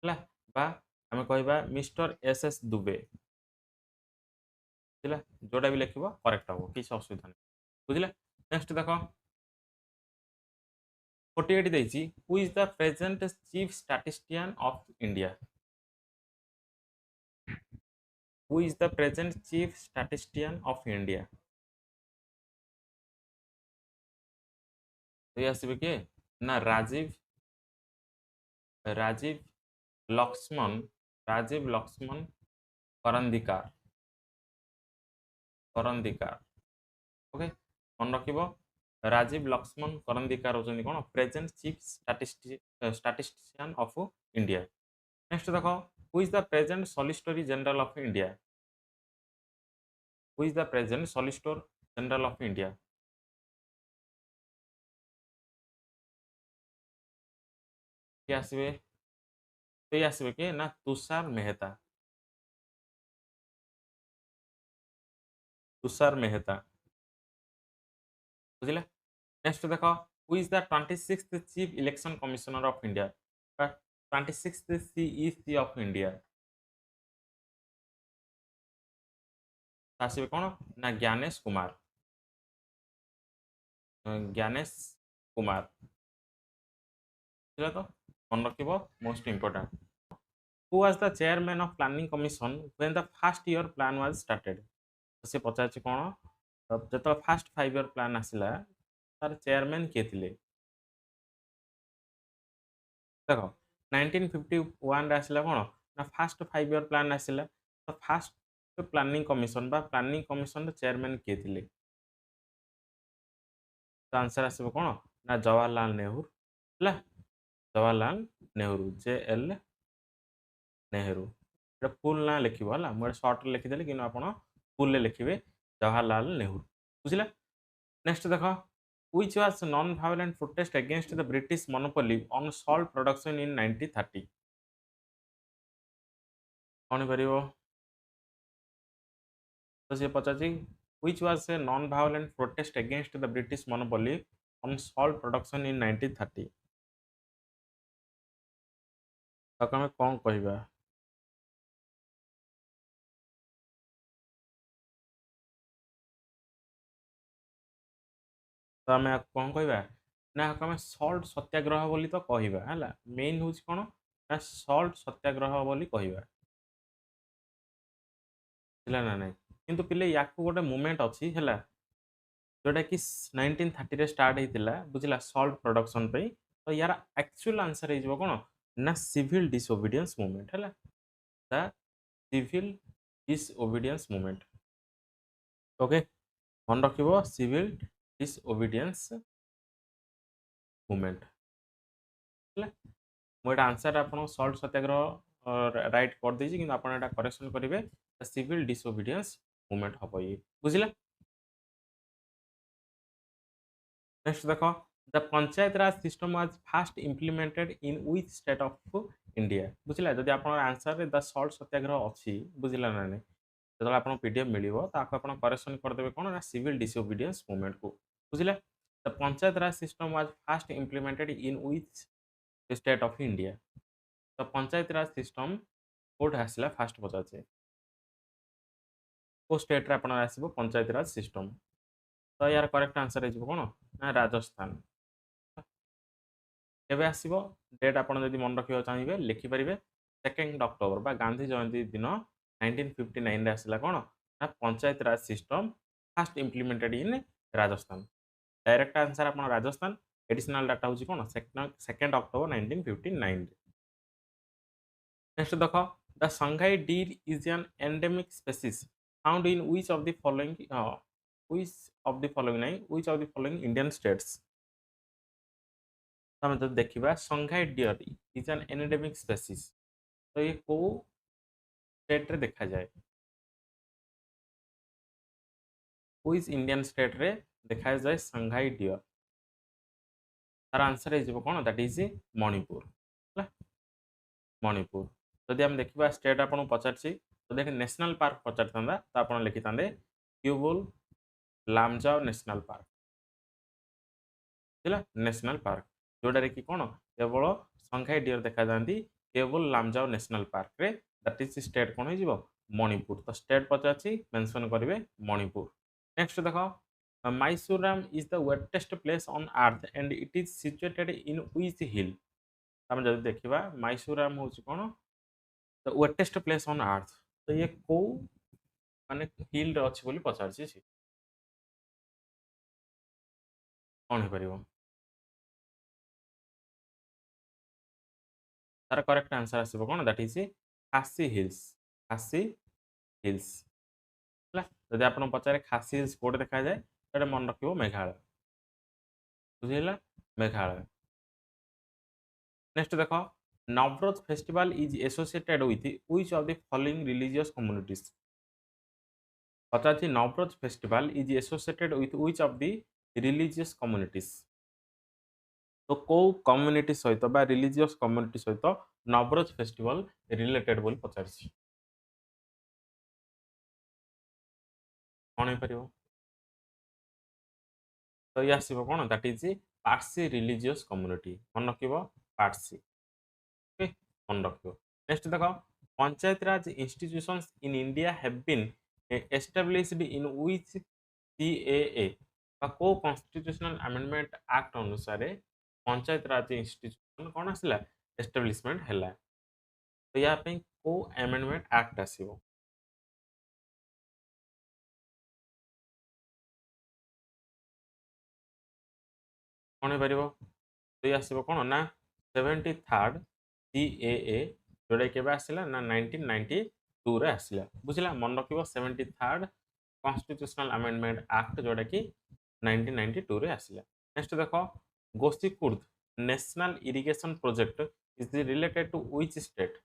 S1: है बा आम कह मिस्टर एस एस दुबे बुझला जोटा भी लिख करेक्ट हम किसी असुविधा नहीं बुझे नेक्स्ट देख 48 देछि who is the present chief statistician of India who is the present chief statistician of India तो ये आसबे किए ना राजीव राजीव लक्ष्मण राजीव लक्ष्मण करंदिकार करंदिकार ओके मन रख राजीव लक्ष्मण करंदिकार होचंदी कोन present chief statistician of India next देखो who is the present solicitor general of India who is the present solicitor general of India किए आसबे तो ये आसबे कि ना तुषार मेहता तुषार मेहता बुझिले नेक्स्ट देखो who is the 26th chief election commissioner of India 26th CEC of India आसबे कौन ना ज्ञानेश कुमार ज्ञानेश कुमार बुझिले तो मन रख most important who was the chairman of planning commission when the first year plan was started से पचार कौन जो फास्ट 5 ईयर प्लान आसला तार चेयरमैन किए थे देख 1951 आसला कौन ना फास्ट 5 ईयर प्लान आसला तो फास्ट प्लानिंग कमिशन बा प्लानिंग कमिशन चेयरमैन किए थे तो आंसर आसब कौन ना जवाहरलाल नेहरू है जवाहरलाल नेहरू JL नेहरू ये फुल ना लिख मुझे सर्ट लिखिदेली कि आप फुल लिखे जवाहरलाल नेहरू बुझे नेक्स्ट देख which was non-violent protest against the British monopoly on salt production in 1930 कौन कर तो सी पचार which was a non-violent protest against the British monopoly on salt production in 1930 तो आम कौन कहवा तो आम कौन कहवा ना आम सल्ट सत्याग्रह बोली तो कहवा है मेन हूँ कौन ना सल्ट सत्याग्रह बोली कहवा ना ना किंतु पिले या गोटे मुवमेंट अच्छी है जोटा कि 1930 स्टार्ट होता बुझला सल्ट प्रोडक्शन पे तो यार एक्चुअल आंसर हो कौन ना सिविल डिसोबीडियंस मूवमेंट है the civil disobedience movement okay मन रख सिविल डिसोबीडियंस मूवमेंट मुझे आंसर आप सल्ट सत्याग्रह राइट कर देछि कि आप करेक्शन करेंगे सिविल डिसोबीडियंस मूवमेंट हम ये बुझे नेक्स्ट देख the panchayat raj system was fast implemented in which state of India बुझला जदि आप आंसर द सल्ट सत्याग्रह अच्छी बुझला ना नहीं जो आप PDF मिल तो आप करेक्शन करदे कौन ना सिविल डिसोबीडियंस मूवमेंट को बुझले the panchayat raj system was fast implemented in which state of India तो पंचायत राज सिस्टम कोड आसला फास्ट पचार को स्टेट रे आपण आसबो पंचायत राज सिस्टम तो यार करेक्ट आंसर हो कौन ना राजस्थान केबे आसीबो डेट आपण जदि मन रखिबा चाहिबे लिखि परिबे 2 अक्टोबर बा गांधी जयंती दिन 1959 रे आसला कौन ना panchayat raj system first implemented in Rajasthan direct answer आप राजस्थान एडिशनल डाटा हूँ कौन 2 अक्टोबर 1959 नेक्स्ट देख the Sangai deer is an endemic species found in which of the following which of the following नहीं which of the following Indian states तो जो देखा Sangai deer is an endemic species तो ये को स्टेट रे देखा जाए व्हिच इंडियन स्टेट रे देखा जाए संघाई डियर तार आंसर हो कौन दैट इज मणिपुर मणिपुर जदि आम देखा स्टेट आपको पचार ଯଦି ଏଠି ନ୍ୟାସନାଲ ପାର୍କ ପଚାରିଥାନ୍ତା ତ ଆପଣ ଲେଖିଥାନ୍ତେ କ୍ୟୁବୁଲ ଲାମଜାଓ ନ୍ୟାସନାଲ ପାର୍କ ହେଲା ନ୍ୟାସନାଲ ପାର୍କ ଯୋଉଟାରେ କି କ'ଣ କେବଳ ସଂଘାଇ ଡିଅର ଦେଖାଯାଆନ୍ତି କେବଳ ଲାମଜାଓ ନ୍ୟାସନାଲ ପାର୍କରେ ଦ୍ୟାଟ୍ ଇଜ ଷ୍ଟେଟ୍ କ'ଣ ହେଇଯିବ ମଣିପୁର ତ ଷ୍ଟେଟ୍ ପଚାରିଛି ମେନସନ କରିବେ ମଣିପୁର ନେକ୍ସଟ ଦେଖ Mawsynram is the wettest place on earth and it is situated in which hill ଆମେ ଯଦି ଦେଖିବା ମାଇସୋରାମ ହେଉଛି କ'ଣ the wettest place on earth ତ ଇଏ କୋଉ ମାନେ ହିଲ୍ରେ ଅଛି ବୋଲି ପଚାରିଛି ସେ କ'ଣ ହେଇପାରିବ ତାର କରେକ୍ଟ ଆନ୍ସର ଆସିବ କ'ଣ ଦ୍ୟାଟ୍ ଇଜ ଖାସି ହିଲ୍ସ ଖାସି ହିଲ୍ସ ହେଲା ଯଦି ଆପଣ ପଚାରେ ଖାସି ହିଲ୍ସ କୋଉଠି ଦେଖାଯାଏ ସେଟା ମନେ ରଖିବ ମେଘାଳୟ ବୁଝିଲା ମେଘାଳୟ ନେକ୍ସଟ ଦେଖ Navroz festival is associated with which of the following religious communities ପଚାରିଛି Navroz festival is associated with which of the religious communities ତ କୋଉ କମ୍ୟୁନିଟି ସହିତ ବା ରିଲିଜିୟସ୍ କମ୍ୟୁନିଟି ସହିତ ନବରୋଜ ଫେଷ୍ଟିଭାଲ ରିଲେଟେଡ୍ ବୋଲି ପଚାରିଛି କ'ଣ ହେଇପାରିବ ତ ଇଏ ଆସିବ କ'ଣ that is Parsi religious community ମନେ ରଖିବ ପାର୍ସି ଓକେ ମନେ ରଖିବ ନେକ୍ସଟ ଦେଖ panchayat raj institutions in India have been established in which CAA ବା କୋଉ କନଷ୍ଟିଟ୍ୟୁସନାଲ ଆମେଣ୍ଡମେଣ୍ଟ ଆକ୍ଟ ଅନୁସାରେ ପଞ୍ଚାୟତ ରାଜ ଇନଷ୍ଟିଟ୍ୟୁସନ କ'ଣ ଆସିଲା ଏଷ୍ଟାବ୍ଲିଶମେଣ୍ଟ ହେଲା ତ ୟା ପାଇଁ କୋଉ ଆମେଣ୍ଡମେଣ୍ଟ ଆକ୍ଟ ଆସିବ କ'ଣ ହେଇପାରିବ ତ ଇଏ ଆସିବ କ'ଣ ନା 73rd CAA ଯୋଉଟା କେବେ ଆସିଲା ନା 1992ରେ ଆସିଲା ବୁଝିଲା ମନେ ରଖିବ 73rd କନଷ୍ଟିଟ୍ୟୁସନାଲ ଆମେଣ୍ଡମେଣ୍ଟ ଆକ୍ଟ ଯୋଉଟା କି 1992ରେ ଆସିଲା ନେକ୍ସଟ ଦେଖ Gosikhurd national irrigation project is related to which state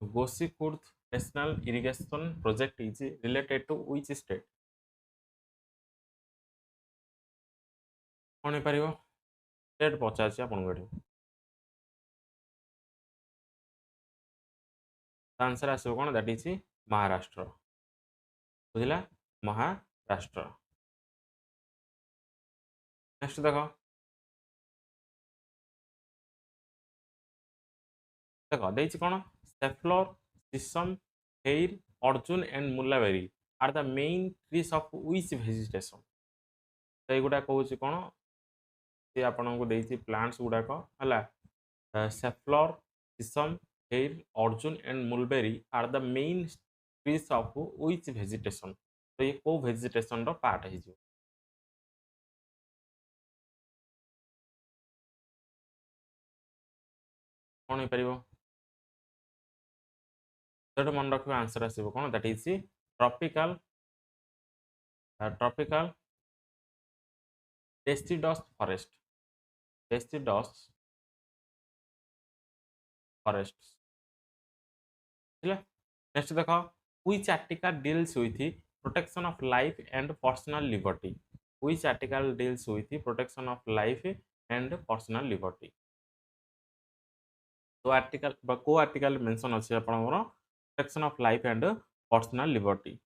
S1: Gosikhurd national irrigation project is related to which state କ'ଣ ହେଇପାରିବ ଷ୍ଟେଟ୍ ପଚାରିଛି ଆପଣଙ୍କୁ ଏଠି आंसर आसो कौन दैट इज महाराष्ट्र बुझला महाराष्ट्र नेक्स्ट देखो देखो देछि कौन सेफ्लोर सिसम हेर arjun and mulberry are the main trees of which vegetation तो एगुडा कहूँ कौन सी आपन को देछि प्लांट्स गुडाक हला सेफ्लोर सिसम हेर arjun and mulberry are the main trees of which vegetation तो ये को वेजिटेशन रो पार्ट है जो कौन हो पारिबो तो मन रखिबा आंसर आसीबो कौन that is tropical tropical deciduous forest deciduous forest next देखो which article deals with protection of life and personal liberty which article deals with protection of life and personal liberty तो आर्टिकल को article mention अछि आपनकर protection of life and personal liberty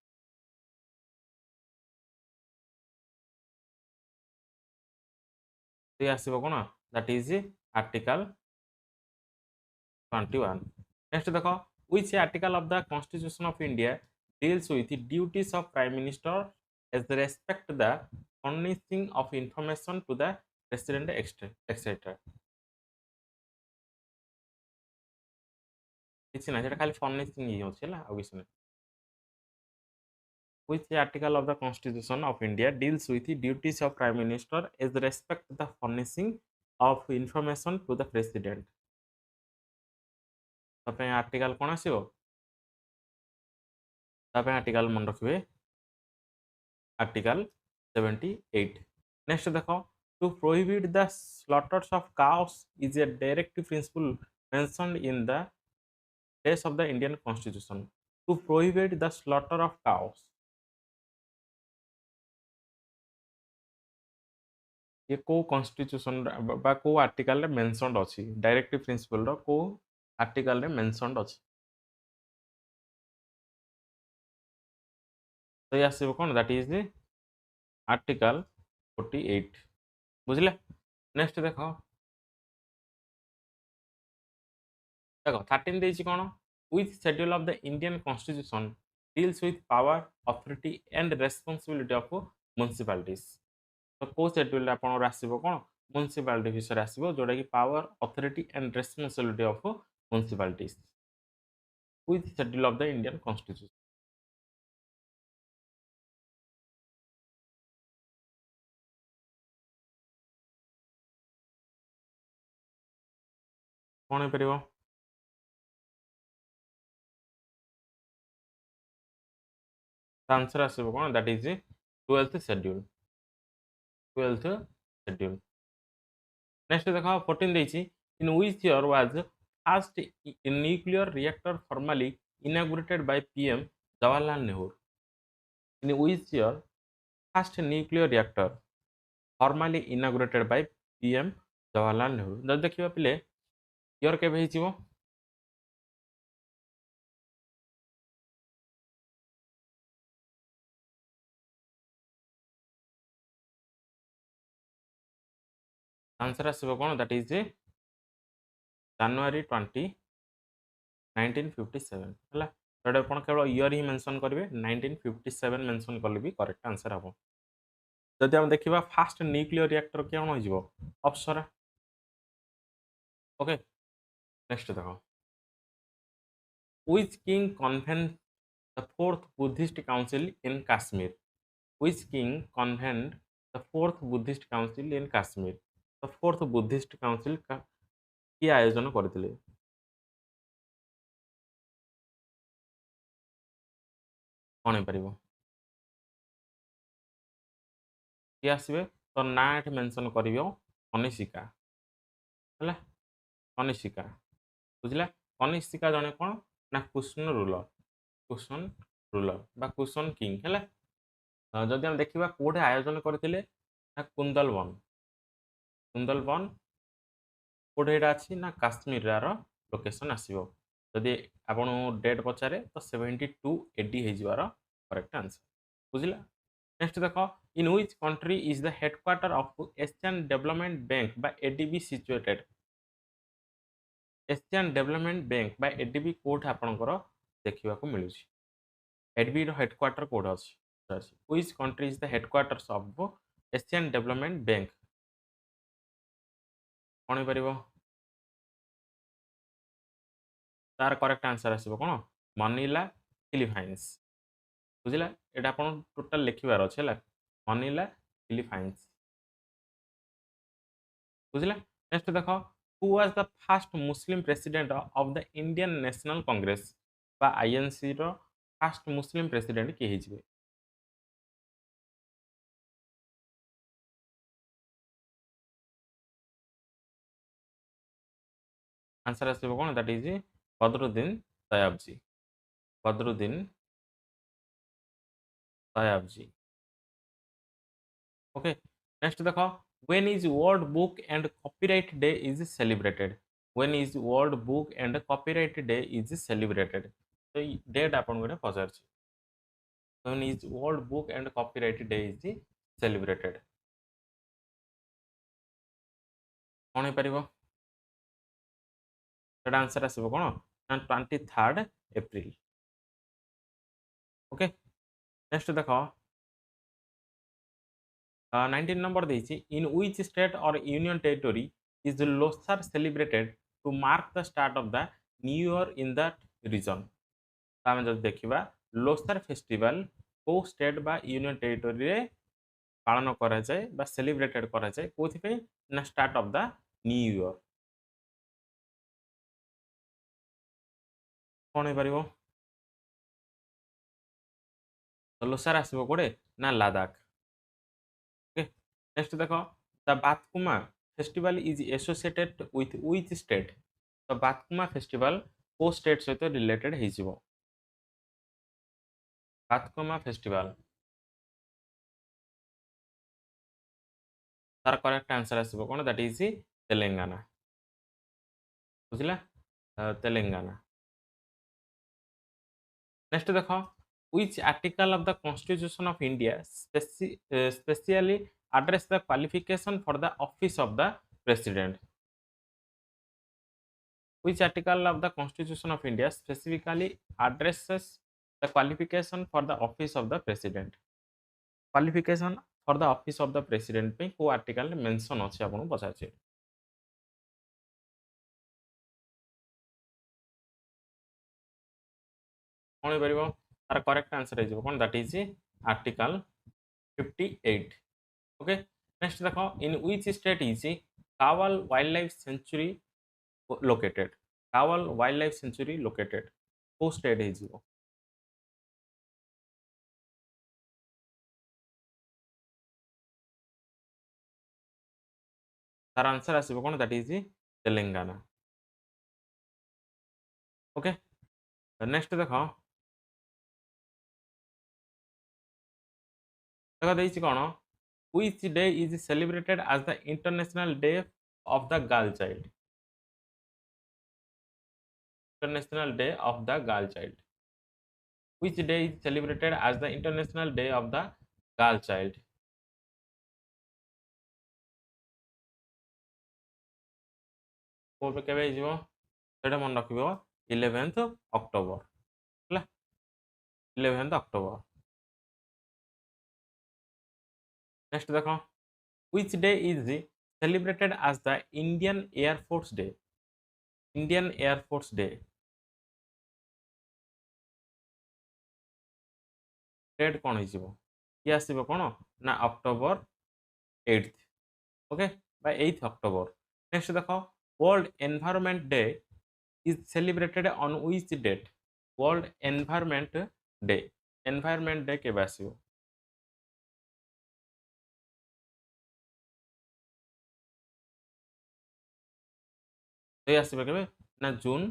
S1: ये आसीबो कोन that is article 21 next देखो which article of the constitution of india deals with the duties of prime minister as they respect the furnishing of information to the president etc किछि ना जेटा खाली furnishing ही होछि हला आ किछि ना which article of the constitution of india deals with the duties of prime minister as they respect the furnishing of information to the president तपे article कोन आसीबो तपे आर्टिकल मन रखिबे आर्टिकल 78 नेक्स्ट देखो to prohibit the slaughters of cows is a directive principle mentioned in the text of the indian constitution to prohibit the slaughter of cows ये को constitution बा को आर्टिकल रे मेंशनड अछि डायरेक्टिव प्रिंसिपल रो को article रे mentioned अछि तो ये आसो कौन दैट इज द आर्टिकल 48 बुझले। नेक्स्ट देखो देखो 13 देछि कोन with schedule of the Indian constitution deals with power authority and responsibility of municipalities. तो को शेड्यूल आपन आसीबो कोन म्युनिसिपैलिटी विषय आसीबो जोडा कि power authority and responsibility of municipalities with schedule of the Indian constitution. कोन हे परिबो आंसर आसीबो कोन that is 12th schedule 12th schedule. Next देखो 14 देछि in which year was first nuclear reactor formally inaugurated by PM Jawaharlal Nehru. In which year first nuclear reactor formally inaugurated by PM Jawaharlal Nehru. जब देखिबा पिले ईयर केबे हिचिबो आंसर आसीबो कोन दैट इज जनवरी 20 1957 हला। जोटा आपण केवल ईयर ही मेंशन करिवे 1957 मेंशन करले भी करेक्ट आंसर हबो। जदि हम देखिबा फास्ट न्यूक्लियर रिएक्टर केन होइजिबो अप्सरा। ओके नेक्स्ट देखो which king convent the fourth Buddhist council in Kashmir. Which king convent the fourth Buddhist council in Kashmir. The fourth Buddhist council का की आयोजन करथिले कोन हे परिबो की आसीबे तो ना एठ मेंशन करियो कनिष्का हला। कनिष्का बुझला कनिष्का जने कोन ना कुशन रूलर बा कुशन किंग हला। जदि हम देखिबा कोठे आयोजन करथिले ना कुंदलवन कोठे एटा अछि ना काश्मीर रो लोकेशन आसीबो। जदि आपण डेट पचारे तो 72 एडी हे जिवार करेक्ट आंसर बुझला। नेक्स्ट देखो in which country is the headquarter of Asian development bank बा ADB situated. Asian development bank बा एडीबी कोठ आपनकर देखिबा को मिलुछि एडीबी रो हेडक्वार्टर कोड अछि। Which country is the headquarters of Asian development bank कोन परिबो तार करेक्ट आंसर आसीबो कोन मनीला फिलीपाइंस बुझिला। एटा आपण टोटल लिखिबार अछि हला मनीला फिलीपाइंस बुझिला। नेक्स्ट देखो who was the first Muslim president of the Indian national Congress बा आईएनसी रो फर्स्ट मुस्लिम प्रेसिडेंट के हिजबे। आंसर आसीबो कोन that is Badruddin Tyabji Badruddin Tyabji. Okay next देखो when is World Book and Copyright Day is celebrated. When is World Book and Copyright Day is celebrated. तो date आपन गोटे पचार when is World Book and Copyright Day is celebrated कोन हे परिबो सेटा answer आसीबो कोन ना 23 एप्रिल। ओके नेक्स्ट देखो 19 नंबर देछि in which state or union territory is Losar celebrated to mark the start of the new year in that region. तामे जब देखिबा लोसार फेस्टिवल को स्टेट बा यूनियन टेरिटरी रे पालन करा जाए बा सेलिब्रेटेड करा जाए कोथि पे ना start of the new year कोन हे परिबो तो लोसार आसीबो कोडे ना लद्दाख। ओके नेक्स्ट देखो the Bathukamma festival is associated with which state. तो बातकुमा फेस्टिवल को स्टेट सहित रिलेटेड हेजिवो बातकुमा फेस्टिवल तार करेक्ट आंसर आसीबो कोन दैट इज तेलंगाना बुझिला तेलंगाना। नेक्स्ट देखो which article of the Constitution of India specially address the qualification for the office of the president? Which article of the Constitution of India specifically addresses the qualification for the office of the president? Qualification for the office of the president पे को article mention ଅଛି आपन पचाचे कोन परिबो तार correct answer है कोन that is article 58. Okay next देखो in which state is Kawal wild life sanctuary located? Kawal wild life sanctuary located को स्टेट है जीवो? तार आंसर आसीबो कोन that is Telangana. Okay next देखो देखो देछि कोन which day is celebrated as the international day of the girl child? International day of the girl child. Which day is celebrated as the international day of the girl child? Kobe केबे हिजो सेटा मन रखिबो 11th October हला 11th October. Next देखो which day is celebrated as the Indian Air Force Day? Indian Air Force Day date कोन हिजो कि आसीबो कोन ना October 8th. Okay by 8th October. Next देखो World Environment Day is celebrated on which date? World Environment Day. Environment Day केबे आसीबो? तो आसीबो केबे ना जून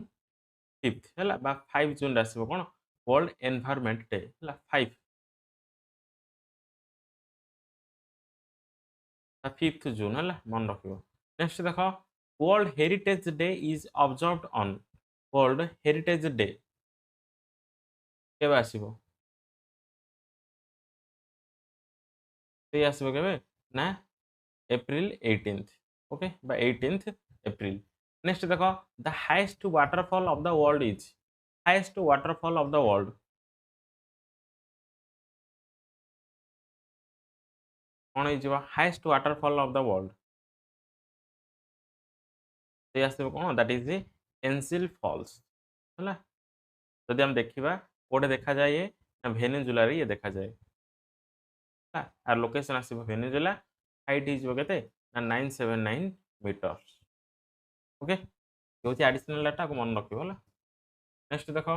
S1: 5th हला बा 5 जून आसीबो कोन वर्ल्ड एनवायरनमेंट डे हला 5 5th जून हला मन रखिबो. नेक्स्ट देखो world heritage day is observed on? World heritage day केबे आसीबो? ते आसीबो केबे ना April 18th. ओके बा 18th April. नेक्स्ट देखो the highest waterfall of the world is? Highest waterfall of the world कोन हिजो highest waterfall of the world? ते आसीबो कोन दैट इज एंसिल फॉल्स हला. जदि हम देखिबा कोडे देखा जाए ना वेनेजुला रे ये देखा जाए हा आर लोकेशन आसीबो वेनेजुला. हाइट हिजो केते ना 979 मीटर्स. ओके होची एडिशनल डाटा को मन रखिबो हला. नेक्स्ट देखो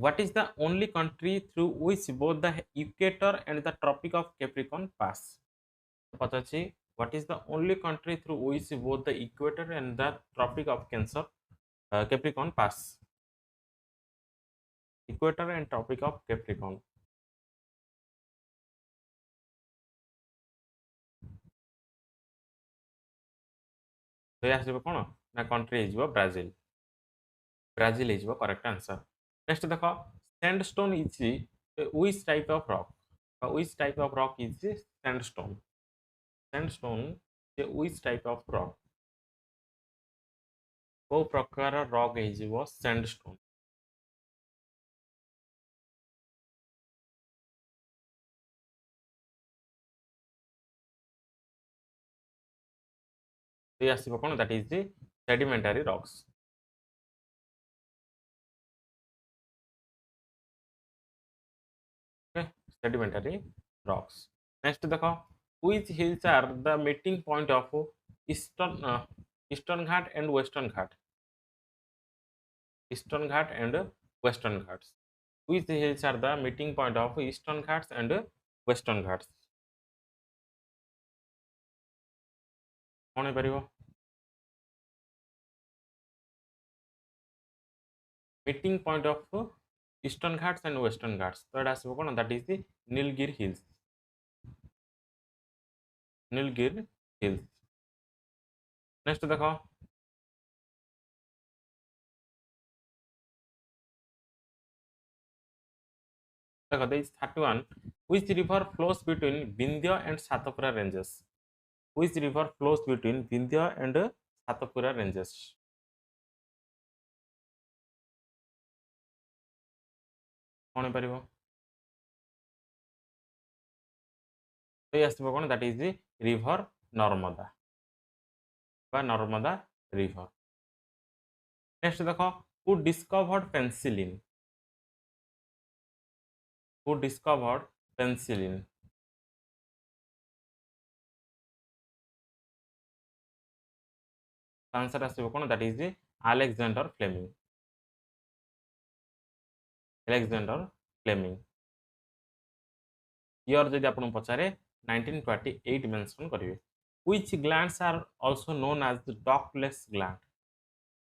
S1: what is the only country through which both the equator and the tropic of Capricorn pass? पताची what is the only country through which both the equator and the tropic of Cancer Capricorn pass? Equator and tropic of Capricorn. तो आसीबो कोन ना country हिजो Brazil. Brazil हिजो correct answer. Next देखो sandstone is which type of rock? Which type of rock is sandstone? Sandstone which type of rock? को प्रकार rock हिजो सैंडस्टोन? तो आसीबो कोन that is sedimentary rocks. Okay sedimentary rocks. Next देखो which hills are the meeting point of eastern ghat and western ghat? Eastern ghat and western ghats. Which hills are the meeting point of eastern ghats and western ghats? कौन परिबो? Meeting point of eastern ghats and western ghats. तो एटा आसीबो कोन that is Nilgiri hills. Nilgiri hills. Next देखो देखो देइस 31 which river flows between Vindhya and Satapura ranges which river flows between Vindhya and Satapura ranges कोन परिबो तो आसबो कोन that is the river Narmada बा नर्मदा रिवर नेक्स्ट देखो who discovered penicillin who discovered penicillin answer आसबो कोन that is the Alexander Fleming Alexander Fleming year जदि आपन पचारे 1928 मेंशन करिवे which glands are also known as the ductless gland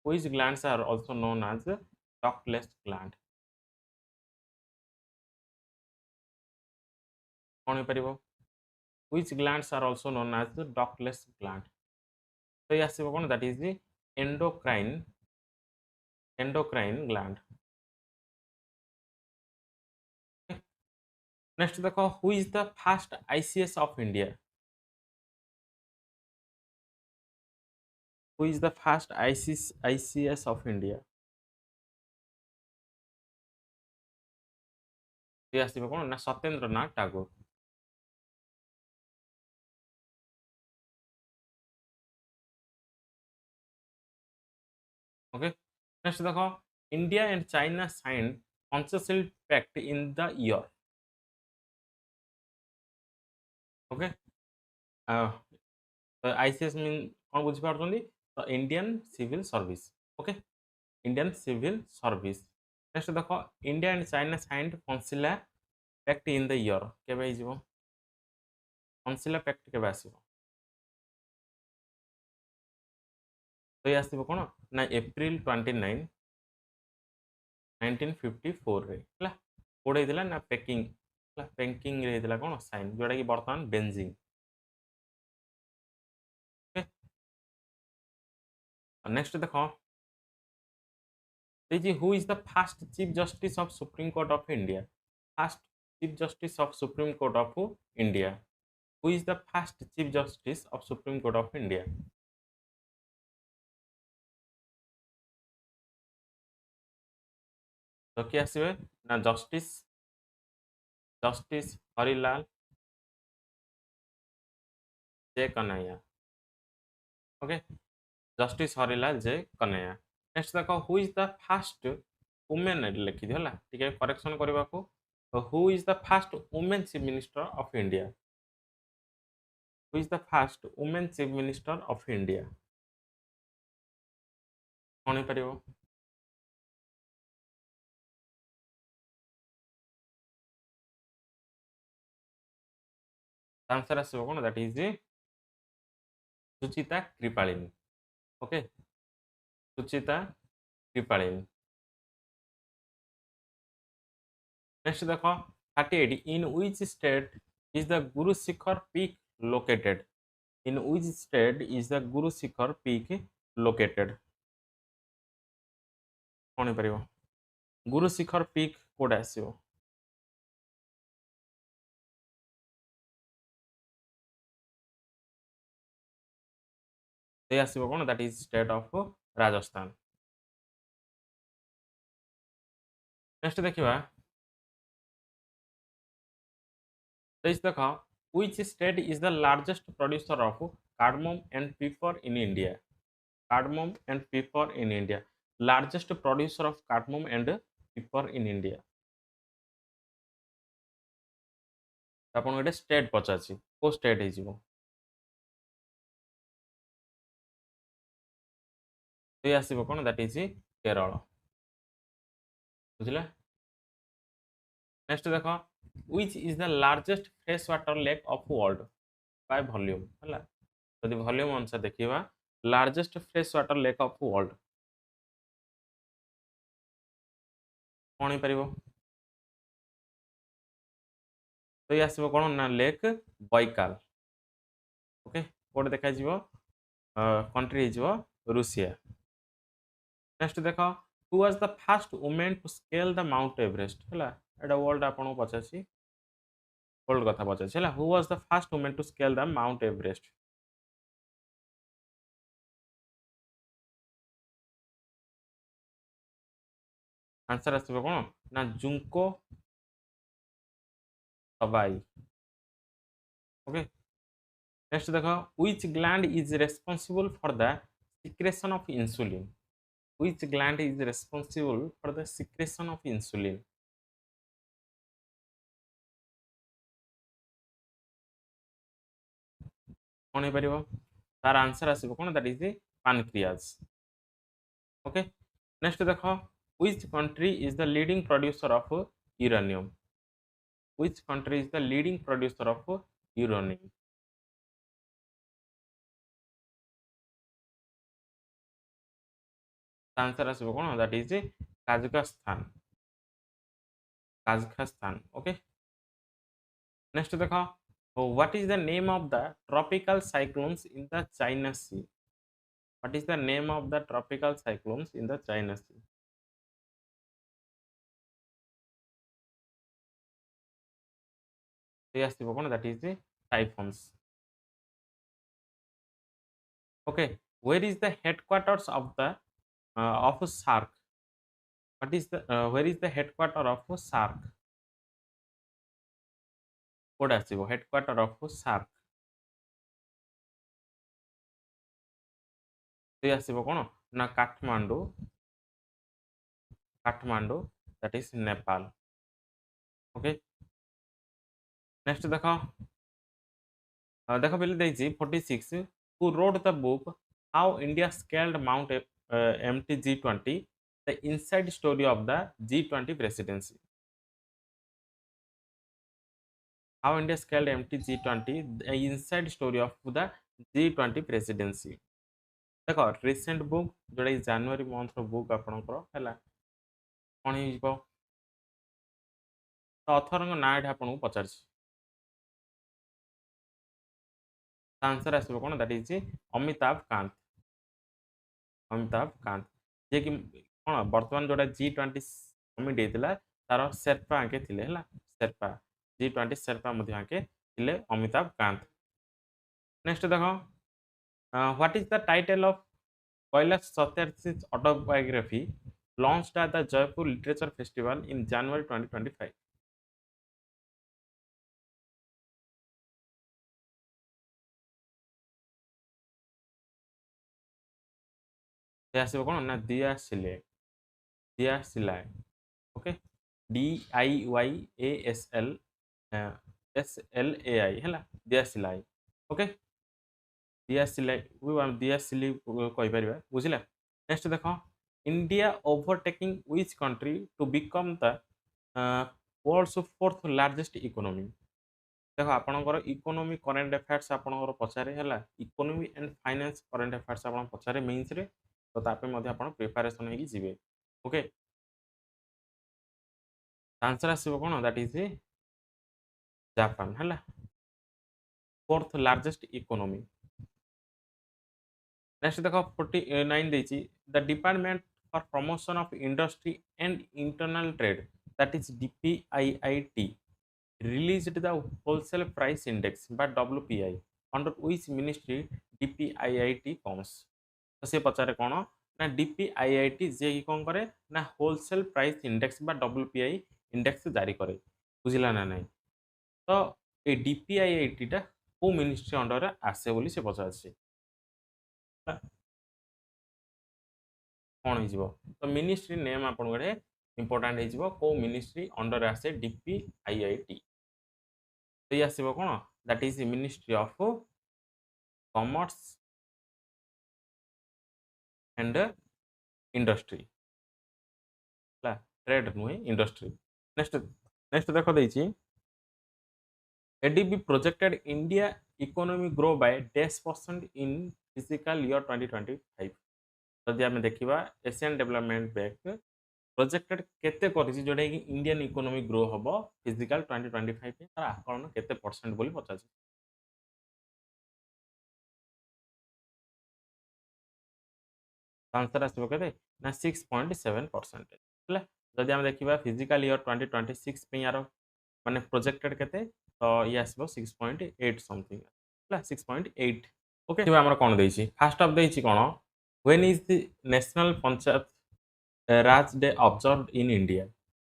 S1: which glands are also known as the ductless gland कोन परिबो which glands are also known as the ductless gland तो ये आसीबो कोन that is the endocrine gland next देखो who is the first ICS of India who is the first ICS of India ये आसीबो कोन ना सत्येंद्रनाथ टैगोर ओके नेक्स्ट देखो इंडिया एंड चाइना साइंड कॉन्सेसिल pact in the year okay तो ICS mean कौन बुझी पारछंदी तो Indian civil service okay Indian civil service next देखो इंडिया एंड चाइना साइंड कॉन्सिला पैक्ट इन द ईयर केबे हिजबो कॉन्सिला पैक्ट केबे आसीबो तो ये आसीबो कोन ना अप्रैल 29 1954 रे हला कोडे दिला ना पैकिंग हला पैकिंग रे दिला कोन साइन जोडा कि वर्तमान बेंजिंग ओके नेक्स्ट देखो जी who is the first chief justice of supreme court of India first chief justice of supreme court of India who is the first chief justice of supreme court of India तो किए आसवे ना justice justice Harilal J Kania okay justice Harilal J Kania next देखो who is the first women लिखि दिला ठीक है correction करबा को who is the first women chief minister of India who is the first women chief minister of India कोन परिबो answer आसबो कोन that is Sucheta Kripalani okay Sucheta Kripalani next देखो 38 in which state is the Guru Shikhar peak located in which state is the Guru Shikhar peak located cone परिबो Guru Shikhar peak कोड आसीबो ते आसीबो कोन that is state of Rajasthan next देखिबा तेज देखो which state is the largest producer of cardamom and pepper in India cardamom and pepper in India largest producer of cardamom and pepper in India आपन गोटे स्टेट पचाछि को state हे जिवो तो आसीबो कोन दैट इज केरल बुझला नेक्स्ट देखो which is the largest freshwater lake of world by volume हला यदि वॉल्यूम अनुसार देखिबा largest fresh water lake of world कोन ही परिबो तो ये आसीबो कोन ना लेक बैकाल ओके कोड देखा जिवो कंट्री हे जिवो रूसिया नेक्स्ट देखो who was the first women to scale the mount Everest हला एटा वर्ल्ड आपन पचासी वर्ल्ड कथा पचासी हला who was the first woman to scale the mount Everest answer आसीबो कोन ना जुंको सबाई ओके नेक्स्ट देखो which gland is responsible for the secretion of insulin which gland is responsible for the secretion of insulin कौन हो पारिबो तार answer आसीबो कोन that is the pancreas okay next देखो which country is the leading producer of uranium which country is the leading producer of uranium answer आसीबो कोन that is Kazakhstan Kazakhstan okay next देखो what is the name of the tropical cyclones in the China Sea what is the name of the tropical cyclones in the China Sea ସେ ଆସିବ कोन that is typhoons okay where is the headquarters of the of shark what is the where is the headquarter of shark कोड आसीबो headquarter of SAARC से आसीबो कोन ना Kathmandu Kathmandu that is Nepal okay next देखो देखो पहले देछि 46 who wrote the book how India scaled mount MT G20 the inside story of the G20 presidency how India scaled MT G20 the inside story of the G20 presidency देखो recent book जोड़ा जनवरी month रो book आपनकर हैला कोन ही जिवो तो author को नाम एटा आपन को पचार आंसर आसीबो कोन दैट इज अमिताभ कांत अमिताभ कांत जे कि कोन वर्तमान जोड़ा G20 समिट हेतिला तार शेरपा आके थिले हैला शेरपा G20 शेरपा मध्ये आके थिले अमिताभ कांत नेक्स्ट देखो what is the title of Kailash Satyarth's autobiography launched at the Jaipur Literature Festival in January 2025. ସେ ଆସିବ କ'ଣ ନା ଦିଆ ସିଲେ ଦିଆ ସିଲାଏ ଓକେ DIYASL ହେଲା ଦିଆ ସିଲାଏ ଓକେ ଦିଆ ସିଲାଏ ଦିଆ ସିଲି କହିପାରିବା ବୁଝିଲା ନେକ୍ସଟ ଦେଖ India overtaking which country to become the world's fourth largest economy देखो आपनकर इकोनॉमी करंट अफेयर्स आपनकर पचारे हला economy and finance current affairs आपन पचारे मेंस रे तो तापे मध्ये आपन प्रिपरेशन हेकी जिवे ओके आंसर आसीबो कोन दैट इज जापान हला फोर्थ लार्जेस्ट इकोनॉमी नेक्स्ट देखो 49 देछि the department for promotion of industry and internal trade that is DPIIT released the wholesale price index by WPI under which ministry DPIIT comes तो से पचारे कोन ना DPIIT जे की कोन करे ना wholesale price index बा WPI index जारी करे बुझिला ना नहीं तो ए DPIIT टा को मिनिस्ट्री अंडर रे आसे बोली से पचारसी कोन हिजबो तो मिनिस्ट्री नेम आपन गरे इंपोर्टेंट हिजबो को मिनिस्ट्री अंडर रे आसे DPIIT तो आसो कौन that is ministry of commerce and industry trade नुहे इंडस्ट्री नेक्स्ट नेक्स्ट देखो देछि ADB projected India economy grow by 10% in physical year 2025 जदि आम देखा एशियन डेवलपमेंट बैंक प्रोजेक्टेड केते करिछि जोडे कि इंडियन इकोनॉमी ग्रो हबो फिजिकल 2025 तार आकलन केते परसेंट बोली पचाछि आंसर आसबो केते ना 6.7% हला जदि आम देखा फिजिकल इयर 2026 यार माने प्रोजेक्टेड केते तो ये आसबो 6.8 समथिंग 6.8 ओके आमर कौन देछि फास्ट ऑफ देछि कोन when is the national panchayat raj day observed in India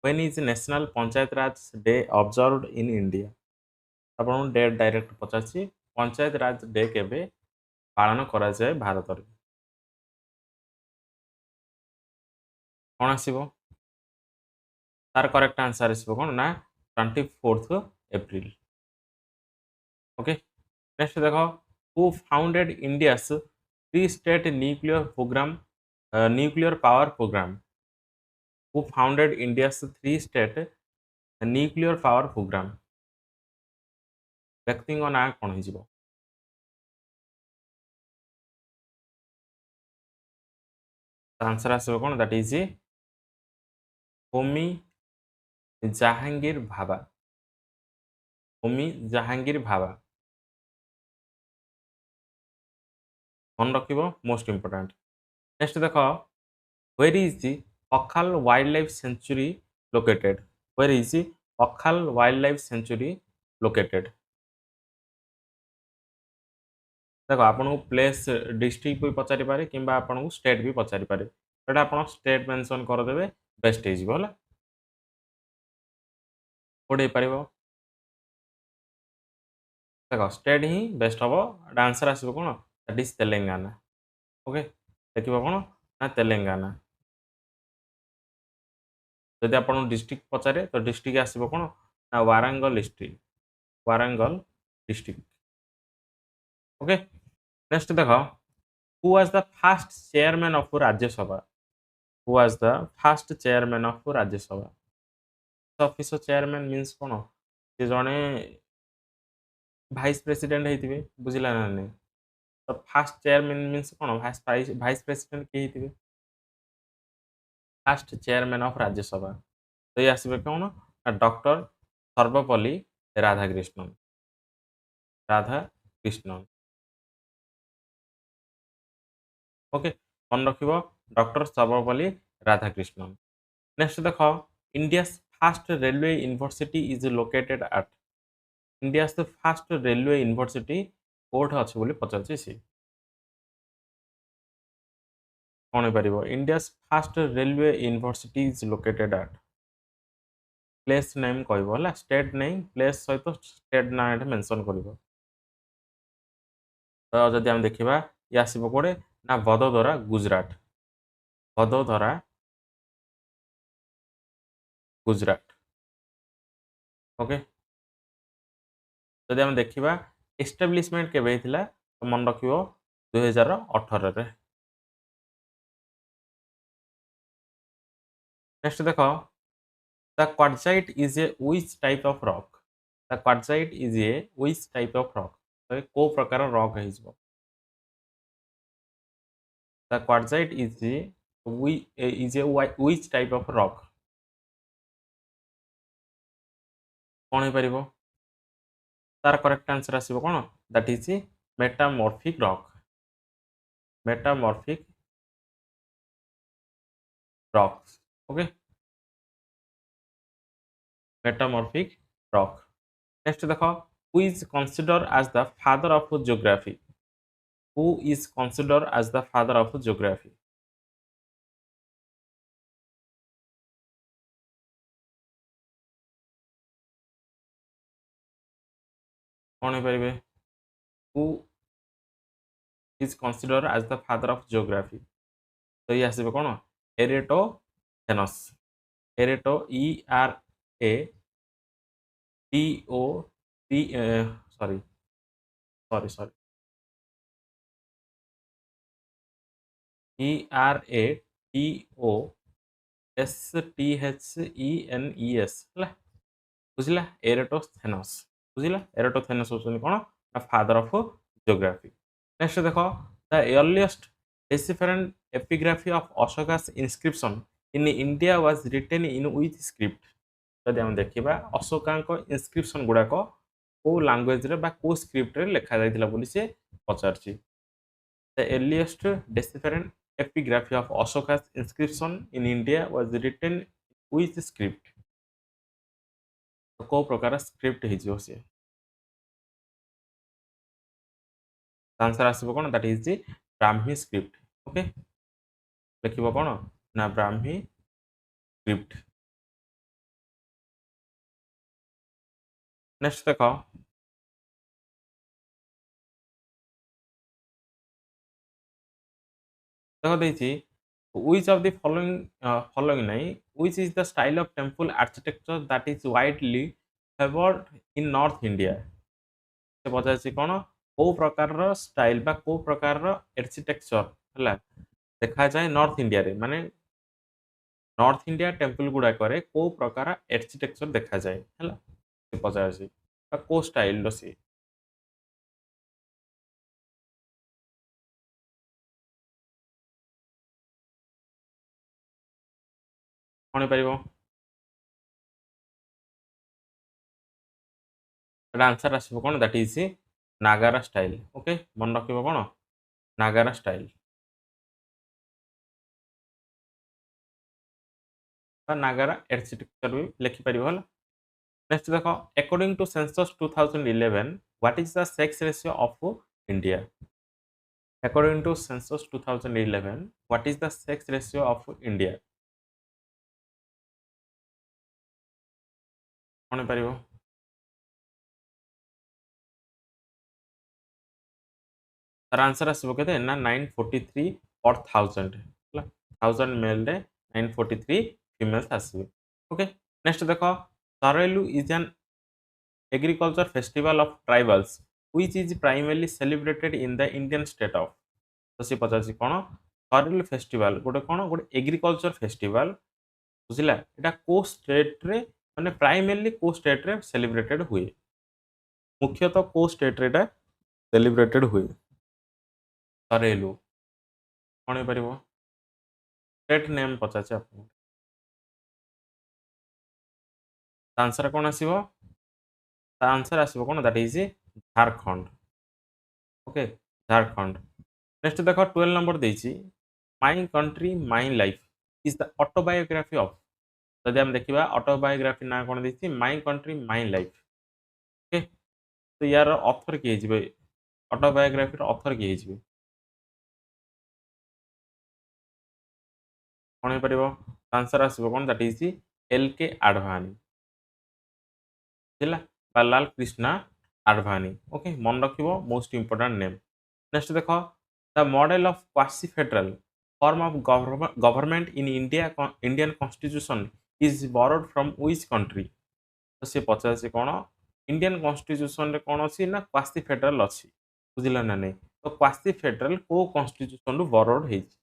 S1: when is national panchayat raj day observed in India आपन डेट डायरेक्ट पचासी पंचायत राज डे केबे पालन करा जाय भारत रे कोन आसीबो तार करेक्ट आंसर आसीबो कोन ना 24th एप्रिल ओके नेक्स्ट देखो who founded India's three state nuclear programme nuclear power programme who founded India's three state nuclear power programme व्यक्ति ना कौन हो आंसर आसो कौन दैट इज होमी जहांगीर भाभा होमी जहांगीर भाभा मन रख मोस्ट इंपोर्टेंट नेक्स्ट देख where is the Akhal wild life sanctuary located where is the Akhal wild life sanctuary located देखो आपन को प्लेस डिस्ट्रिक्ट भी पचारि पारे किंबा आपन को स्टेट भी पचारि पारे एटा आपन स्टेट मेंशन कर देबे बेस्ट हेजिबो होला कोडे पारिबो देखो स्टेट ही बेस्ट हबो आंसर आसीबो कोन दैट इज तेलंगाना ओके देखिबो कोन ना तेलंगाना जदि आपन डिस्ट्रिक्ट पचारे तो डिस्ट्रिक्ट आसीबो कोन ना Warangal district Warangal district okay next देखो who was the first chairman of Rajya Sabha who was the first chairman of Rajya Sabha office chairman means कोन से जने भाइस प्रेसिडेंट हेतिबे बुझिला ना नहीं तो फर्स्ट चेयरमैन मीन्स कोन भाइस प्रेसिडेंट के हेतिबे फर्स्ट चेयरमैन ऑफ राज्यसभा तो ये आसबे कोन डॉक्टर सर्वपल्ली राधाकृष्णन राधाकृष्णन ओके मन रखिबो डॉक्टर सर्वपल्ली राधाकृष्णन नेक्स्ट देखो India first railway university is located at India first railway university कोठ अच्छे बोली पचार सी कौन हो पार India first railway university is located at place name कहला स्टेट नेम प्लेस सहित स्टेट ना मेंशन कर तो जदि आम देखा ये आसो कौटे ना भदोदरा गुजरात भदोदरा गुजरात ओके जदि आम देखा एस्टाब्लिशमेंट केबे हितला तो मन रखिबो 2018 रे नेक्स्ट देखो the quartzite is a which type of rock the quartzite is a which type of rock तो को प्रकार रॉक है the quartzite is a which type of rock कौन हो पारिबो तार करेक्ट आंसर आसीबो कोन that is metamorphic rock metamorphic rocks okay metamorphic rock next देखो who is consider as the father of geography who is consider as the father of geography कौन हो पारिबे who is consider as the father of geography तो ये आसबे कोन Eratosthenes Erato E R A T O T sorry sorry sorry E R A T O S T H E N E S बुझला Eratosthenes बुझला Eratosthenes होचनी कोन father of geography next देखो the earliest decipherent epigraphy of Ashoka's inscription in India was written in which script जदि हम देखिबा अशोकांक इनस्क्रिप्शन गुडाक को language रे बा को स्क्रिप्ट रे लिखा जाइतिला बोली से पचारछि the earliest decipherent epigraphy of Ashoka's inscription in India was written which script तो को प्रकार स्क्रिप्ट हो सी आंसर आसो कौन that is the Brahmi script okay लिखिबो कौन ना ब्राह्मी स्क्रिप्ट नेक्स्ट देखो देखो देखिए which of the following नहीं which is the style of temple architecture that is widely favored in north india से पचासी कौन को प्रकार स्टाइल बा को प्रकार आर्किटेक्चर हला देखा जाए नॉर्थ इंडिया रे माने नॉर्थ इंडिया टेम्पल गुडा करे को प्रकार आर्किटेक्चर देखा जाए हला से पचासी को स्टाइल रो सी कौन पारिबो आंसर आसो कौन दैट इज नागारा स्टाइल ओके मन रखिबो कौन नागारा स्टाइल नागारा आर्किटेक्चर भी लिखि परिबो हला नेक्स्ट देखो according to census 2011 what is the sex ratio of India according to census 2011 what is the sex ratio of India कौन पारिबो तार आंसर आसो केते ना 943 और 1000 हला 1000 मेल रे 943 फीमेल्स आसबे ओके नेक्स्ट देखो Sarhul is an agriculture festival of tribals which is primarily celebrated in the Indian state of तो सी पचासी कौन सरेलु फेस्टिवल गोटे कौन गोटे एग्रीकल्चर फेस्टिवल बुझिला एटा को स्टेट रे माने प्राइमरली को स्टेट रे सेलिब्रेटेड हुए मुख्यतः को स्टेट रे एटा सेलिब्रेटेड हुए सरेलु कौन पारिबो स्टेट नेम पचासी आपको आंसर कौन आसीबो आंसर आसीबो कौन that is Jharkhand okay Jharkhand next देखो 12 नंबर देछि my country my life is the autobiography of जदि हम देखिबा ऑटोबायोग्राफी ना कौन देछि my country my life okay तो यार ऑथर किए जिवे ऑटोबायोग्राफी रो ऑथर किए जिवे कौन हो परिबो आंसर आसीबो कौन दैट इज एल के आडवाणी थिला लाल कृष्णा आडवाणी ओके मन रखिबो मोस्ट इंपोर्टेंट नेम नेक्स्ट देखो the model of quasi federal form of government in India Indian constitution is borrowed from which country तो से पचासे कौन इंडियन कॉन्स्टिट्यूशन रे कौन अछि ना क्वासी फेडरल अछि बुझिला ना नहीं तो क्वासी फेडरल को कॉन्स्टिट्यूशन रु बोरोड हेछि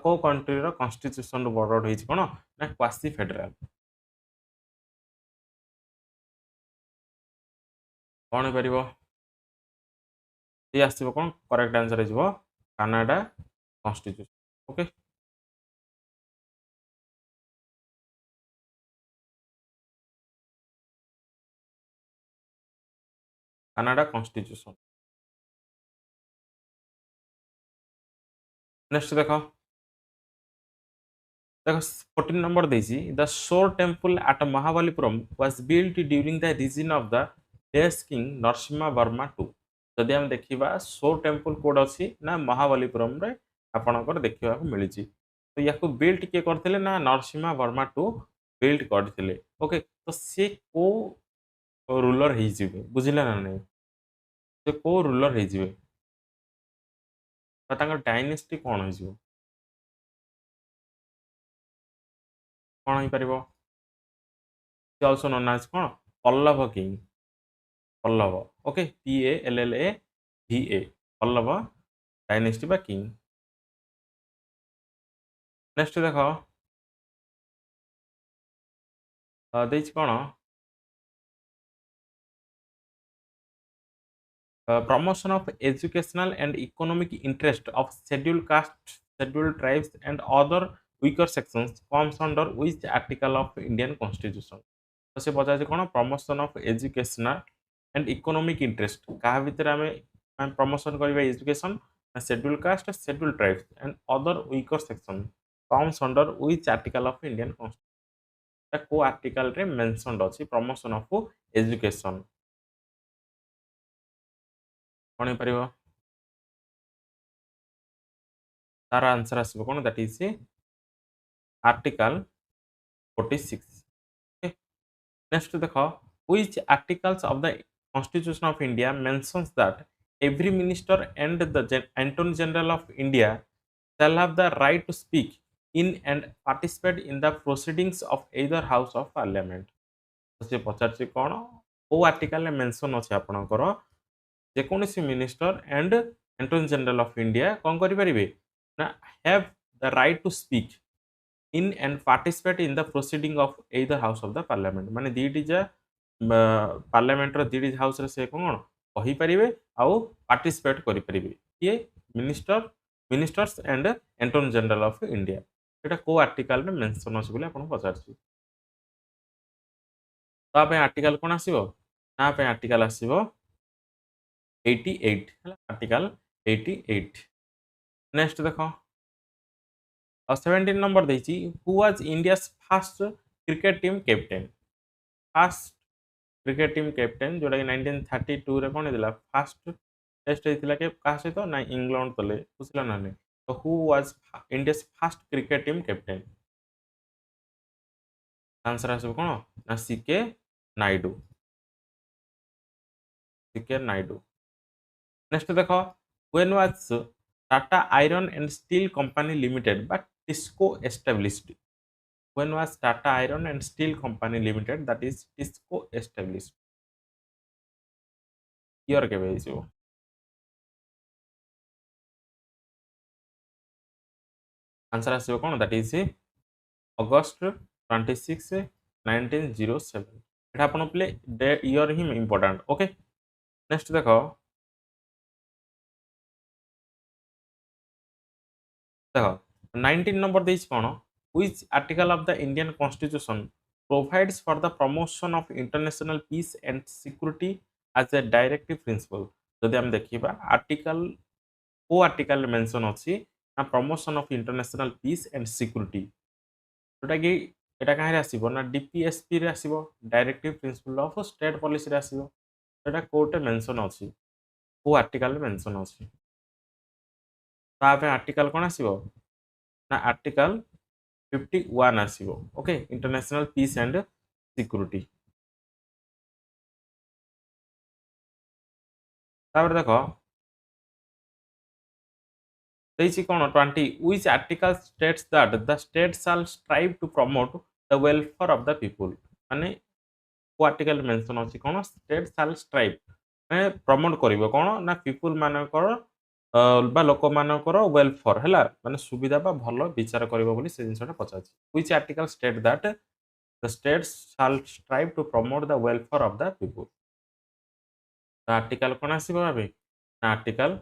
S1: को कंट्री रो कॉन्स्टिट्यूशन रु बोरोड हेछि कोन ना क्वासी फेडरल कौन पारिबो ये आसीबो कोन करेक्ट आंसर हेजिबो Canada constitution okay Canada constitution next देखो देखो 14 नंबर देछि the shore temple at Mahabalipuram was built during the reason of the डेस किंग नरसिम्हा वर्मा टू जदि हम देखिबा शोर टेम्पल कोड अछि ना महाबलीपुरम रे आपनकर देखिबा को मिलिछि तो याको बिल्ट के करथिले ना नरसिम्हा वर्मा टू बिल्ट करथिले ओके तो से को रूलर हे जिवे बुझिला ना नहीं से को रूलर हे जिवे तांकर डायनेस्टी कोन हो जिवो कोन हो परिबो से आल्सो नोन एज कोन Pallava king Pallava okay P A L L A V A Pallava dynasty बा किंग नेक्स्ट देखो देछि कोन promotion of educational and economic interest of scheduled castes, scheduled tribes, and other weaker sections comes under which article of Indian Constitution? तो से पचासे कोन promotion of educational and economic interest कहा भितर हमें प्रमोशन करबा education schedule caste schedule tribes and other weaker section comes under which article of Indian constitution को article रे मेंशनड अछि प्रमोशन ऑफ एजुकेशन कोन परिबो तार आंसर आसीबो कोन that is article 46 okay next देखो which articles of the constitution of India mentions that every minister and the attorney general of India shall have the right to speak in and participate in the proceedings of either house of parliament से पचारछि कोन ओ article रे mention अछि आपनकर जे कोनसी minister and attorney general of India कोन करि परिबे ना have the right to speak in and participate in the proceeding of either house of the parliament माने दीटी जा पार्लियामेंट रो दीटी हाउस रे से कोन कहि परिबे आउ पार्टिसिपेट करि परिबे ये minister ministers and attorney general of India एटा को आर्टिकल रे मेंशन अछि बोले आपन पचारछि ता पे आर्टिकल कोन आसीबो ना पे आर्टिकल आसीबो 88 ହେଲା आर्टिकल 88 नेक्स्ट देखो 17 नंबर देछि who was India's first cricket team captain first cricket team captain जोटा कि 1932 रे कोन दिला फर्स्ट टेस्ट हेतिला के का सहित ना इंग्लैंड तले बुझला ना नहीं तो who was India's first cricket team captain answer आसो कोन ना C K Naidu C K Naidu next देखो when was Tata iron and steel company limited but TISCO established when was Tata Iron and Steel Company Limited that is TISCO established year केबे हिसिबो answer आसीबो कोन that is August 26 1907 एटा अपन प्ले डे ईयर ही important okay next देखो देखो 19 number देइछ कोन which article of the Indian Constitution provides for the promotion of international peace and security as a directive principle जदि हम देखिबा आर्टिकल को आर्टिकल मेंशन अछि ना promotion of international peace and security जोटा कि एटा काहे रे आसीबो ना डीपीएसपी रे आसीबो directive principle of state policy रे आसीबो एटा कोर्ट मेंशन अछि को आर्टिकल मेंशन अछि ता पे आर्टिकल कोन आसीबो ना आर्टिकल 51 आसीबो okay international peace and security तापर देखो देइछि कोन 20 which article states that the state shall strive to promote the welfare of the people माने को आर्टिकल मेंशन अछि कोन स्टेट shall strive माने प्रमोट करिवो कोन ना पीपल मानकर बा लोक मानकर वेलफेयर हैला माने सुविधा बा भलो विचार करिवो बोली से जिंसटा पचाछि which article state that the states shall strive to promote the welfare of the people तो आर्टिकल कोन आसीबो भाबे ना आर्टिकल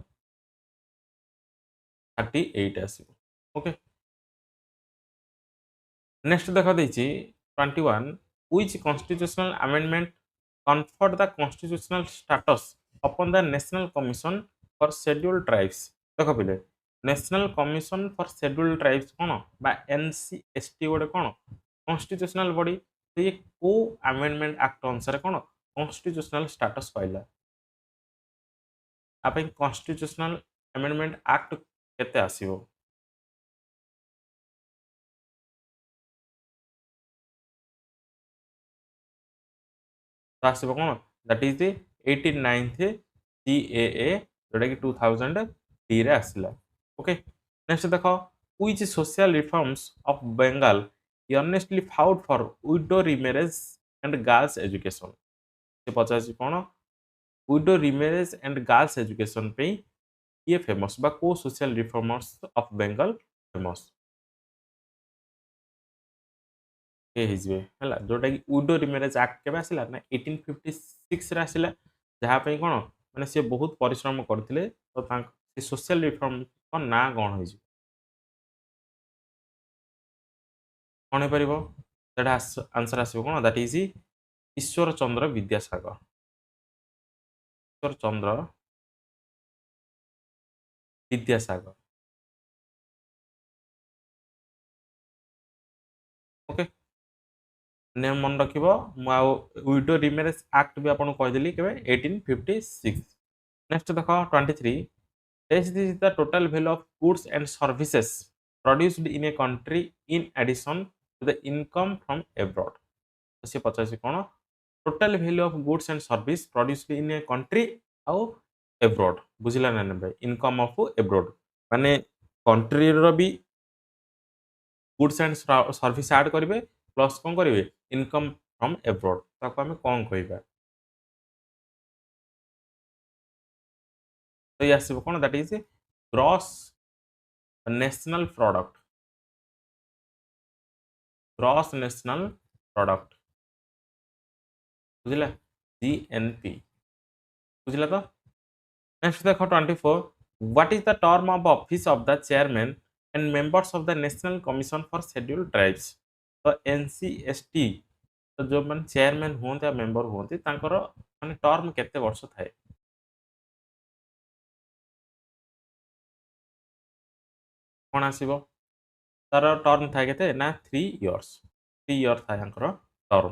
S1: 38 आसीबो ओके नेक्स्ट देखा देछि 21 which constitutional amendment conferred the constitutional status upon the National Commission for Scheduled Tribes देखो पिले national commission for scheduled tribes कोन बा NCST गोटे कोन कॉन्स्टिट्यूशनल बॉडी तो ये को अमेंडमेंट एक्ट अनुसार कोन कॉन्स्टिट्यूशनल स्टेटस पाइला आपे कॉन्स्टिट्यूशनल अमेंडमेंट एक्ट केते आसीबो तो आसीबो कोन that is the 89th CAA जोटा कि 2003 रे आसिला ओके नेक्स्ट देखो which social reforms of Bengal earnestly fought for widow remarriage and girls education से पचासी कोन widow remarriage and girls education पे ये फेमस बा को social reformers of Bengal famous के हिजबे हला जोटा कि विडो रिमैरेज एक्ट केबे आसिला ना 1856 रे आसिला जहा पे कोन माने से बहुत परिश्रम करथिले तो तांक से सोशल रिफॉर्म को ना कोन हिजबे कोन हे परिबो सेटा आंसर आसीबो कोन that is Ishwar Chandra Vidyasagar Ishwar Chandra Vidyasagar okay name मन रखिबो विडो रिमेरेज एक्ट भी आपन कहदेली केबे 1856। नेक्स्ट देखो 23 this is the total value of goods and services produced in a country in addition to the income from abroad। तो से पचासी कोन total value of goods and service produced in a country आउ abroad बुझिला ना भाई income of abroad माने country रो भी गुड्स एंड सर्विस ऐड करिवे प्लस कोन करिवे इनकम फ्रॉम एब्रोड ताको हमें कोन कहबा तो ये आसीबो कोन that is gross national product gross national product बुझिला जीएनपी बुझिला तो नेक्स्ट देखो 24 what is the term of office of the chairman and members of the national commission for scheduled tribes तो एनसीएसटी तो जो मन चेयरमैन होते मेंबर होते तांकर माने टर्म केते वर्ष थाए कोन आसीबो तार टर्म थाए केते ना 3 इयर्स 3 इयर थाए तांकर टर्म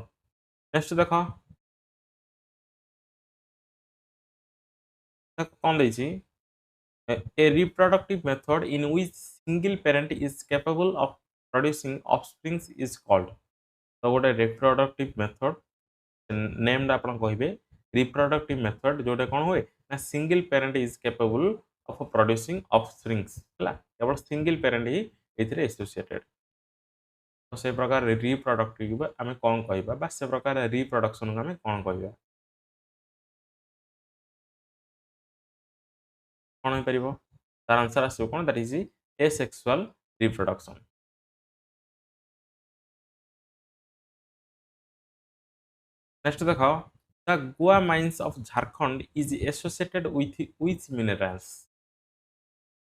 S1: नेक्स्ट देखो कोन देछि a reproductive method in which single parent is capable of producing offspring is called तो गोटे reproductive method named आपण कहिबे reproductive method जोटे कोन होय ना single parent is capable of producing offsprings हला केवल सिंगल पेरेंट ही एथिरे एसोसिएटेड तो से प्रकार रिप्रोडक्टिव आमे कोन कहिबा बा से प्रकार रिप्रोडक्शन को आमे कोन कहिबा कोन होई परिबो तार आंसर आसो कोन that is asexual reproduction next देखो the Gua mines of Jharkhand is associated with which minerals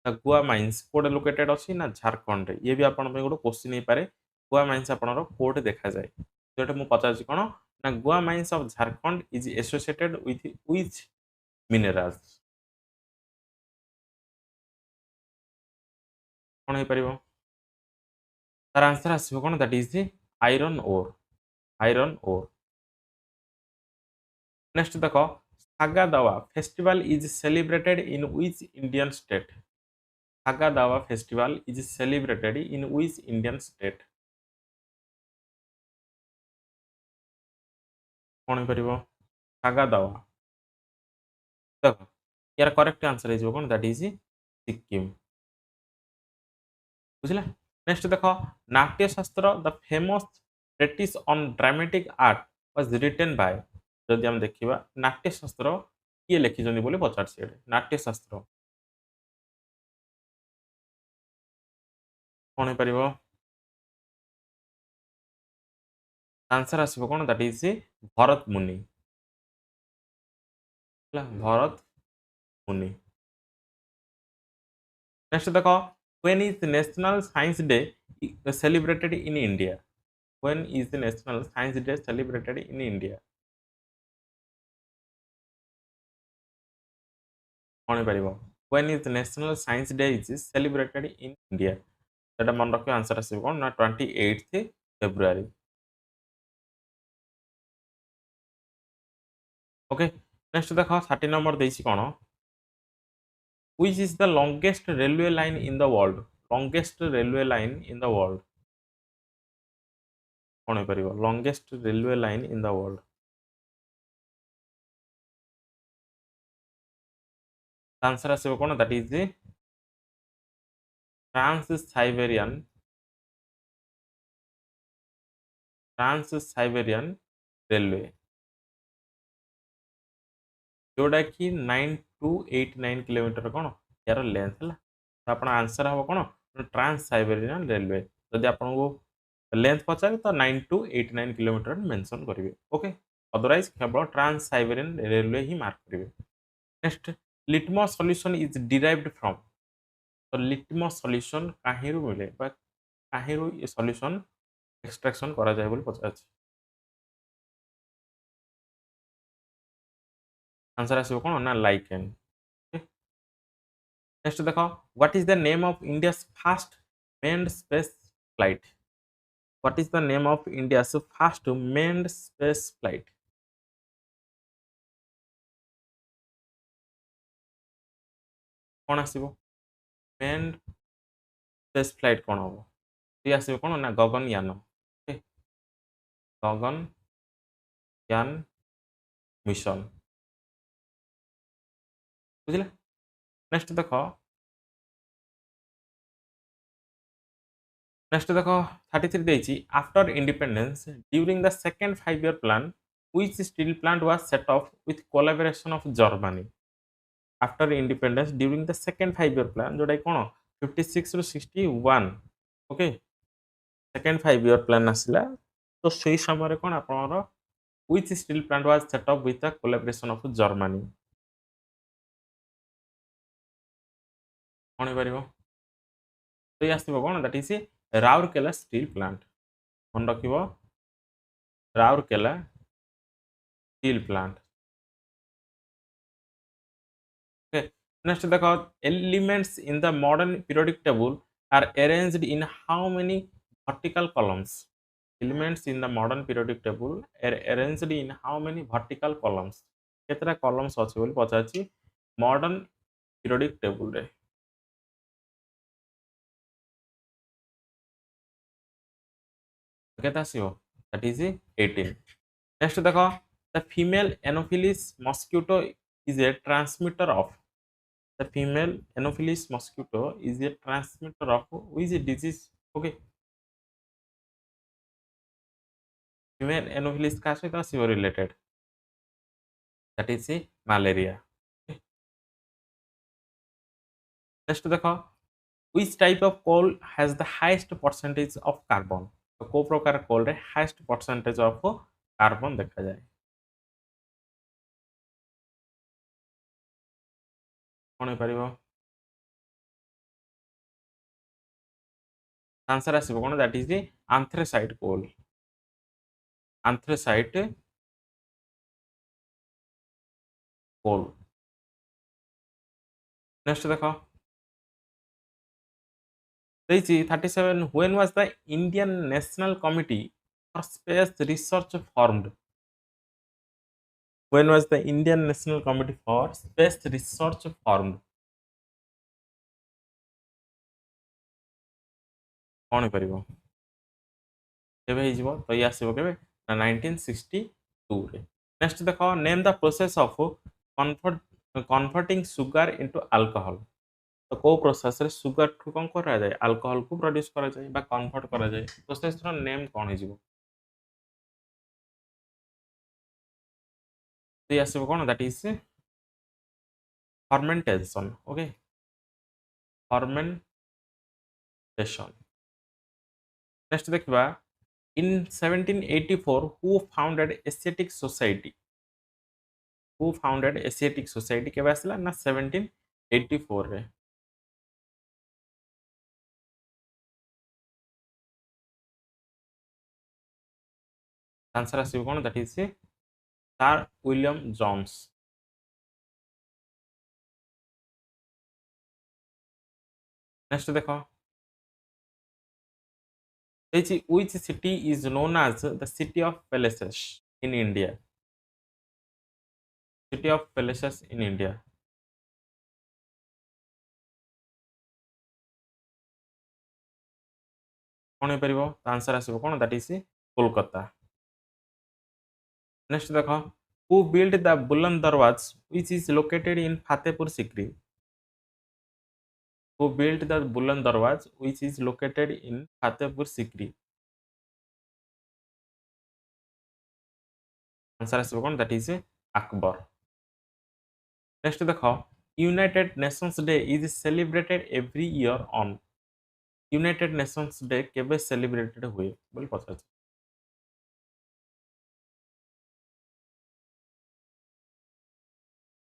S1: the Gua mines कोड लोकेटेड अछि ना झारखंड रे ये भी आपण पे गोटे क्वेश्चन नहीं पारे गोवा माइंस आपनरो कोड देखा जाए जोटे मु पचाछि कोन ना Gua mines of Jharkhand is associated with which minerals कोन हे परिबो तार आंसर आसीबो कोन that is iron ore iron ore next देखो Saga Dawa festival is celebrated in which Indian state Saga Dawa festival is celebrated in which Indian state कोन हे परिबो सागा दावा देखो यार करेक्ट आंसर इज कोन दैट इज सिक्किम बुझला नेक्स्ट देखो Natya Shastra the famous treatise on dramatic art was written by जदि हम देखिबा नाट्य शास्त्र किए लिखि जंदी बोले पचार से नाट्य शास्त्र कोन हे परिबो आंसर आसीबो कोन दैट इज भरत मुनि हला भरत मुनि नेक्स्ट देखो when is national science day celebrated in India when is national science day celebrated in India कोन हे परिबो when is national science day is celebrated in India सेटा मन रखियो आंसर आसीबो कोन ना 28 फेब्रुआरी ओके नेक्स्ट देखो 30 नंबर देछि कोन which is the longest railway line in the world longest railway line in the world कोन हे परिबो longest railway line in the world answer आसीबो कोन that is Trans Siberian railway जोटा कि 9289 किलोमीटर कोन यार लेंथ है तो आंसर हम कौन ट्रांस साइबेरियन रेलवे जदि आपको लेंथ पचारे तो 9289 किलोमीटर मेंशन करेंगे ओके अदरवाइज केवल ट्रांस साइबेरियन रेलवे ही मार्क करेंगे next litmus solution is derived from तो लिटमस सॉल्यूशन काहिरु मिले बा काहिरु ये सॉल्यूशन एक्सट्रैक्शन करा जाय बोली पचार आंसर आसीबो कोन ना लाइकेन नेक्स्ट देखो what is the name of India's first मेन्ड space flight What is the name of India's first manned space flight? कौन आसीबो manned space flight कौन हबो सी आसीबो कौन ना गगनयान ओके गगनयान मिशन बुझिले नेक्स्ट देखो देखो 33 ଦେଇଛି after independence during the second 5 year plan which steel plant was set off with collaboration of Germany after independence during the second 5 year plan जोटा कि कोन 56 ରୁ 61 ओके सेकेंड 5 year plan आसिला तो सेही समय कोन आपनर which steel plant was set up with the collaboration of Germany कोन परिबो तो आसीबो कोन that is Rourkela steel plant मन रखिबो Rourkela steel plant okay next देखो elements in the modern periodic table are arranged in how many vertical columns elements in the modern periodic table are arranged in how many vertical columns केतरा columns अछि बोली पचाछि modern periodic table रे केता आसीबो that is 18 next देखो the female anopheles mosquito is a transmitter of the female anopheles mosquito is a transmitter of which disease okay female anopheles का सहित आसीबो related that is malaria next देखो which type of coal has the highest percentage of carbon तो को प्रकार कोल रे highest percentage of carbon देखा जाए कोन हे परिबो आंसर आसीबो कोन that is anthracite coal anthracite coal next देखो 37 when was the Indian National Committee for Space Research formed when was the Indian National Committee for Space Research formed कोन हे परिबो केबे हिजबो तो ये आसीबो केबे 1962 रे नेक्स्ट देखो name the process of converting sugar into alcohol तो को प्रोसेस रे सुगर ठु कोन करा जाय अल्कोहल को प्रोड्यूस करा जाय बा कन्वर्ट करा जाय प्रोसेस रो नेम कोन हिजबो तो ये आसीबो कोन that is fermentation okay fermentation next देखबा in 1784 who founded Asiatic Society who founded Asiatic Society केबे आसला ना 1784 रे आंसर आसीबो कोन that is sir William Jones next देखो which city is known as the city of palaces in India city of palaces in India कोन हे परिबो आंसर आसीबो कोन दैट इज कोलकाता नेक्स्ट देखो who built the Buland Darwaza which is located in Fatehpur Sikri who built the Buland Darwaza which is located in Fatehpur Sikri answer आसीबो कोन that is Akbar next देखो United Nations Day is celebrated every year on United Nations Day केबे celebrated हुए बोली पचार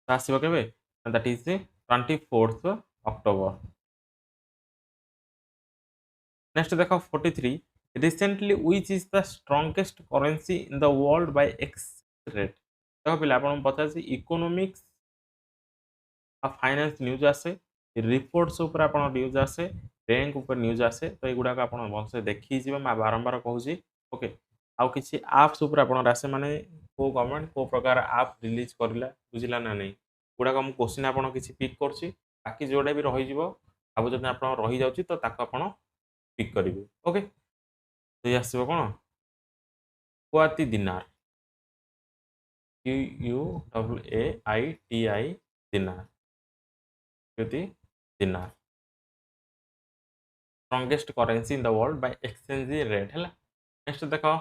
S1: आसीबो केबे that is 24th October next देखो 43 recently which is the strongest currency in the world by exchange rate देखो पिला आपण पचार economics आ finance news आसे reports ऊपर आपण न्यूज आसे रैंक ऊपर न्यूज आसे तो एगुड़ा आप भलसे देखी जी मैं बारंबार कहूँ ओके आउ किसी आप्स ऊपर आप आसे माने को गवर्नमेंट को प्रकार आप रिलीज करला बुझिला ना नहीं गुड़ाक मुझे क्वेश्चन आप किसी पिक कर बाकी जोड़ा भी रही अब जब आप रही जाऊँ तो आप पिक करेंगे ओके तो ये आसो कौन कुआती दिनार QUAITI दिनार कुआती दिनार strongest currency in the world by exchange rate है नेक्स्ट देखो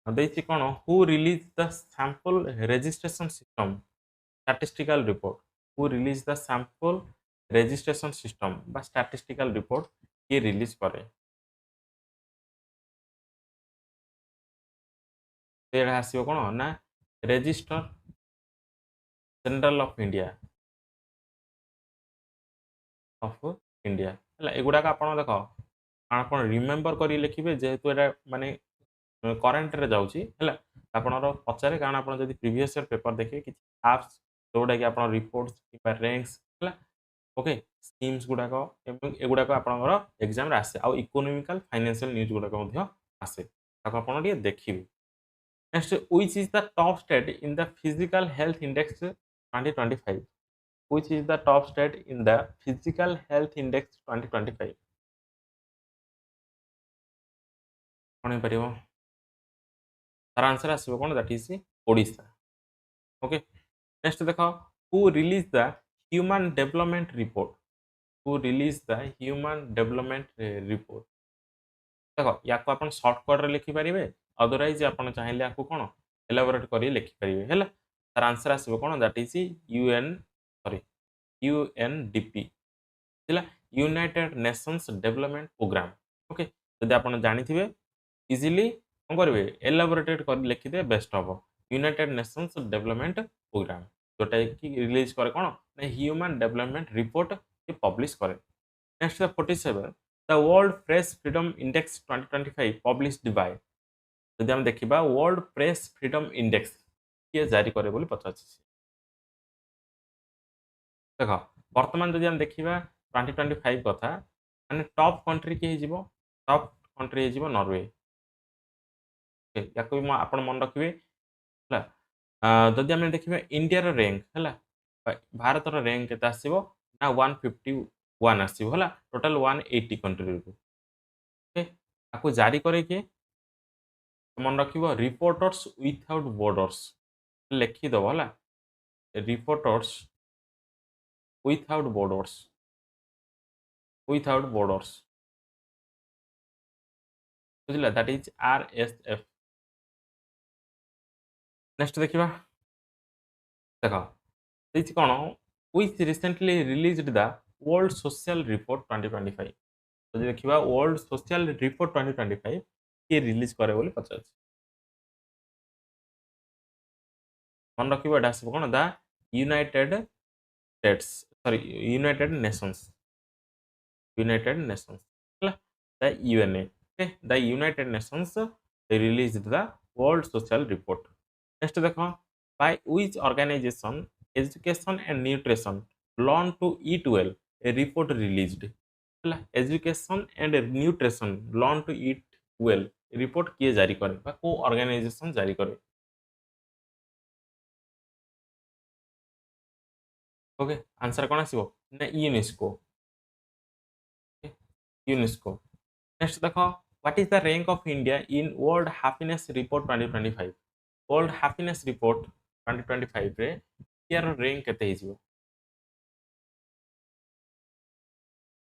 S1: देखिए कौन who release the sample registration system statistical report who release the sample registration system बा स्टैटिस्टिकल रिपोर्ट ये रिलीज करे तो ये आसो कौन ना रजिस्टर जनरल ऑफ इंडिया है एगुड़ाक आप देख आप रिमेम्बर कर लिखे जेहेतु यहाँ माने करेन्ट रे जाऊँगी है आपणर पचारे कारण आप प्रीवियस ईयर पेपर देखिए कि आप्स जोटा कि आप रिपोर्ट्स कि रैंक्स है ओके स्कीम्स गुड़ाक एगुड़ाक आपंकर एग्जाम आसे आउ इकोनॉमिकल फाइनेंशियल न्यूज गुड़ाक आसे आप देखिए next which is the top state in the physical health index 2025 which is the top state in the physical health index 2025 कौन हो तार आंसर आसो कौन that is Odisha okay next देखो who release the human development report who release the human development report देखो या आप shortcut लिखिपारे otherwise आप चाहिए आपको कौन एलाबोरेट कर लिखिपारे है तार आंसर आसो कौन that is UNDP United Nations Development Programme okay जदि आप जानी इजिली कौन करेंगे एलाबोरेटेड कर लिखिदे बेस्ट हम यूनाइटेड नेशंस डेवलपमेंट प्रोग्राम जोटा कि रिलीज करे कौन ह्यूमन डेवलपमेंट रिपोर्ट ये पब्लिश करे next 47 the World Press Freedom Index 2025 published by जदि हम देखा वर्ल्ड प्रेस फ्रीडम इंडेक्स किए जारी करे बोली पचार देख बर्तमान जब देखा 2025 कथा माने टॉप कंट्री किए टॉप कंट्री हो नॉर्वे या भी आप मन रखिए जदि आम देखा इंडियार रैंक है भारत रैंक के आसो ना 151 आसो है टोटाल 180 कंट्री आपको जारी करे किए मन रख रिपोर्टर्स विथआउट बॉर्डर्स लिखिदेव है रिपोर्टर्स विथआउट बॉर्डर्स बुझला दैट इज RSF नेक्स्ट देखा देख कौन which recently released the world social report 2025 तो देखा वर्ल्ड सोशल रिपोर्ट 2025 किए रिलीज करे बोली पचार मन रखिए यहाँ आसो कौन the United states sorry United Nations the UNA okay the United Nations released the world social report next देखो by which organization education and nutrition learn to eat well a report released education and nutrition learn to eat well report किए जारी करे को organisation जारी करे okay answer कौन आसो ना यूनेस्को नेक्स्ट देखो what is the rank of India in world happiness report 2025 world happiness report 2025 रे यार रैंक केते हिजो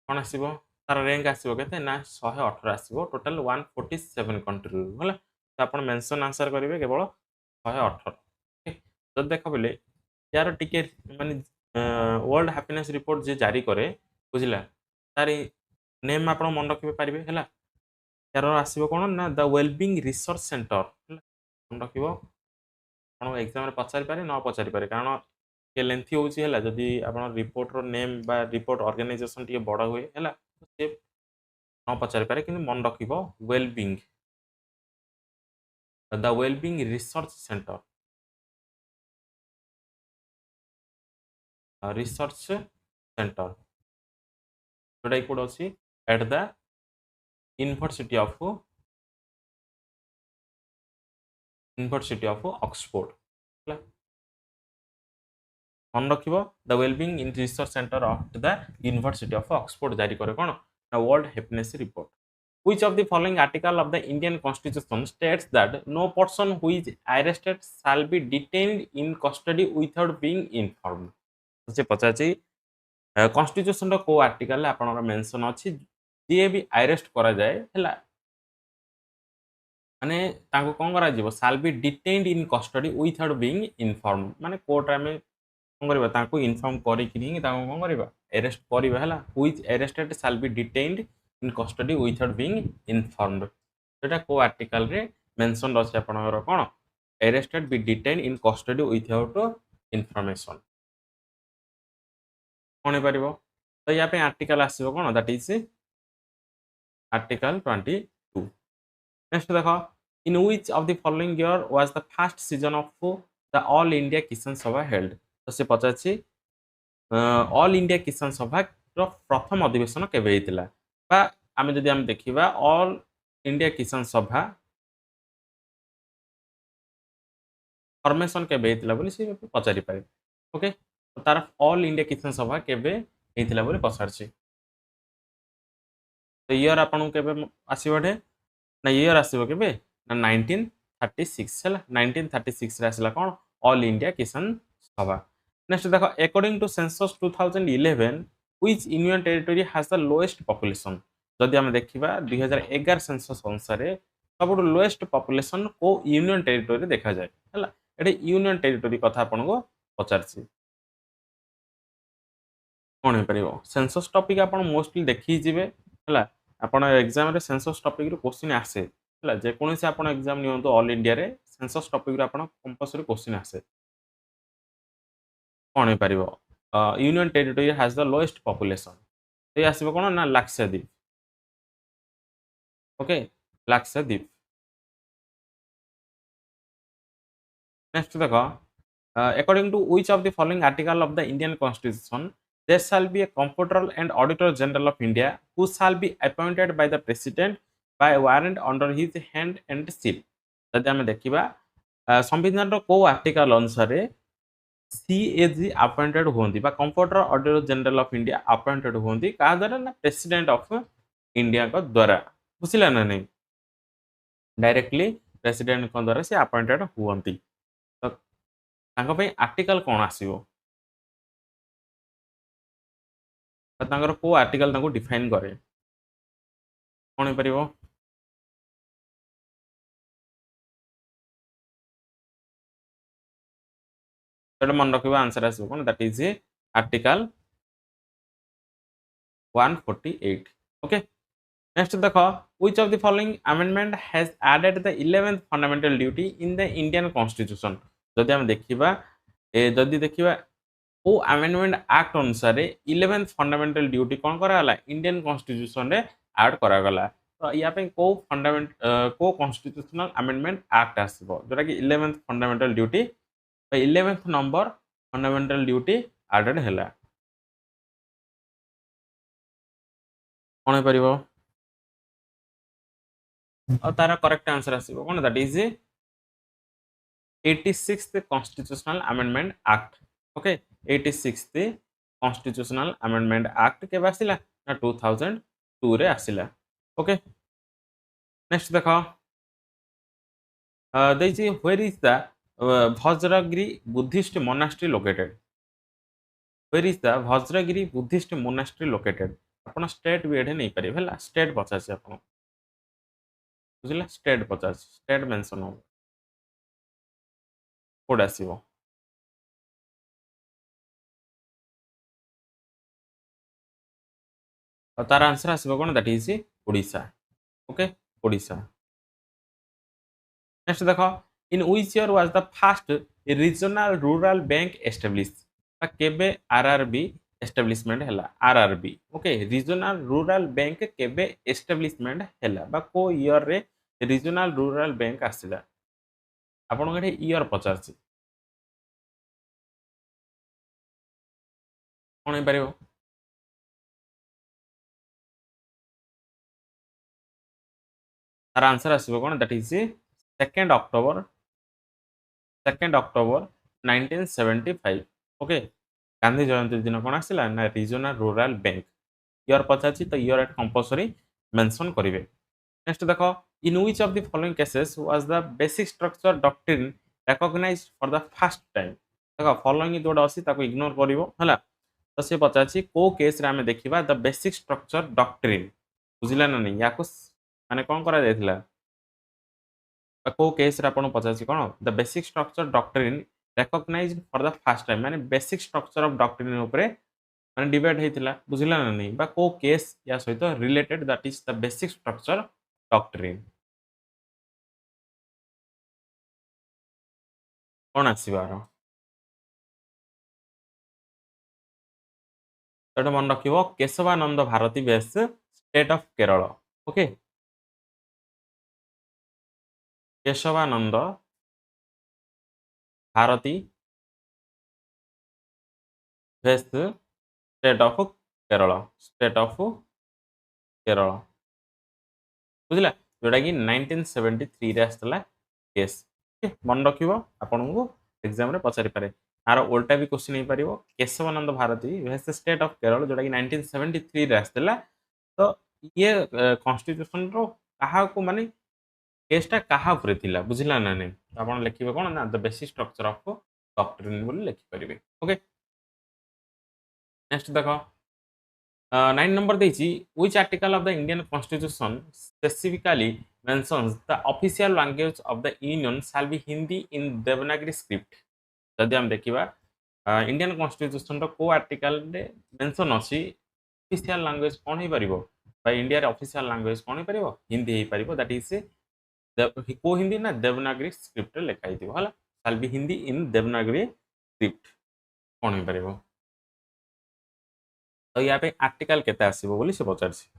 S1: कौन आसो तार रैंक आसो केते ना 118 आसो टोटल 147 कंट्री होला तो आपण मेंशन आंसर करेंगे केवल 118 तो देख बोले यार टिके माने वर्ल्ड हैप्पीनेस रिपोर्ट जे जारी करे बुझला तार नेम आप मन रखि पारे है यार आसो कौन ना द वेलबिंग रिसर्च सेंटर मन रख एग्जाम पचारि पारे न पचारि पारे कारण ये लेंथी होची जदि आप रिपोर्टर नेम बा रिपोर्ट ऑर्गेनाइजेशन टी बड़ हुए है से न पचारि पारे कि मन रख wellbeing the wellbeing research centre जोटा कोड अच्छी at the university of Oxford मन रखिबो the wellbeing in research centre of the university of Oxford जारी करे कोन world happiness report which of the following article of the Indian Constitution states that no person who is arrested shall be detained in custody without being informed से पचाची constitution रो को article आपनर mention अछि जे भी arrest करा जाए हला माने ताको कोन करा जीवो shall be detained in custody without being informed माने कोर्ट रे में कोन करबा ताको इन्फॉर्म करी कि नहीं ताको कोन करबा अरेस्ट करबा हला which arrested shall be detained in custody without being informed सेटा को आर्टिकल रे मेंशन अछि आपनर कोन arrested be detained in custody without information कोन परिबो तो या पे आर्टिकल आसीबो कोन दैट इज आर्टिकल 22 नेक्स्ट देखो in which of the following year was the first season of the all India Kisan Sabha held तो से पचाछि ऑल इंडिया किसान सभा रो प्रथम अधिवेशन केबे हेतिला बा आमे जदि हम देखिबा ऑल इंडिया किसान सभा फॉर्मेशन केबे हेतिला बोली से पचारि पारे ओके तो तार ऑल इंडिया किसान सभा केबे हेतिला बोली पचारछि तो ईयर आपन केबे आसीबडे ना ईयर आसीबो केबे ना 1936 हैला 1936 रे आसीला कोन all India Kisan Sabha next देखो according to census 2011 which union territory has the lowest population जदि हम देखिबा 2011 सेंसस अनुसार सबुठ लोएस्ट पॉपुलेशन को यूनियन टेरिटरी देखा जाए हैला एटे यूनियन टेरिटरी कथा आपन को पचारछि कोन हे परिबो सेंसस टॉपिक आपन मोस्टली देखि जिवे हैला आपन एग्जाम रे सेंसस टॉपिक रो क्वेश्चन आसे हैला जे कोनसे आपन एग्जाम नियंतो ऑल इंडिया रे सेंसस टॉपिक रो आपन कंपल्सरी क्वेश्चन आसे कोन हे परिबो union territory has the lowest population ए आसीबो कोन ना लाक्षाद्वीप ओके लाक्षाद्वीप नेक्स्ट देखो according to which of the following article of the Indian Constitution there shall be a comptroller and auditor general of India who shall be appointed by the president by warrant under his hand and seal जदि हम देखिबा संविधान रो को article अनुसार CAG appointed होंदी बा comptroller auditor general of India appointed होंदी का द्वारा ना प्रेसिडेंट ऑफ इंडिया को द्वारा बुझिला ना नहीं डायरेक्टली प्रेसिडेंट को द्वारा से अपॉइंटेड होंदी तो तांको पे आर्टिकल कोन आसीबो तो तांकर को आर्टिकल तांको डिफाइन करे कोन हे परिबो तो मन रखिबा आंसर आसीबो कोन that is article 148 okay next देखो which of the following amendment has added the 11th fundamental duty in the Indian Constitution जदि हम देखिबा जदि देखिबा को अमेंडमेंट एक्ट अनुसार 11th फंडामेंटल ड्यूटी कोन करा हला इंडियन कॉन्स्टिट्यूशन रे ऐड करा गला तो या पे को फंडामेंट को कॉन्स्टिट्यूशनल अमेंडमेंट एक्ट आसीबो जोटा कि 11th फंडामेंटल ड्यूटी तो 11th number fundamental duty added हला कोन हे परिबो और तारा करेक्ट आंसर आसीबो कोन that is 86th constitutional amendment act okay 86th constitutional amendment act के आसिला ना 2002 रे आसिला ओके नेक्स्ट देखो देछि where is the Vajragiri Buddhist monastery located where is the Vajragiri Buddhist monastery located अपन स्टेट भी एठे नहीं पारे हला स्टेट पचासी अपन बुझिला स्टेट पचासी स्टेट मेंशन हो कोड आसीबो और तार आंसर आसीबो कोन that is Odisha okay Odisha next देखो in which year was the first regional rural bank established केबे आरआरबी एस्टैब्लिशमेंट हैला RRB okay regional rural bank केबे एस्टैब्लिशमेंट हैला बा को ईयर रे रीजनल रूरल बैंक आसिला आपन गठे ईयर पचारसी कोन हे परिबो तार आंसर आसीबो कोन that is 2nd October 2nd October 1975 okay Gandhi Jayanti दिन कोन आसिला ना रीजनल रूरल बैंक ईयर पचाची तो ईयर एट कंपलसरी मेंशन करिवे नेक्स्ट देखो in which of the following cases was the basic structure doctrine recognised for the first time देखो फॉलोइंग जोड़ा अछि ताको इग्नोर करिवो हला तो से पचाची को केस रे हमें देखिबा द बेसिक स्ट्रक्चर डॉक्ट्रिन बुझिला ना नहीं याको माने कोन करा जायतिला को केस रे आपण पचाची कोन the basic structure doctrine recognised for the first time माने बेसिक स्ट्रक्चर ऑफ डॉक्ट्रिन ऊपर माने डिबेट हेतिला बुझिला ना नहीं बा को केस या सहित related that is the basic structure doctrine कोन आसीबार तो मन रखिबो केशवानंद भारती बेस state of Kerala okay Kesavananda Bharati बेस state of Kerala state of Kerala बुझिला जोटा कि 1973 रे आस्तला केस मन रखिबो आपनकु एग्जाम रे पचारि पारे आर उल्टा भी क्वेश्चन हो पारिबो केशवानंद भारती वेस्ट स्टेट ऑफ केरल जोटा कि 1973 रे आस्तला तो ये कॉन्स्टिट्यूशन रो काहा को माने केसटा काहा ऊपर थिला बुझिला ना नै आपण लिखिबे कोन ना the basic structure of doctrine बोली लिखि परिबे ओके नेक्स्ट देखो 9 नंबर देछि which article of the Indian constitution specifically mentions the official language of the union shall be Hindi in Devanagari script जदि हम देखिबा इंडियन कॉन्स्टिट्यूशन रो को आर्टिकल रे मेंशन अछि ऑफिशियल लैंग्वेज कोन हे परिबो बाय इंडिया रे ऑफिशियल लैंग्वेज कोन हे परिबो हिंदी हे परिबो दैट इज को हिंदी ना देवनागरी स्क्रिप्ट रे लिखा हिथिबो हला shall be Hindi in Devanagari script कोन हे परिबो तो या पे आर्टिकल केते आसीबो बोली से पचारछि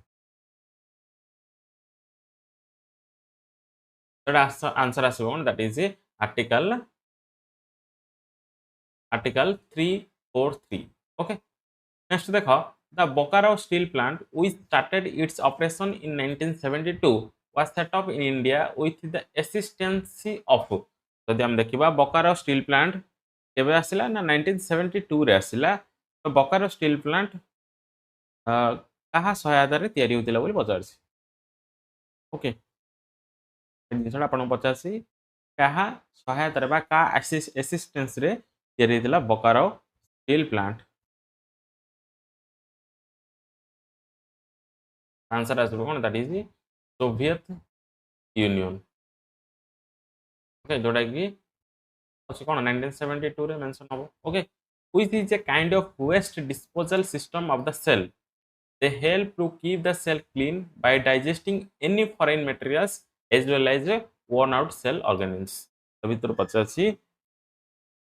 S1: तो आंसर आसीबो कोन that is article article 343 okay next देखो the Bokaro steel plant which started its operation in 1972 was set up in India with the assistance of जदि हम देखिबा बोकारो स्टील प्लांट केबे आसिला ना 1972 रे आसिला तो बोकारो स्टील प्लांट कहा सहायता रे तयारी होतिला बोली पचारछि ओके जिनसटा आपण पचारछि कहा सहायता रे बा का असिस्टेंस रे तयारी होतिला बोकारो स्टील प्लांट आंसर आसबो कोन that is Soviet Union okay जोटा कि अछि कोन 1972 रे मेंशन हबो okay which is a kind of waste disposal system of the cell they help to keep the cell clean by digesting any foreign materials as well as worn out cell organisms तो भीतर पचाछि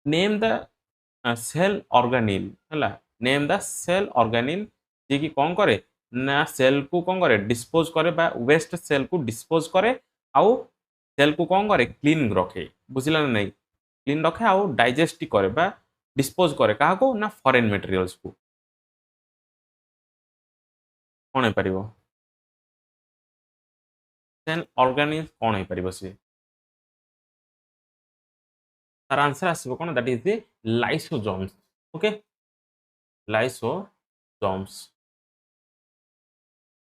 S1: name the cell organelle हला name the cell organelle जे कि कोन करे ना cell को कोन करे dispose करे बा वेस्ट सेल को डिस्पोज करे आउ सेल को कोन करे क्लीन रखे बुझिला ना नहीं क्लीन रखे आउ डाइजेस्ट करे बा डिस्पोज करे काहा को ना फॉरेन मटेरियल्स को कोन हे परिबो सेल ऑर्गेनेल कोन हे परिबो से तार आंसर आसीबो कोन that is the lysosomes okay lysosomes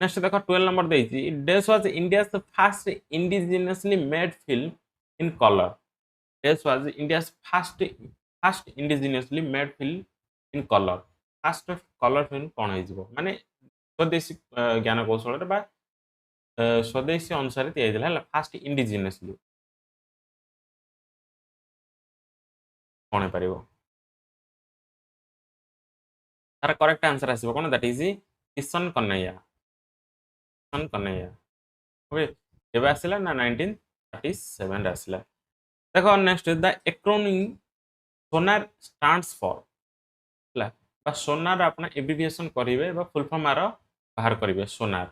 S1: next देखो 12 नंबर देछि this was India's first indigenously made film in colour this was India's first indigenously made film in colour first colour film कोन हे जिवो माने स्वदेशी ज्ञान कौशल रे बा स्वदेशी अनुसार तयारी दिला फर्स्ट इंडिजिनियसली कोन हे परिबो तार करेक्ट आंसर आसीबो कोन that is Kisan Kanhaiya Kisan Kanhaiya okay केबे आसिला ना 1937 रे आसिला देखो next the acronym sonar stands for ला बा सोनार आपण एब्रिविएशन करिवे बा फुल फॉर्म आरो बाहर करिवे सोनार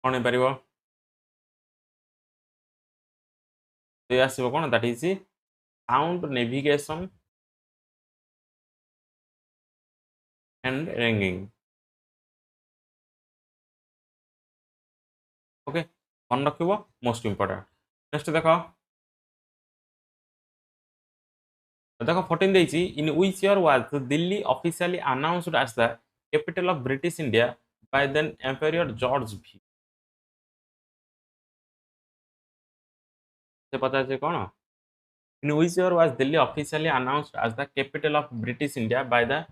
S1: कोन हे परिबो ते आसीबो कोन that is sound navigation and ringing okay मन रखिबो मोस्ट इंपोर्टेंट नेक्स्ट देखो 14 देछि in which year was Delhi officially announced as the capital of British India by then empire George भी से पता है कौन in which year was Delhi officially announced as the capital of British India by the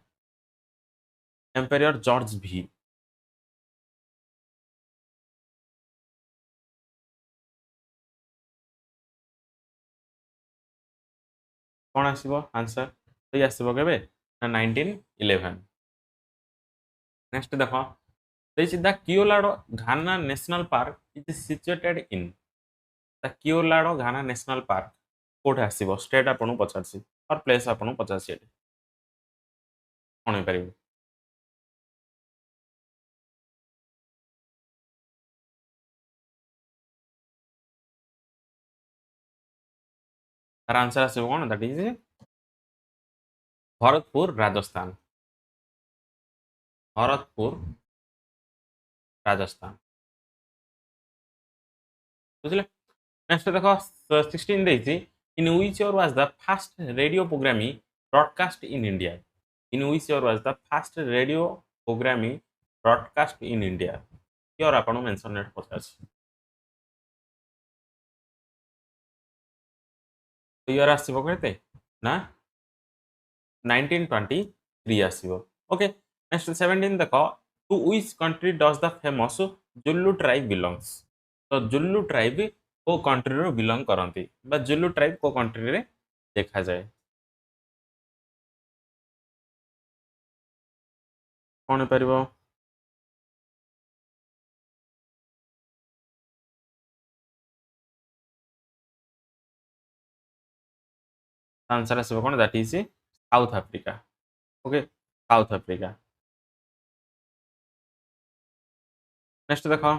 S1: empire George भी कौन आसीबो answer तो ये आसीबो केबे 1911 नेक्स्ट देखो this is the Colorado Ghana National Park is situated in the Colorado Ghana National Park कोठ आसीबो state आपन पचारसी और प्लेस आपन पचारसी एटी कोन हे परिबो तार आंसर आसीबो कोन दैट इज भरतपुर राजस्थान भरतपुर राजस्थान बुझले नेक्स्ट देखो 16 देछि in which year was the first radio programming broadcast in India in which year was the first radio programming broadcast in India year आपन मेंशन नेट पचारसी तो ईयर आसीबो केते ना 1923 आसीबो ओके नेक्स्ट 17 देखो to which country does the famous Zulu tribe belongs तो Zulu tribe को country रो बिलोंग करंती बा जुल्लू ट्राइब को कंट्री रे देखा जाए कोन हे परिबो आंसर आसीबो कोन that is South Africa okay South Africa next देखो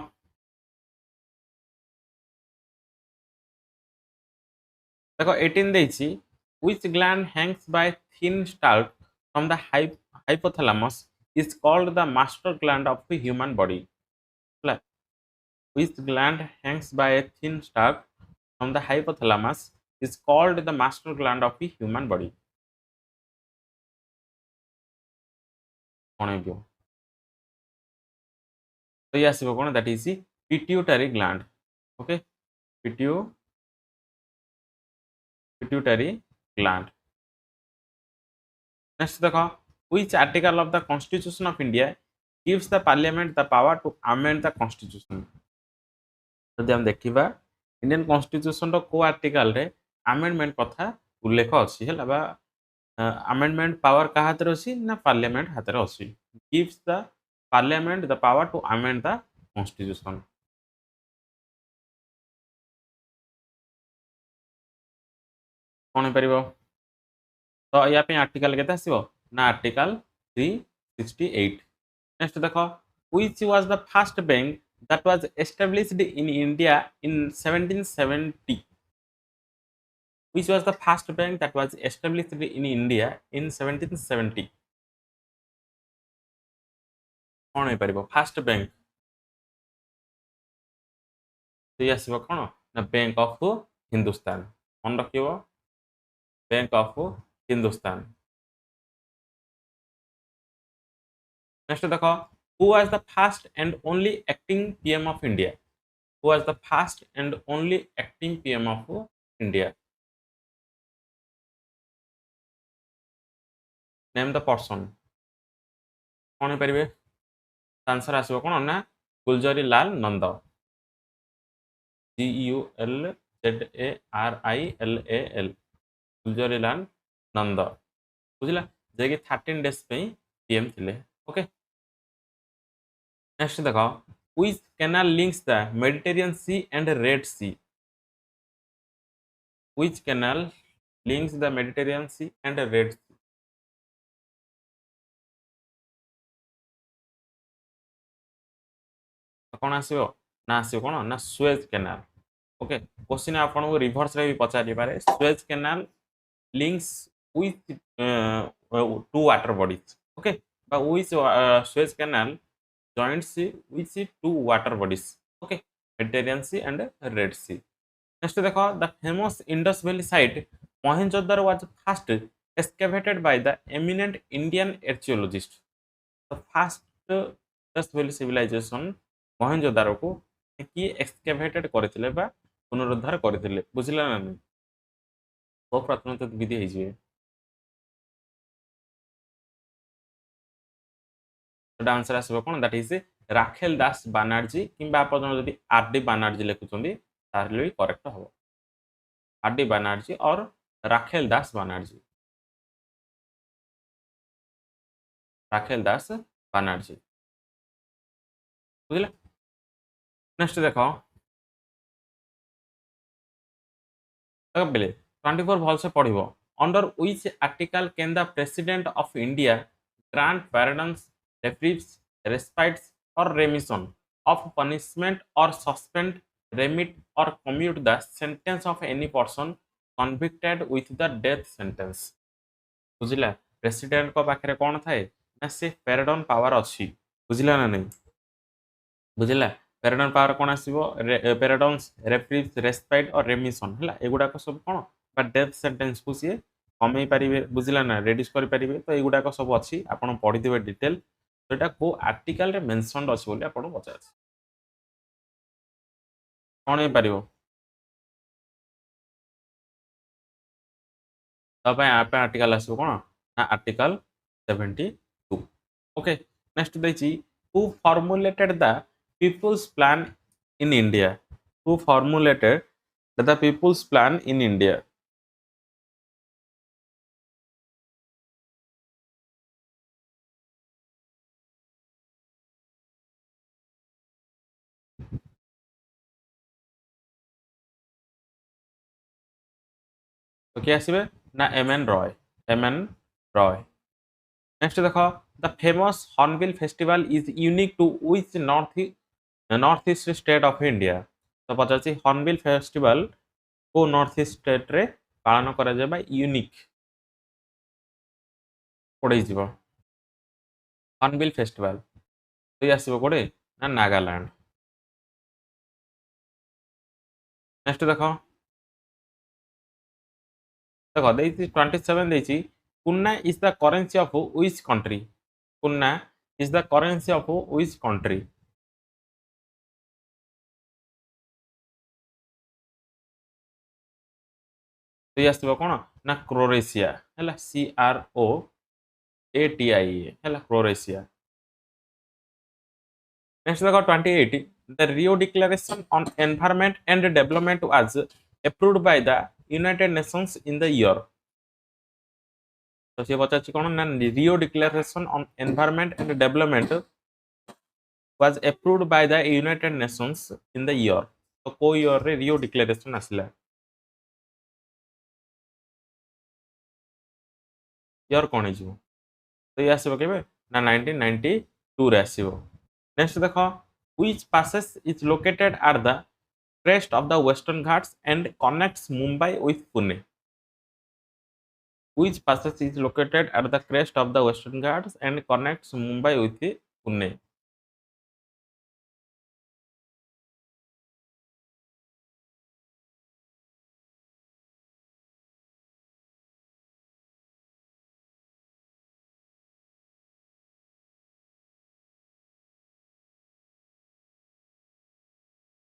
S1: देखो 18 देछि which gland hangs by thin stalk from the hypothalamus is called the master gland of the human body ହେଲା which gland hangs by a thin stalk from the hypothalamus is called the master gland of the human body कोन हेबियो तो ये आसीबो कोन that is pituitary gland ओके pituitary gland next देखो which article of the constitution of india gives the parliament the power to amend the constitution जदि हम देखिबा इंडियन कॉन्स्टिट्यूशन रो को आर्टिकल रे अमेंडमेंट कथा उल्लेख अछि हला बा अमेंडमेंट पावर का हाथ रे अछि ना पार्लियामेंट हाथ रे अछि gives the parliament the power to amend the constitution कोन परिबो तो या पे आर्टिकल केते आसीबो ना आर्टिकल 368 नेक्स्ट देखो which was the first bank that was established in India in 1770 which was the first bank that was established in India in 1770 कोन हे परिबो फर्स्ट बैंक तो ये आसीबो कोन ना बैंक ऑफ हिंदुस्तान मन रखिबो बैंक ऑफ हिंदुस्तान नेक्स्ट देखो who was the first and only acting pm of india who was the first and only acting pm of india name the person कोन हे परिबे आंसर आसीबो कोन ना गुलजारी लाल नंद GULZARILAL गुलजारी लाल नंद बुझला जे कि 13 डेज पे पीएम थिले ओके नेक्स्ट देखो which canal links the mediterranean sea and red sea which canal links the mediterranean sea and red sea कौन आसीबो ना आसीबो कोन ना सुएज कैनाल ओके क्वेश्चन आपन को रिवर्स रे भी पचारि पारे Suez Canal links with two water bodies okay बा with Suez Canal joins with two water bodies okay Mediterranean Sea and Red Sea. Next देखो the famous Indus Valley site Mohenjo-daro was first excavated by the eminent Indian archaeologist. The first Indus Valley civilization Mohenjo-daro को किए excavated କରିଥିଲେ ବା ପୁନରୁଦ୍ଧାର କରିଥିଲେ ବୁଝିଲା ନା ନାହିଁ କୋ ପ୍ରତ୍ନତତ୍ତ୍ୱ ବିଧି ହେଇଯିବେ ସେଟା आंसर ଆସିବ कोन दैट इज राखेल दास बानर्जी किंबा आपण जदि आरडी बानर्जी लिखुचंदी तारले भी करेक्ट हो आरडी बानर्जी और राखेल दास बानर्जी बुझिला नेक्स्ट देखो बेले 24 भल से पढ़िबो under which article can the president of India grant pardons reprieves respites or remission of punishment or suspend remit or commute the sentence of any person convicted with the death sentence बुझिला president को पाखरे कोन थाए ना से पैराडन power अछि बुझिला ना नहीं बुझिला पैराडन power कोन आसीबो पैराडन्स रेप्रीव्स respite और रेमिशन हला एगुडा को सब कोन बा डेथ सेंटेंस को सिए कमई पारिबे बुझिला ना रेड्यूस करि पारिबे तो एगुडा को सब अछि आपण पढि दिबे डिटेल तो को आर्टिकल रे मेंशनड अछि बोली आपण पचार कोन हे पारिबो तब आप आर्टिकल आसो कोन ना आर्टिकल 72 ओके नेक्स्ट देछि who formulated the people's plan in India who formulated the people's plan in India तो क्या आसीबे ना एमएन रॉय नेक्स्ट देखो the famous hornbill festival is unique to which north east state of India तो पचाछि hornbill festival को north east state रे पालन करा जाबा यूनिक कोडे जीवो हॉर्नबिल फेस्टिवल तो आसीबो कोडे ना नागालैंड नेक्स्ट देखो देखो देछि 27 देछि kuna is the currency of which country kuna is the currency of which country तो ये आसीबो कोन ना क्रोएशिया हैला CROATIA हैला क्रोएशिया नेक्स्ट देखो 28 the Rio declaration on environment and development was approved by the United Nations in the year तो से पचाछि कोन ना Rio declaration on environment and development was approved by the United Nations in the year तो को year रे Rio declaration आसिला year कोन हिजो तो ये आसीबो केबे ना 1992 रे आसीबो नेक्स्ट देखो which passes is located at the crest of the Western Ghats and connects Mumbai with Pune which passes is located at the crest of the Western Ghats and connects Mumbai with Pune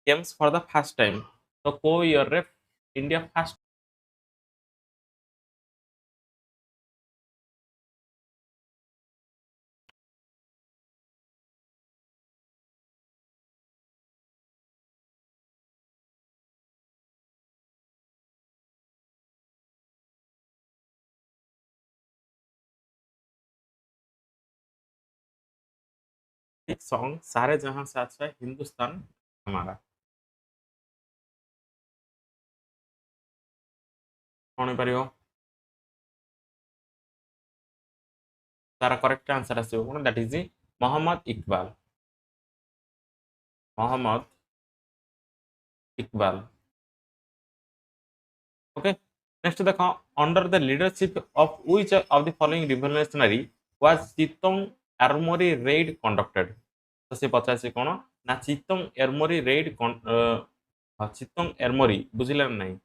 S1: games for the first time तो को year रे India first song सारे जहां से अच्छा है हिंदुस्तान हमारा कौन पारियो तारा करेक्ट आंसर आसीबो कोन that is Mohammad Iqbal okay next देखो under the leadership of which of the following revolutionary was Chittagong armoury raid conducted तो से पचासी कौन ना चित्तंग एरमोरी रेड चित्तंग एरमोरी बुझिले ना नहीं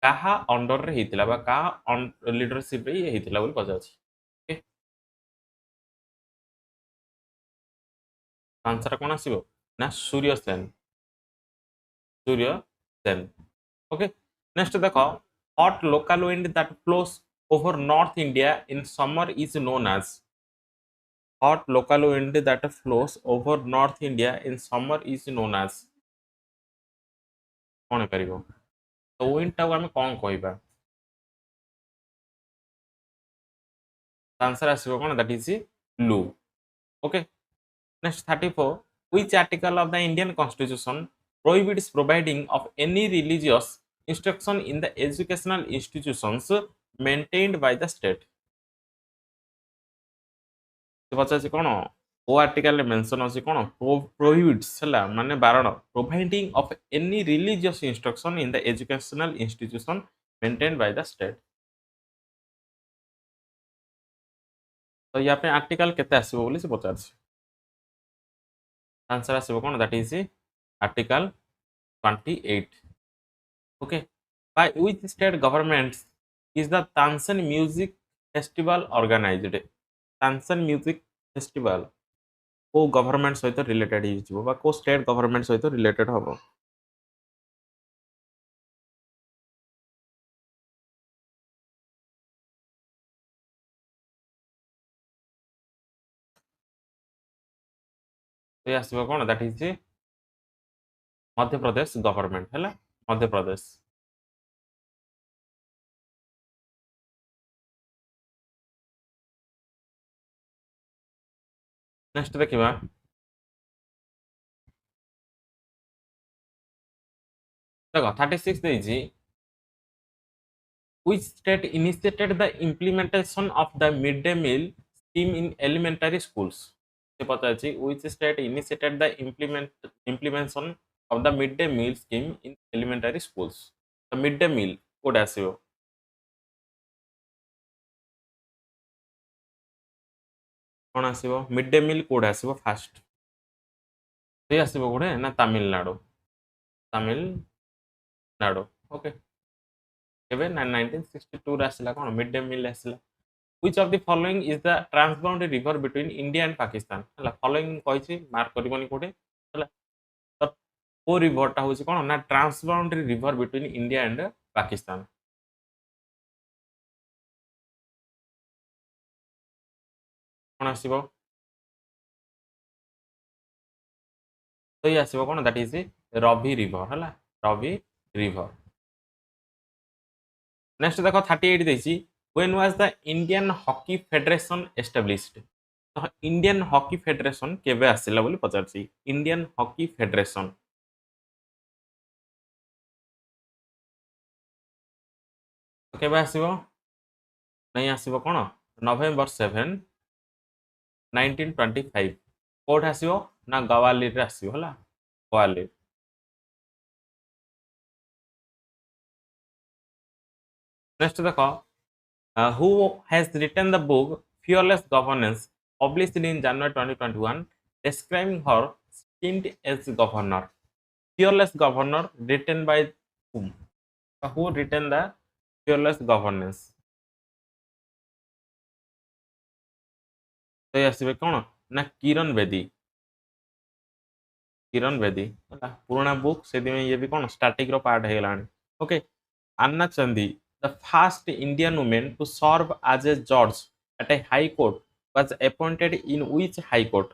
S1: काहा अंडर रे हेतिला बा काहा लीडरशिप रे हेतिला बोली पचासी ओके आंसर कौन आसीबो ना सूर्य सेन ओके नेक्स्ट देखो hot local wind that flows over north india in summer is known as hot local wind that flows over north india in summer is known as कौन करिवो तो wind टाको हम कौन कहबा answer आसीबो कौन दैट इज लू okay next 34 which article of the indian constitution prohibits providing of any religious instruction in the educational institutions maintained by the state से पचासी कौन ओ आर्टिकल मेंशन अछि कौन प्रोहिबिट्स हला माने बारण providing of any religious instruction in the educational institution maintained by the state तो या पे आर्टिकल केते आसीबो बोली से पचासी आंसर आसीबो कौन that is article 28 okay by which state governments is the Tansan music festival organized Tansan music festival को गवर्नमेंट सहित रिलेटेड हिजिबो बा को स्टेट गवर्नमेंट सहित रिलेटेड हबो तो ये आसीबो कोन that is Madhya Pradesh government हैला मध्य प्रदेश नेक्स्ट देखिबा देखो 36 देजी which state initiated the implementation of the midday meal scheme in elementary schools से पता अछि which state initiated the implementation of the midday meal scheme in elementary schools the midday meal कोड आसीबो कोन आसीबो midday meal कोड आसीबो fast से आसीबो कोडे ना तमिलनाडु तमिलनाडु ओके केबे ना 1962 रे आसीला कोन midday meal आसीला which of the following is the transboundary river between India and Pakistan हला following कहिछि मार्क करबोनी कोडे हला तो को रिवर टा होछि कोन ना transboundary river between India and Pakistan कोन आसीबो तो ये आसीबो कोन दैट इज रवि रिवर हला रवि रिवर नेक्स्ट देखो 38 देछि when was the Indian hockey federation established तो इंडियन हॉकी फेडरेशन केबे आसिला बोली पचारछि इंडियन हॉकी फेडरेशन तो केबे आसीबो नहीं आसीबो कोन नवेम्बर 7 1925 कोड आसीबो ना गवालियर रे आसीबो हला ग्वालियर नेक्स्ट देखो who has written the book Fearless Governance published in January 2021 describing her stint as governor Fearless Governor written by whom who written the Fearless Governance तो ये आसीबे कोन ना किरण बेदी हला पुराना बुक से दिमे ये भी कोन स्टैटिक रो पार्ट हे गलानी okay Anna Chandi, the first Indian woman to serve as a judge at a high court, was appointed in which high court?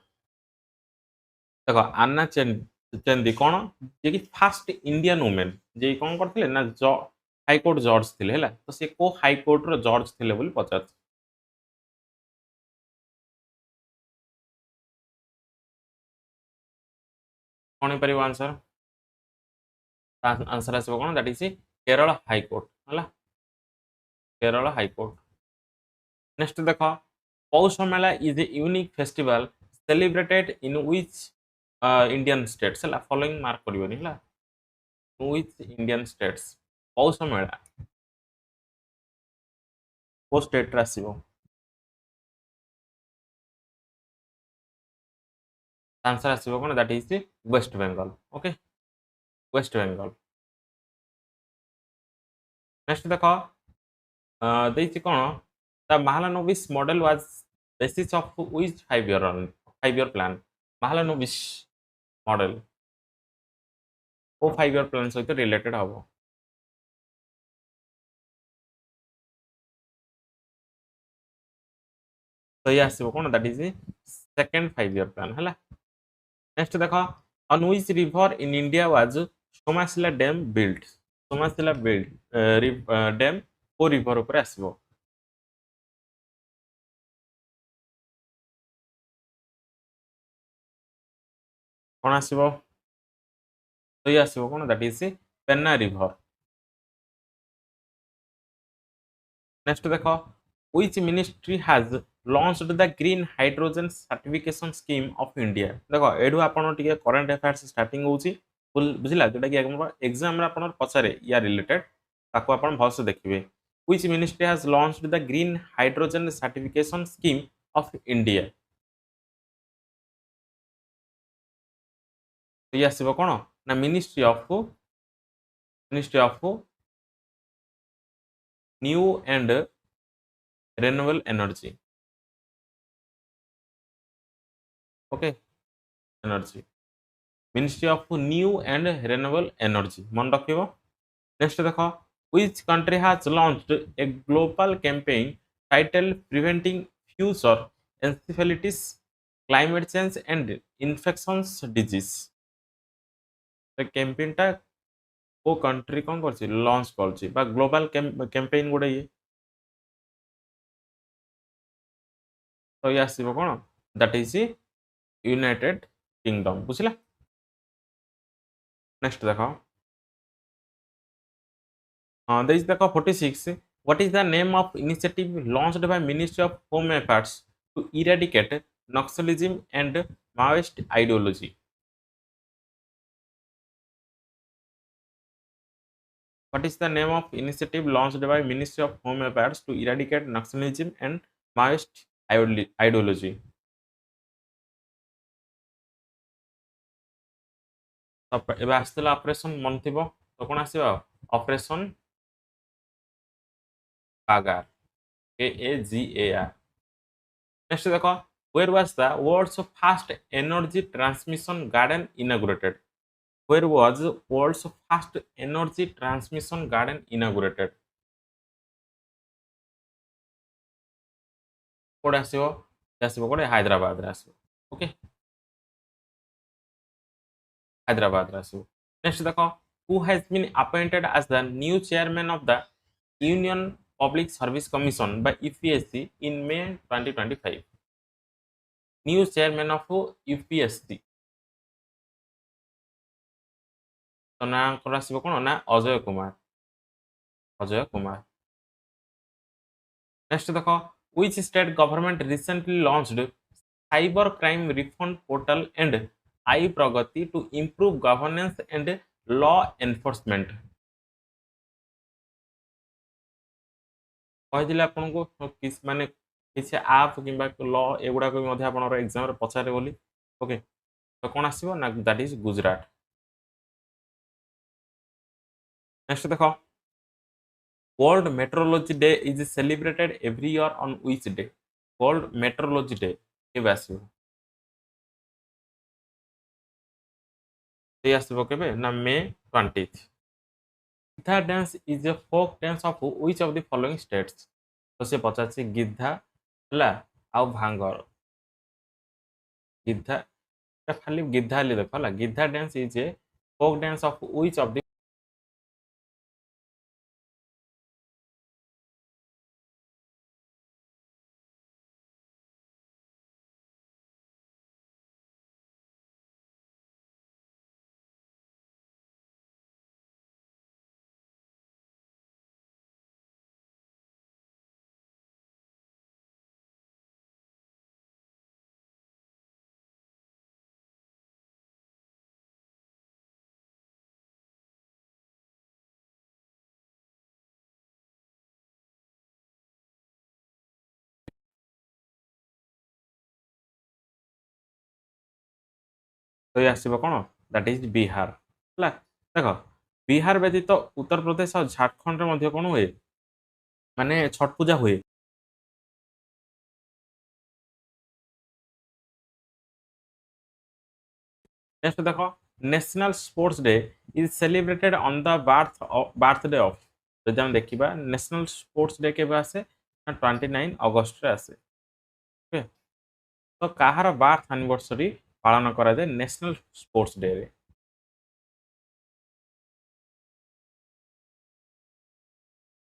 S1: देखो अन्ना चंदी कौन जे कि फर्स्ट इंडियन वुमेन जे कौन करथिले ना हाई कोर्ट जज थिले हैला तो से को हाई कोर्ट रो जज थिले बोली पचार कौन परिबो आंसर आंसर आसीबो कौन that is Kerala high court हैला केरल हाई कोर्ट नेक्स्ट देखो Poush Mela is a unique festival celebrated in which Indian states हैला फॉलोइंग मार्क करिवनी हैला which Indian states Poush Mela को स्टेट रे आसीबो आंसर आसीबो कोन that is West Bengal okay West Bengal next देखो ଦେଇଛି କ'ଣ the Mahalanobis model was basis of which 5 year plan Mahalanobis model ଓ 5 year ପ୍ଲାନ୍ ସହିତ ରିଲେଟେଡ୍ ହବ ତ ଇଏ ଆସିବ କ'ଣ that is second 5 year plan ହେଲା नेक्स्ट देखो on which river in India was Somashila dam built Somashila built dam को river ऊपर आसीबो कौन आसीबो तो ये आसीबो कौन that is Penna river next देखो which ministry has launched the green hydrogen certification scheme of India देखो एडु आपण टिके करंट अफेयर्स स्टार्टिंग होउची बुझिला जेटा कि एग्जाम रे आपण पछारे या रिलेटेड ताको आपण भलसे देखिबे which ministry has launched the green hydrogen certification scheme of India तो ये आसीबो कोन ना ministry of new and renewable energy okay energy ministry of new and renewable energy मन रखिबो नेक्स्ट देखो which country has launched a global campaign titled preventing future encephalitis climate change and infections disease तो campaign टा को country कोन करछि launch करछि बा global campaign गुडे ये तो ये आसीबो कोन दैट इज यूनाइटेड किंगडम बुझिला नेक्स्ट देखो there is देखो 46 what is the name of initiative launched by Ministry of Home Affairs to eradicate Naxalism and Maoist ideology what is the name of initiative launched by Ministry of Home Affairs to eradicate Naxalism and Maoist ideology ଏବେ ଆସିଥିଲା operation ମନ ଥିବ ତ କ'ଣ ଆସିବ operation କାଗାର KAGAR next देखो where was the world's first energy transmission garden inaugurated where was world's first energy transmission garden inaugurated कोड आसीबो कोड हैदराबाद रे आसीबो ओके हैदराबाद रे आसीबो नेक्स्ट देखो who has been appointed as the new chairman of the Union Public Service Commission by UPSC in May 2025 new chairman of UPSC तो ना आसीबो कोन ना अजय कुमार नेक्स्ट देखो which state government recently launched cyber crime refund portal and iPragati to improve governance and law enforcement କହିଥିଲେ ଆପଣଙ୍କୁ ମାନେ କିଛି app କିମ୍ବା ଲ ଏଗୁଡ଼ାକ ବି ମଧ୍ୟ ଆପଣଙ୍କର ଏକ୍ଜାମରେ ପଚାରେ ବୋଲି ଓକେ ତ କ'ଣ ଆସିବ ନା ଦ୍ୟାଟ୍ ଇଜ୍ ଗୁଜରାଟ ନେକ୍ସଟ ଦେଖ World Meteorology Day is celebrated every year on which day? World Meteorology Day केबे आसीबो? से आसीबो केबे ना May 20th. Giddha dance is a folk dance of which of the following states? तो से पचाछि गिद्धा हला आ भांगर गिद्धा खाली गिद्धा ले देखो हला गिद्धा dance is a folk dance of which of the तो ये आसीबो कोन दैट इज बिहार हला देखो बिहार व्यतीत उत्तर प्रदेश और झारखंड रे मध्य कोन हुए माने छठ पूजा हुए नेक्स्ट देखो national sports day is celebrated on the birthday of जदि हम देखिबा नेशनल स्पोर्ट्स डे केबे आसे 29 अगस्त रे आसे ओके तो काହାର बार्थ एनिवर्सरी पालन करा जाए नेशनल स्पोर्ट्स डे रे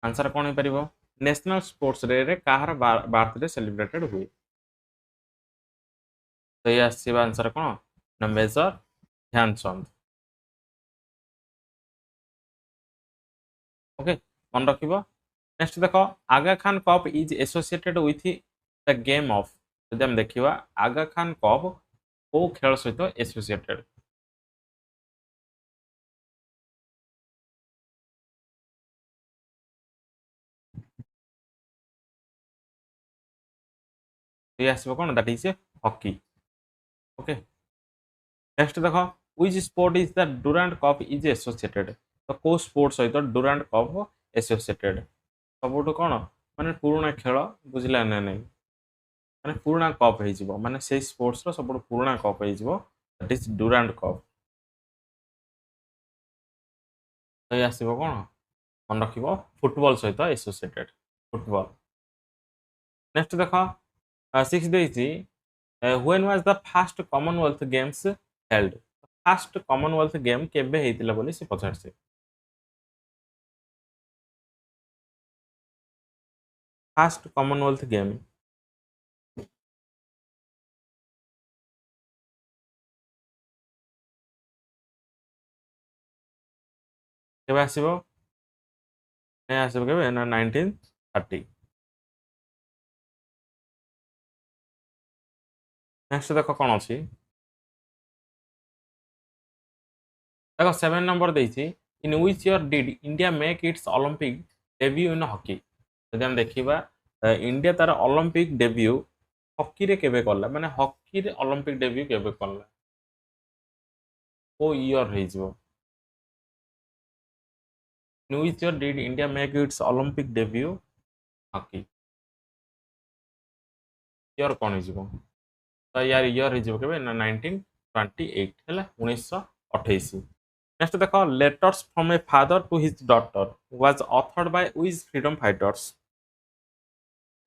S1: आंसर कोन हो परिबो नेशनल स्पोर्ट्स डे रे काହାର बर्थडे सेलिब्रेटेड हुए तो ये आसीबा आंसर कोन ना मेजर ध्यानचंद ओके मन रखिबो नेक्स्ट देखो Aga Khan cup is associated with the game of जदि हम देखिबा आगा खान कप को खेल सहित एसोसिएटेड ये आसीबो कोन दैट इज हॉकी ओके नेक्स्ट देखो which sport is the Durand cup is associated तो को स्पोर्ट सहित डुरांट कप एसोसिएटेड सबुठु कोन माने पुराना खेल बुझिला ना नहीं माने पुराना कप हे जिवो माने से स्पोर्ट्स रो सबुठु पुराना कप हे जिवो दैट इज डुरांट कप तो ये आसीबो कोन मन रखिबो फुटबॉल सहित एसोसिएटेड फुटबॉल नेक्स्ट देखो 6 देइछि when was the first Commonwealth games held first Commonwealth game केबे हेतिला बोली से पछारसे फर्स्ट कॉमनवेल्थ गेम केबे आसीबो ए आसीबो केबे ना 1930 नेक्स्ट देखो कोन अछि देखो 7 नंबर देइछि in which year did India make its Olympic debut in hockey जदि हम देखिबा इंडिया तार ओलंपिक डेब्यू हॉकी रे केबे करला माने हॉकी रे ओलंपिक डेब्यू केबे करला ओ ईयर हे जिवो in which year did India make its Olympic debut hockey year कोन हे जिवो तो यार ईयर हे जिवो केबे ना 1928 हैला 1928 नेक्स्ट देखो letters from a father to his daughter was authored by which freedom fighters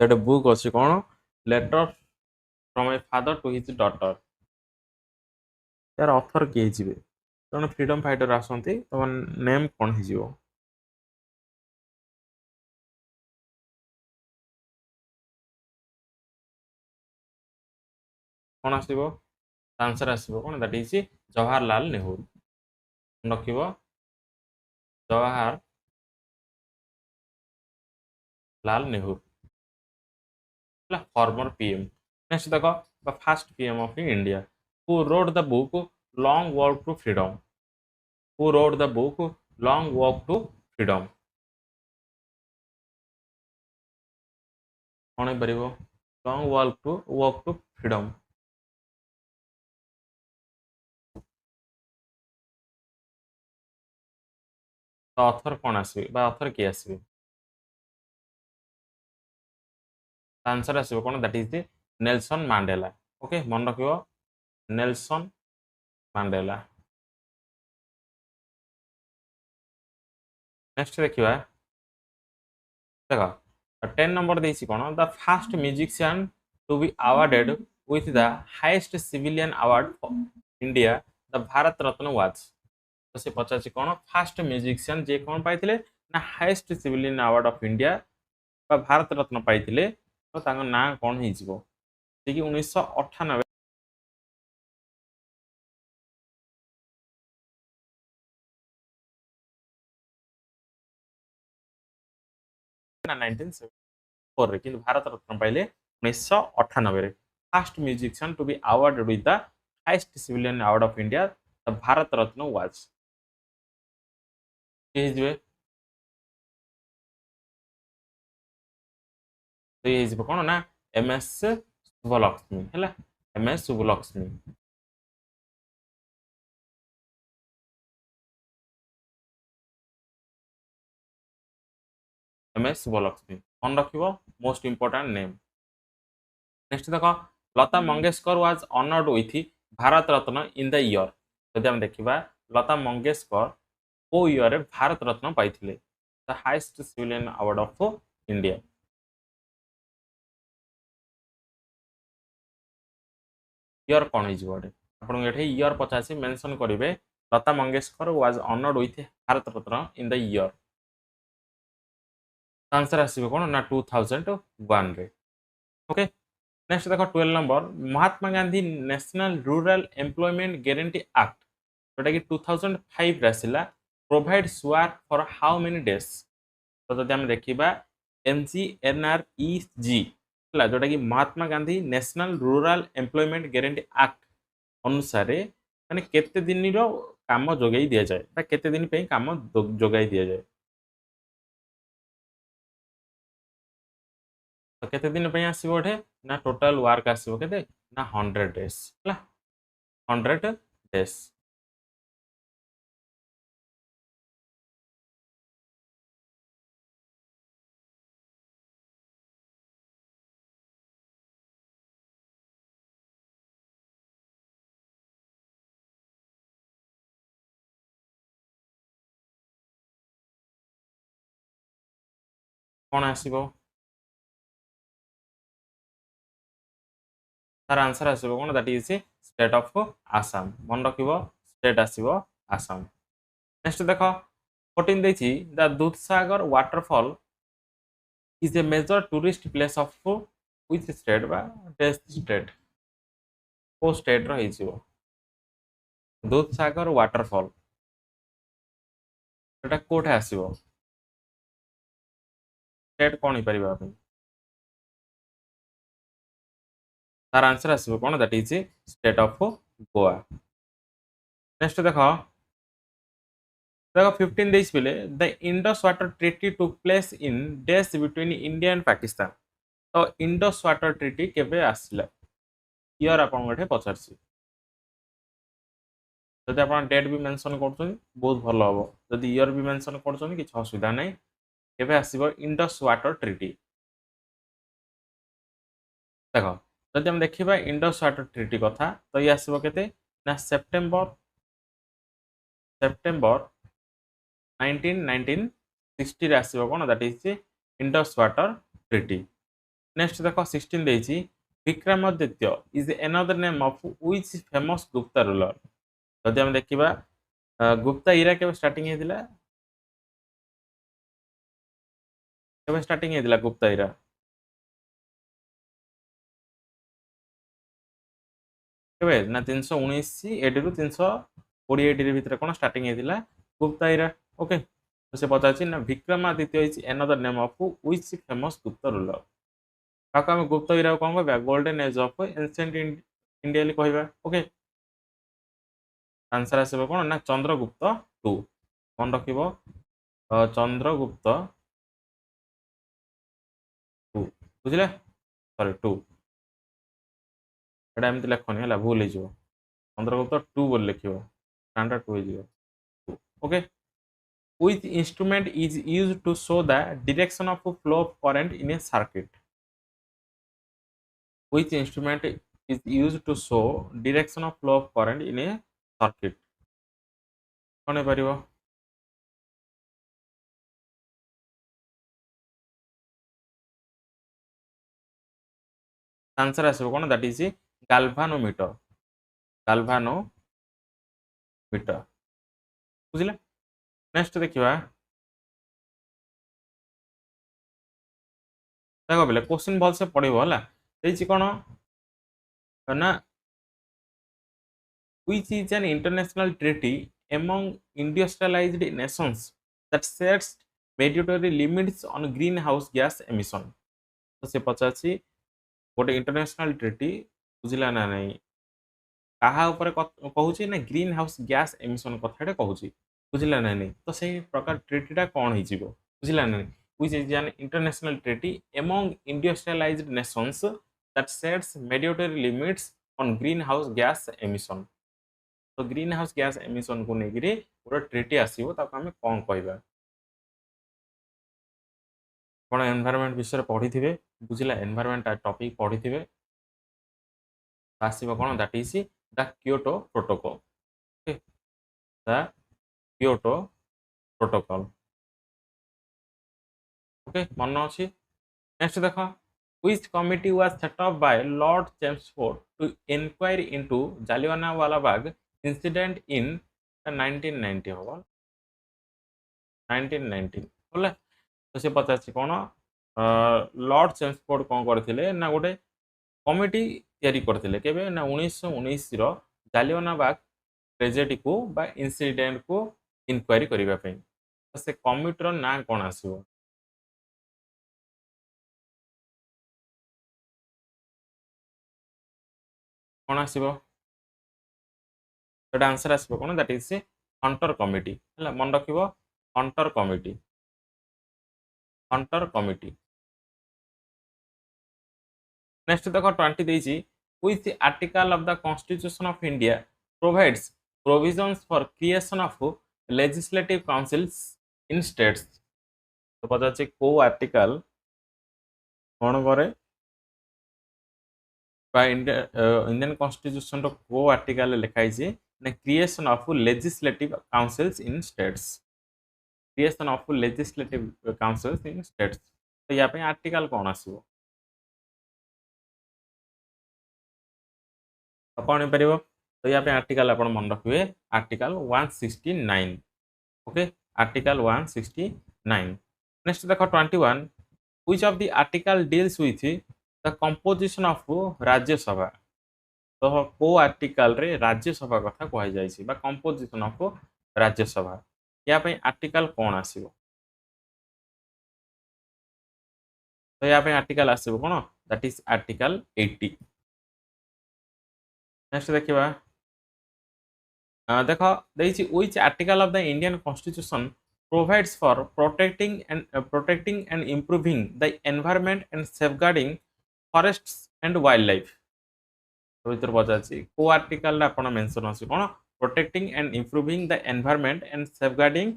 S1: that book अछि कोन letter from a father to his daughter यार ऑथर किए जिवे जन फ्रीडम फाइटर आसंती तम नेम कोन हे जिवो कोन आसीबो आंसर आसीबो कोन दैट इज जवाहरलाल नेहरू रखिबो Jawaharlal Nehru former PM next देखो the first PM of India who wrote the book long walk to freedom who wrote the book long walk to freedom कौन हो परिबो लॉन्ग वॉक टू फ्रीडम तो author कौन आसीबे बा author के आसीबे आंसर आसीबो कोन that is the Nelson Mandela okay मन रखिबो नेल्सन मांडेला नेक्स्ट देखिबा देखो 10 नंबर देइछि कोन the first musician to be awarded with the highest civilian award for India the Bharat Ratna was तो से पचाछि कोन फर्स्ट म्यूजिशियन जे कोन पाइथिले ना highest civilian award of India बा भारत रत्न पाइथिले तो तांग ना कोन हे जिवो जे कि 1998 ना 1974 रे किंतु भारत रत्न पाइले 1998 रे first musician to be awarded with the highest civilian award of India the Bharat Ratna was के जिवे तो ये जिवो कोन ना एमएस शुभलक्ष्मी हैला एमएस शुभलक्ष्मी MS सुब्बलक्ष्मी मन रखिबो मोस्ट इंपोर्टेंट नेम। नेक्स्ट देखो Lata Mangeshkar was honoured with Bharat Ratna in the year. जदि हम देखिबा लता मंगेशकर को ईयर रे भारत रत्न पाइथिले the highest civilian award of India. Year कौन हो आपन ये ईयर पचासी मेंशन करेंगे Lata Mangeshkar was honoured with Bharat Ratna in the year. Answer आसीबो कोन ना 2001 रे। ओके नेक्स्ट देखो 12 number Mahatma Gandhi national rural employment guarantee act जोटा कि 2005 रे आसिला provides work for how many days. तो जदि हम देखिबा MGNREG हला जोटा कि Mahatma Gandhi national rural employment guarantee act अनुसार माने केते दिन रो काम जोगाई दिया जाए बा केते दिन पे काम जोगाई दिया जाए। तो केते दिन पे आसीबो एठे ना टोटल वर्क आसीबो केते ना 100 डेज हला 100 डेज। कौन आसीबो तार आंसर आसीबो कोन that is state of Assam मन रखिबो स्टेट आसीबो आसाम। नेक्स्ट देखो 14 देछि the Dudhsagar waterfall is a major tourist place of which state बा डेस स्टेट को स्टेट रो हिजिबो दूधसागर वाटरफॉल एटा कोठे आसीबो स्टेट कोन ही परिबा आपण तार आंसर आसीबो कोन that is state of Goa. Next देखो देखो 15 देइस बेले the Indus water treaty took place in days between India and Pakistan. तो इंडस वाटर ट्रीटी केबे आसिला ईयर आपन गठे पचारसी जदि आपन डेट भी मेंशन करछन बहुत भलो हबो जदि ईयर भी मेंशन करछन कि असुविधा नै केबे आसीबो इंडस वाटर ट्रीटी। देखो जदि हम देखिबा इंडस वाटर ट्रीटी कथा तो ये आसीबो केते ना सेप्टेम्बर सेप्टेम्बर 1960 रे आसीबो कोन that is Indus water treaty. Next देखो 16 देछि Vikramaditya is another name of which famous Gupta ruler. जदि हम देखिबा गुप्ता इरा केबे स्टार्टिंग हेतिला केबे स्टार्टिंग हेतिला गुप्ता इरा केबे ना 319 एडी रु 320 एडी भितर कोन स्टार्टिंग हेतिला गुप्ता इरा। ओके तो से पता ना Vikramaditya is another name of which famous Gupta ruler ताको हम गुप्ता इरा कोन कहबा golden age of ancient India li कहबा। ओके आंसर आसीबो कोन ना चंद्रगुप्त 2 मन रखिबो चंद्रगुप्त 2 बुझिले सॉरी 2 एटा एमति लेखनी हला भूल हे जिवो चंद्रगुप्त 2 बोल लिखिबो स्टैंडर्ड 2 हे जिवो। Okay which instrument is used to show the direction of flow of current in a circuit। which instrument is used to show direction of flow of current in a circuit कोन हे परिबो answer आसीबो कोन that is galvanometer galvanometer बुझिले। Next देखिबा देखो बेले question भल से पढ़िबो हला देछि कोन ना which is an international treaty among industrialized nations that sets mandatory limits on greenhouse gas emission। तो से पचाछि गोटे इंटरनेशनल ट्रीटी बुझिला ना नहीं कहा ऊपर कहूची ना ग्रीन हाउस गैस एमिशन कथाटे कहूची बुझिला ना नहीं तो सही प्रकार ट्रीटीटा कौन हो जीवो बुझिला ना नहीं which is an international treaty among industrialized nations that sets mandatory limits on greenhouse gas emission। तो ग्रीन हाउस गैस एमिशन को नेगिरे गोटे ट्रीटी आसीबो ताको हमें कोन कहबा ଆପଣ ଏନଭାयरमेଣ୍ଟ ବିଷୟରେ ପଢ଼ିଥିବେ ବୁଝିଲା ଏନଭାयରमेଣ୍ଟ ଟपिକ ପଢ଼ିଥିବେ ଆସିବ କ'ଣ that is the Kyoto protocol okay the Kyoto protocol okay ମନେ ଅଛି ନେକ୍ସଟ ଦେଖ which committee was set up by Lord Chelmsford to inquire into Jallianwala Bagh incident in 1990 होगा 1919 बोले तो से पचासी कौन लॉर्ड चेम्सफोर्ड कौन करथिले ना गोटे कमिटी तैयारी करथिले केबे ना 1919 रो जालियानवाला बाग ट्रेजेडी को बा इंसिडेंट को इंक्वायरी करिबा पई तो से कमिटी रो ना कोन आसीबो कोन आसीबो तो आंसर आसीबो कोन दैट इज हंटर कमिटी हला मन रखिबो हंटर कमिटी नेक्स्ट देखो 20 देछि which article of the constitution of India provides provisions for creation of legislative councils in states तो पता छै को आर्टिकल कोन करे बा इंडियन कॉन्स्टिट्यूशन रो को आर्टिकल लिखाई छै ना creation of legislative councils in states creation of legislative councils in states तो या पे आर्टिकल कोन आसीबो कौन हो पार तो यहाँ पे आर्टिकल आप मन रखिए आर्टिकल 169 ओके आर्टिकल 169 नेक्स्ट देखो 21 which of the article deals with the composition of Rajya Sabha तो को आर्टिकल रे राज्यसभा कथा कह जाय बा कंपोजिशन ऑफ राज्यसभा या पे आर्टिकल कौन आसीबो तो यहाँ पे आर्टिकल आसीबो कोन दैट इज आर्टिकल 80 नेक्स्ट देखिबा देखो देछि which article of the Indian Constitution provides for protecting and improving the environment and safeguarding forests and wildlife तो भीतर पचाछि को आर्टिकल आपण मेंशन अछि कोन protecting and improving the environment and safeguarding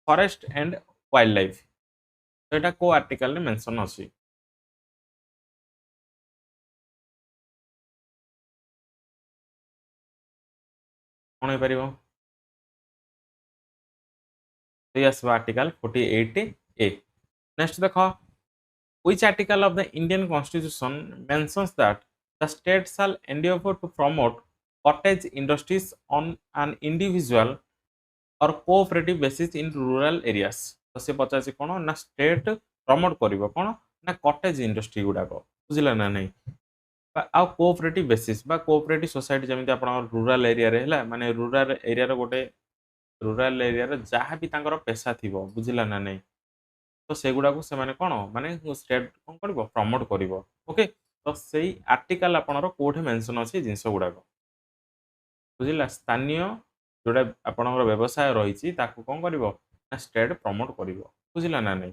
S1: forest and wildlife तो एटा को आर्टिकल रे mention अछि कोन हे परिबो Yes, article 48A. Next, which article of the Indian Constitution mentions that the state shall endeavor to promote cottage industries on an individual or cooperative basis in rural areas? तो से पचासी कोन ना state promote करिवो कोन ना cottage industry गुडाको बुझिला ना नहीं आ cooperative basis बा cooperative society जेमिति आपण rural area रे हला माने रूरल एरिया रो गोटे रूरल एरिया रे जहाँ भी तांकर पेशा थिबो बुझिला ना नहीं तो सेगुड़ा को से माने कोन माने स्टेट कोन करबो प्रमोट करबो ओके तो सेही आर्टिकल आपनरो कोठे मेंशन अछि जिंस गुडा को बुझिला स्थानीय जोडा आपनरो व्यवसाय रहिछि ताको कोन करबो ना स्टेट प्रमोट करबो बुझिला ना नहीं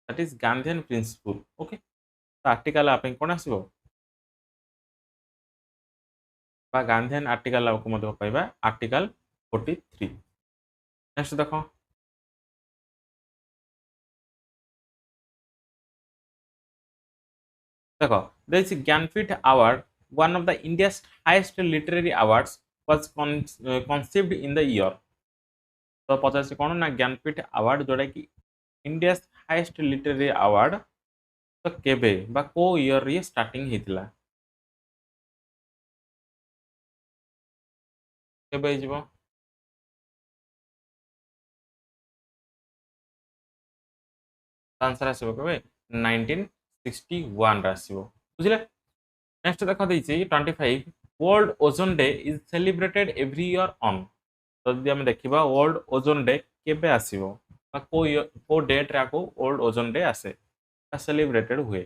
S1: that is Gandhian principal okay तो आर्टिकल आपन कोन आसीबो बा गांधीयन आर्टिकल आपको मधे पाइबा आर्टिकल 43 नेक्स्ट देखो देखो there is Jnanpith award one of the India's highest literary awards was conceived in the year तो पचास कौन ना ज्ञानपीठ अवार्ड जोड़ा कि इंडिया हाईएस्ट लिटरेरी अवार्ड तो केबे बा को ईयर रे स्टार्टिंग हेतिला केबे हिजबो आंसर आसीबो केबे 1961 रा आसीबो बुझिले नेक्स्ट देखो दैछि 25 world Ozone day is celebrated every year on तो यदि हम देखिबा वर्ल्ड ओजोन डे केबे आसीबो बा को डेट रा को वर्ल्ड ओजोन डे आसे सेलिब्रेटेड हुए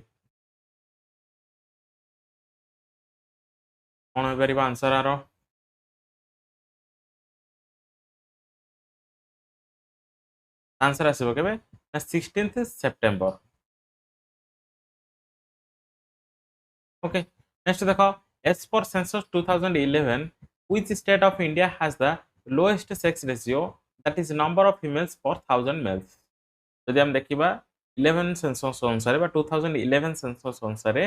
S1: कौन हो पारिबा आंसर आरो आंसर आसीबो केबे ना 16th सेप्टेम्बर ओके नेक्स्ट देखो as per census 2011 which state of India has the lowest sex ratio that is number of females per 1000 males यदि हम देखिबा 2011 सेंसस अनुसार 2011 सेंसस अनुसार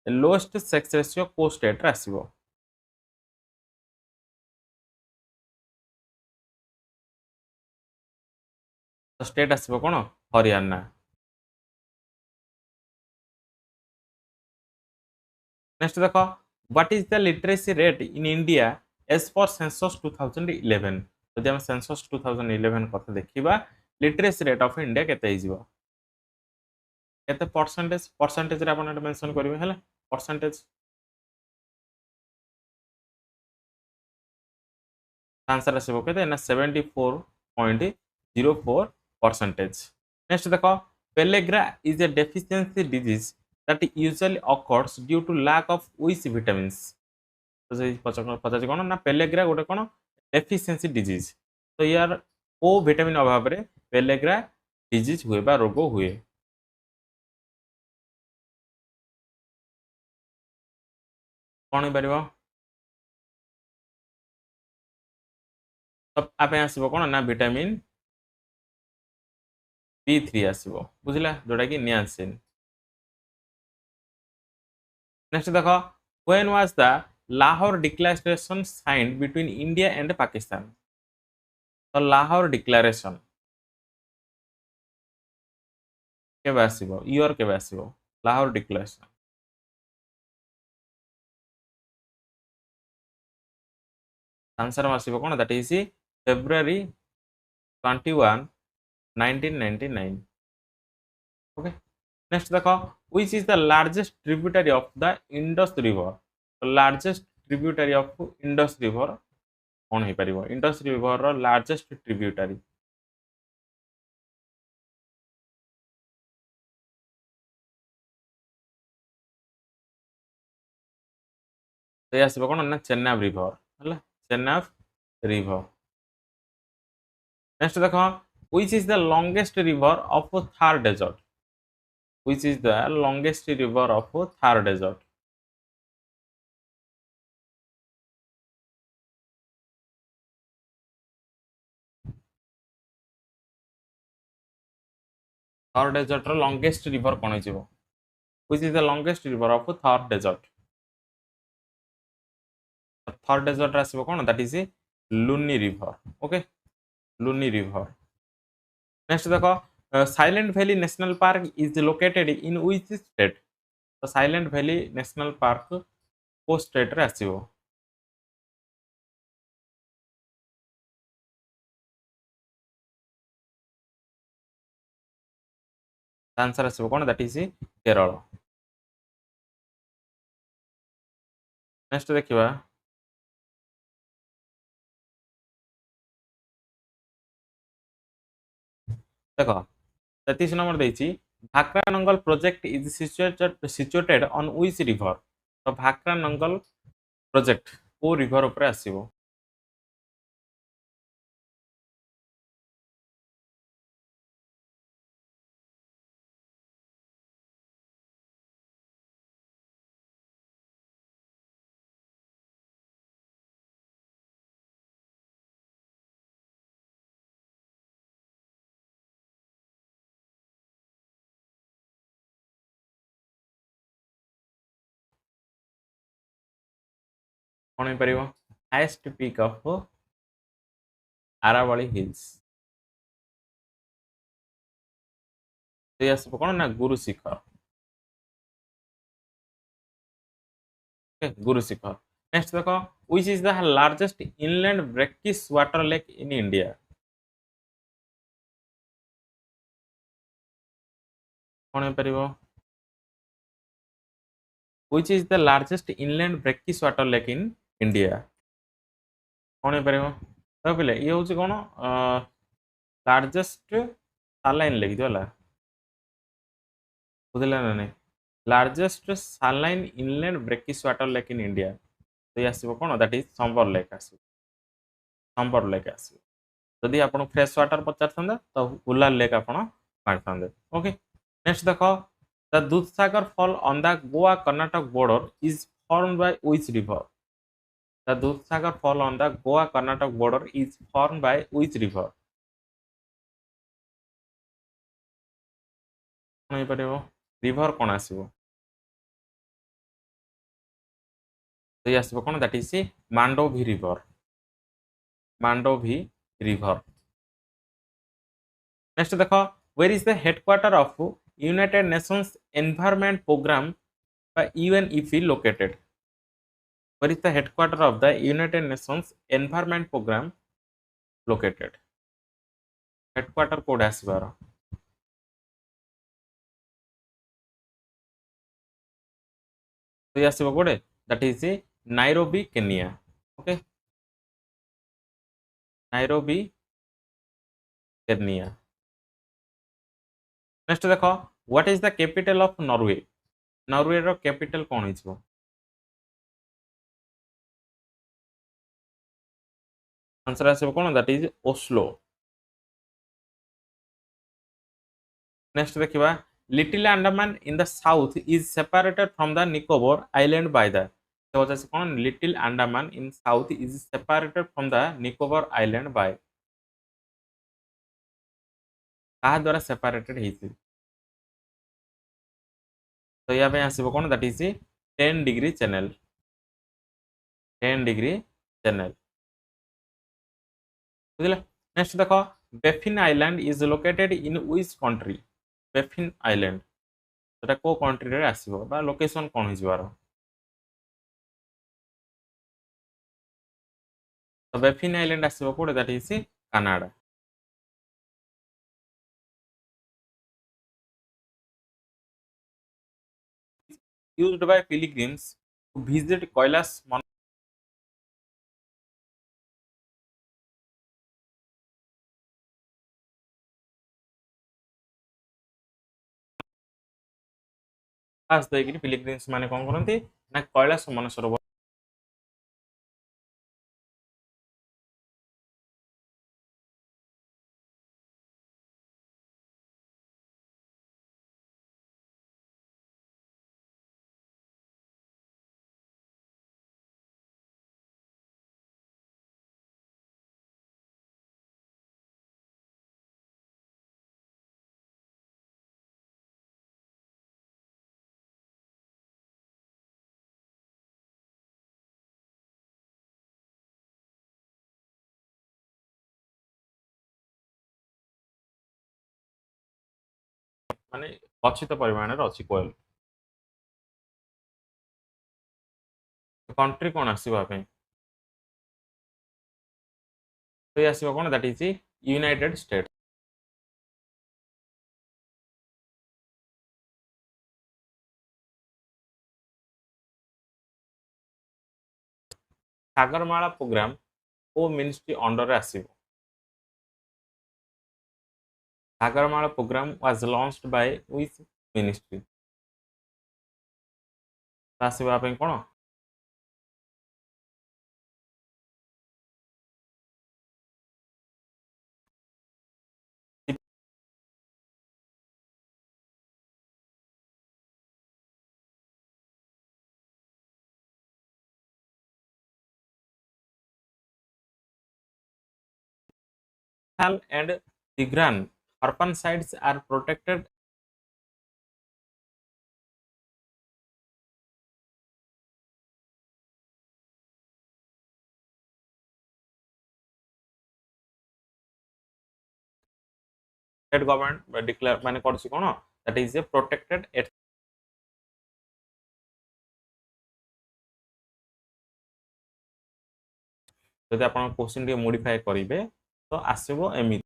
S1: लोएस्ट सेक्स रेशियो को स्टेट रे आसीबो तो स्टेट आसीबो कोन हरियाणा नेक्स्ट देखो what is the literacy rate in India as per census 2011 जदि हम सेंसस 2011 कथा देखिबा लिटरेसी रेट ऑफ इंडिया केते हिजिबो केते परसेंटेज रे अपन मेंशन करिवे हला परसेंटेज आंसर आसीबो केते ना 74.04%. नेक्स्ट देखो pellagra is a deficiency disease that usually occurs due to lack of which vitamins तो से पचास कोन ना पेलेग्रा गोटे कोन डेफिशिएंसी डिजीज तो यार ओ विटामिन अभाव रे पेलेग्रा डिजीज हुए बा रोग हुए कोन परबो तो आपे आसीबो कोन ना विटामिन B3 आसीबो बुझिला जोटा कि नियासिन नेक्स्ट देखो when was the Lahore declaration signed between India and Pakistan तो लाहौर डिक्लेरेशन केबे आसीबो ईयर केबे आसीबो लाहौर डिक्लेरेशन आंसर आसीबो कोन that is February 21 1999 okay next देखो which is the largest tributary of the Indus river largest tributary of Indus river कौन हो पारिबो इंडस रिवर रो लार्जेस्ट ट्रिब्यूटरी तो आसीबो कोन ना चेन्नाब रिवर हला चेन्नाब रिवर नेक्स्ट देखो which is the longest river of Thar desert which is the longest river of Thar desert Thar desert रो लॉन्गेस्ट रिवर कोन हिजिबो which is the longest river of Thar desert Thar desert आसीबो कोन that is Luni river okay Luni river next देखो Silent Valley national park is located in which state तो Silent Valley national park को state रे आसीबो आंसर आसीबो कोन दैट इज केरल नेक्स्ट देखिबा देखो 33 नंबर देछि Bhakra Nangal project is situated on which river तो भाकरा नंगल प्रोजेक्ट को रिवर ऊपर आसीबो कोन हो परिबो highest peak of Aravalli hills तो आसीबो कोन ना गुरु शिखर ओके गुरु शिखर नेक्स्ट देखो which is the largest inland brackish water lake in India कोन हो परिबो which is the largest inland brackish water lake in India कोन हो परिबो तो पहिले ये होची कोन लार्जेस्ट सालाइन लेक दिला बुझला ना नहीं largest saline inland brackish water lake in India तो ये आसीबो कोन दैट इज संबर लेक आसीबो जदि आपण फ्रेश वाटर पचारथंदा तो उलार लेक आपण मारथंदे ओके नेक्स्ट देखो the Dudhsagar fall on the Goa Karnataka border is formed by which river the Dudhsagar fall on the Goa Karnataka border is formed by which river कौन हो पारिबो रिवर कौन आसीबो तो ये आसीबो कौन that is Mandovi river Mandovi river next देखो where is the headquarter of United Nations Environment Programme by UNEP located where is the headquarter of the United Nations Environment Program located headquarter code ଆସିବାର ତ ଇଏ ଆସିବ କୋଉଟେ that is Nairobi Kenya okay Nairobi Kenya next ଦେଖ what is the capital of Norway Norway ର capital କଣ ହେଇଯିବ answer ଆସିବ କଣ that is Oslo next ଦେଖିବା Little Andaman in the south is separated from the Nicobar island by the तो वजह से कौन Little Andaman in south is separated from the Nicobar island by कहा द्वारा सेपरेटेड ହେଇଛି तो या पे आसीबो कोन that is 10 degree channel 10 degree channel बुझला नेक्स्ट देखो Baffin island is located in which country Baffin island सेटा को कंट्री रे आसीबो बा लोकेशन कोन हो जवार तो बेफिन आइलैंड आसीबो कोड that is Canada used by pilgrims to visit Kailash pass देकिन pilgrims माने कोन करंती ना कैलाश मानसरोवर माने कथित परिमाण रे अछि कोयल कंट्री कोन आसीबा पे तो ये आसीबो कोन that is United State Sagarmala programme को मिनिस्ट्री अंडर रे आसीबो Sagarmala programme was launched by which ministry आसीबा पे कोन and Tigran urban sites are protected state government declare माने करछि कोन that is a protected जदि आपण क्वेश्चन के मॉडिफाई करिवे तो आसीबो एमि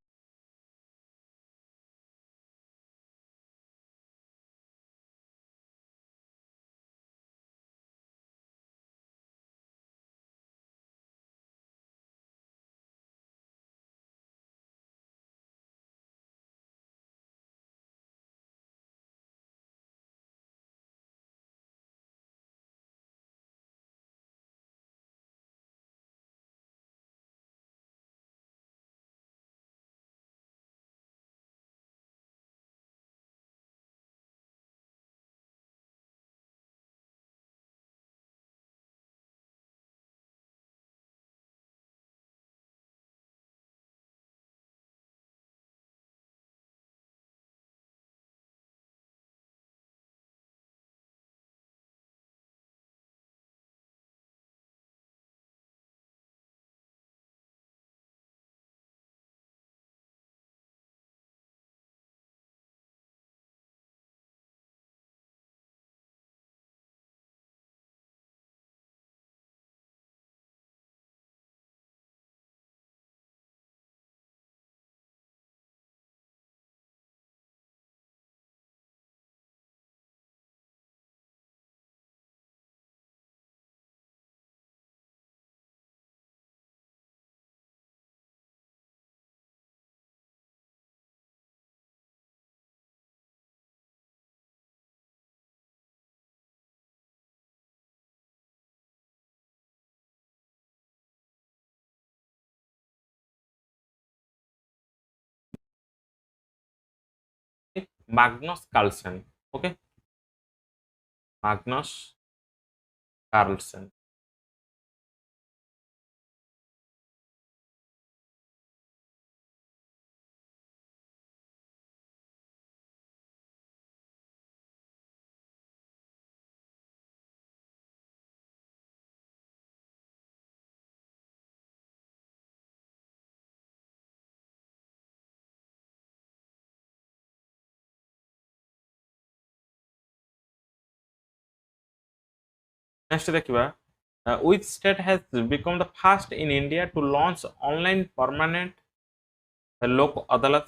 S1: Magnus Carlsen. Okay, Magnus Carlsen. Next देखिबा which state has become the first in India to launch online permanent लोक अदालत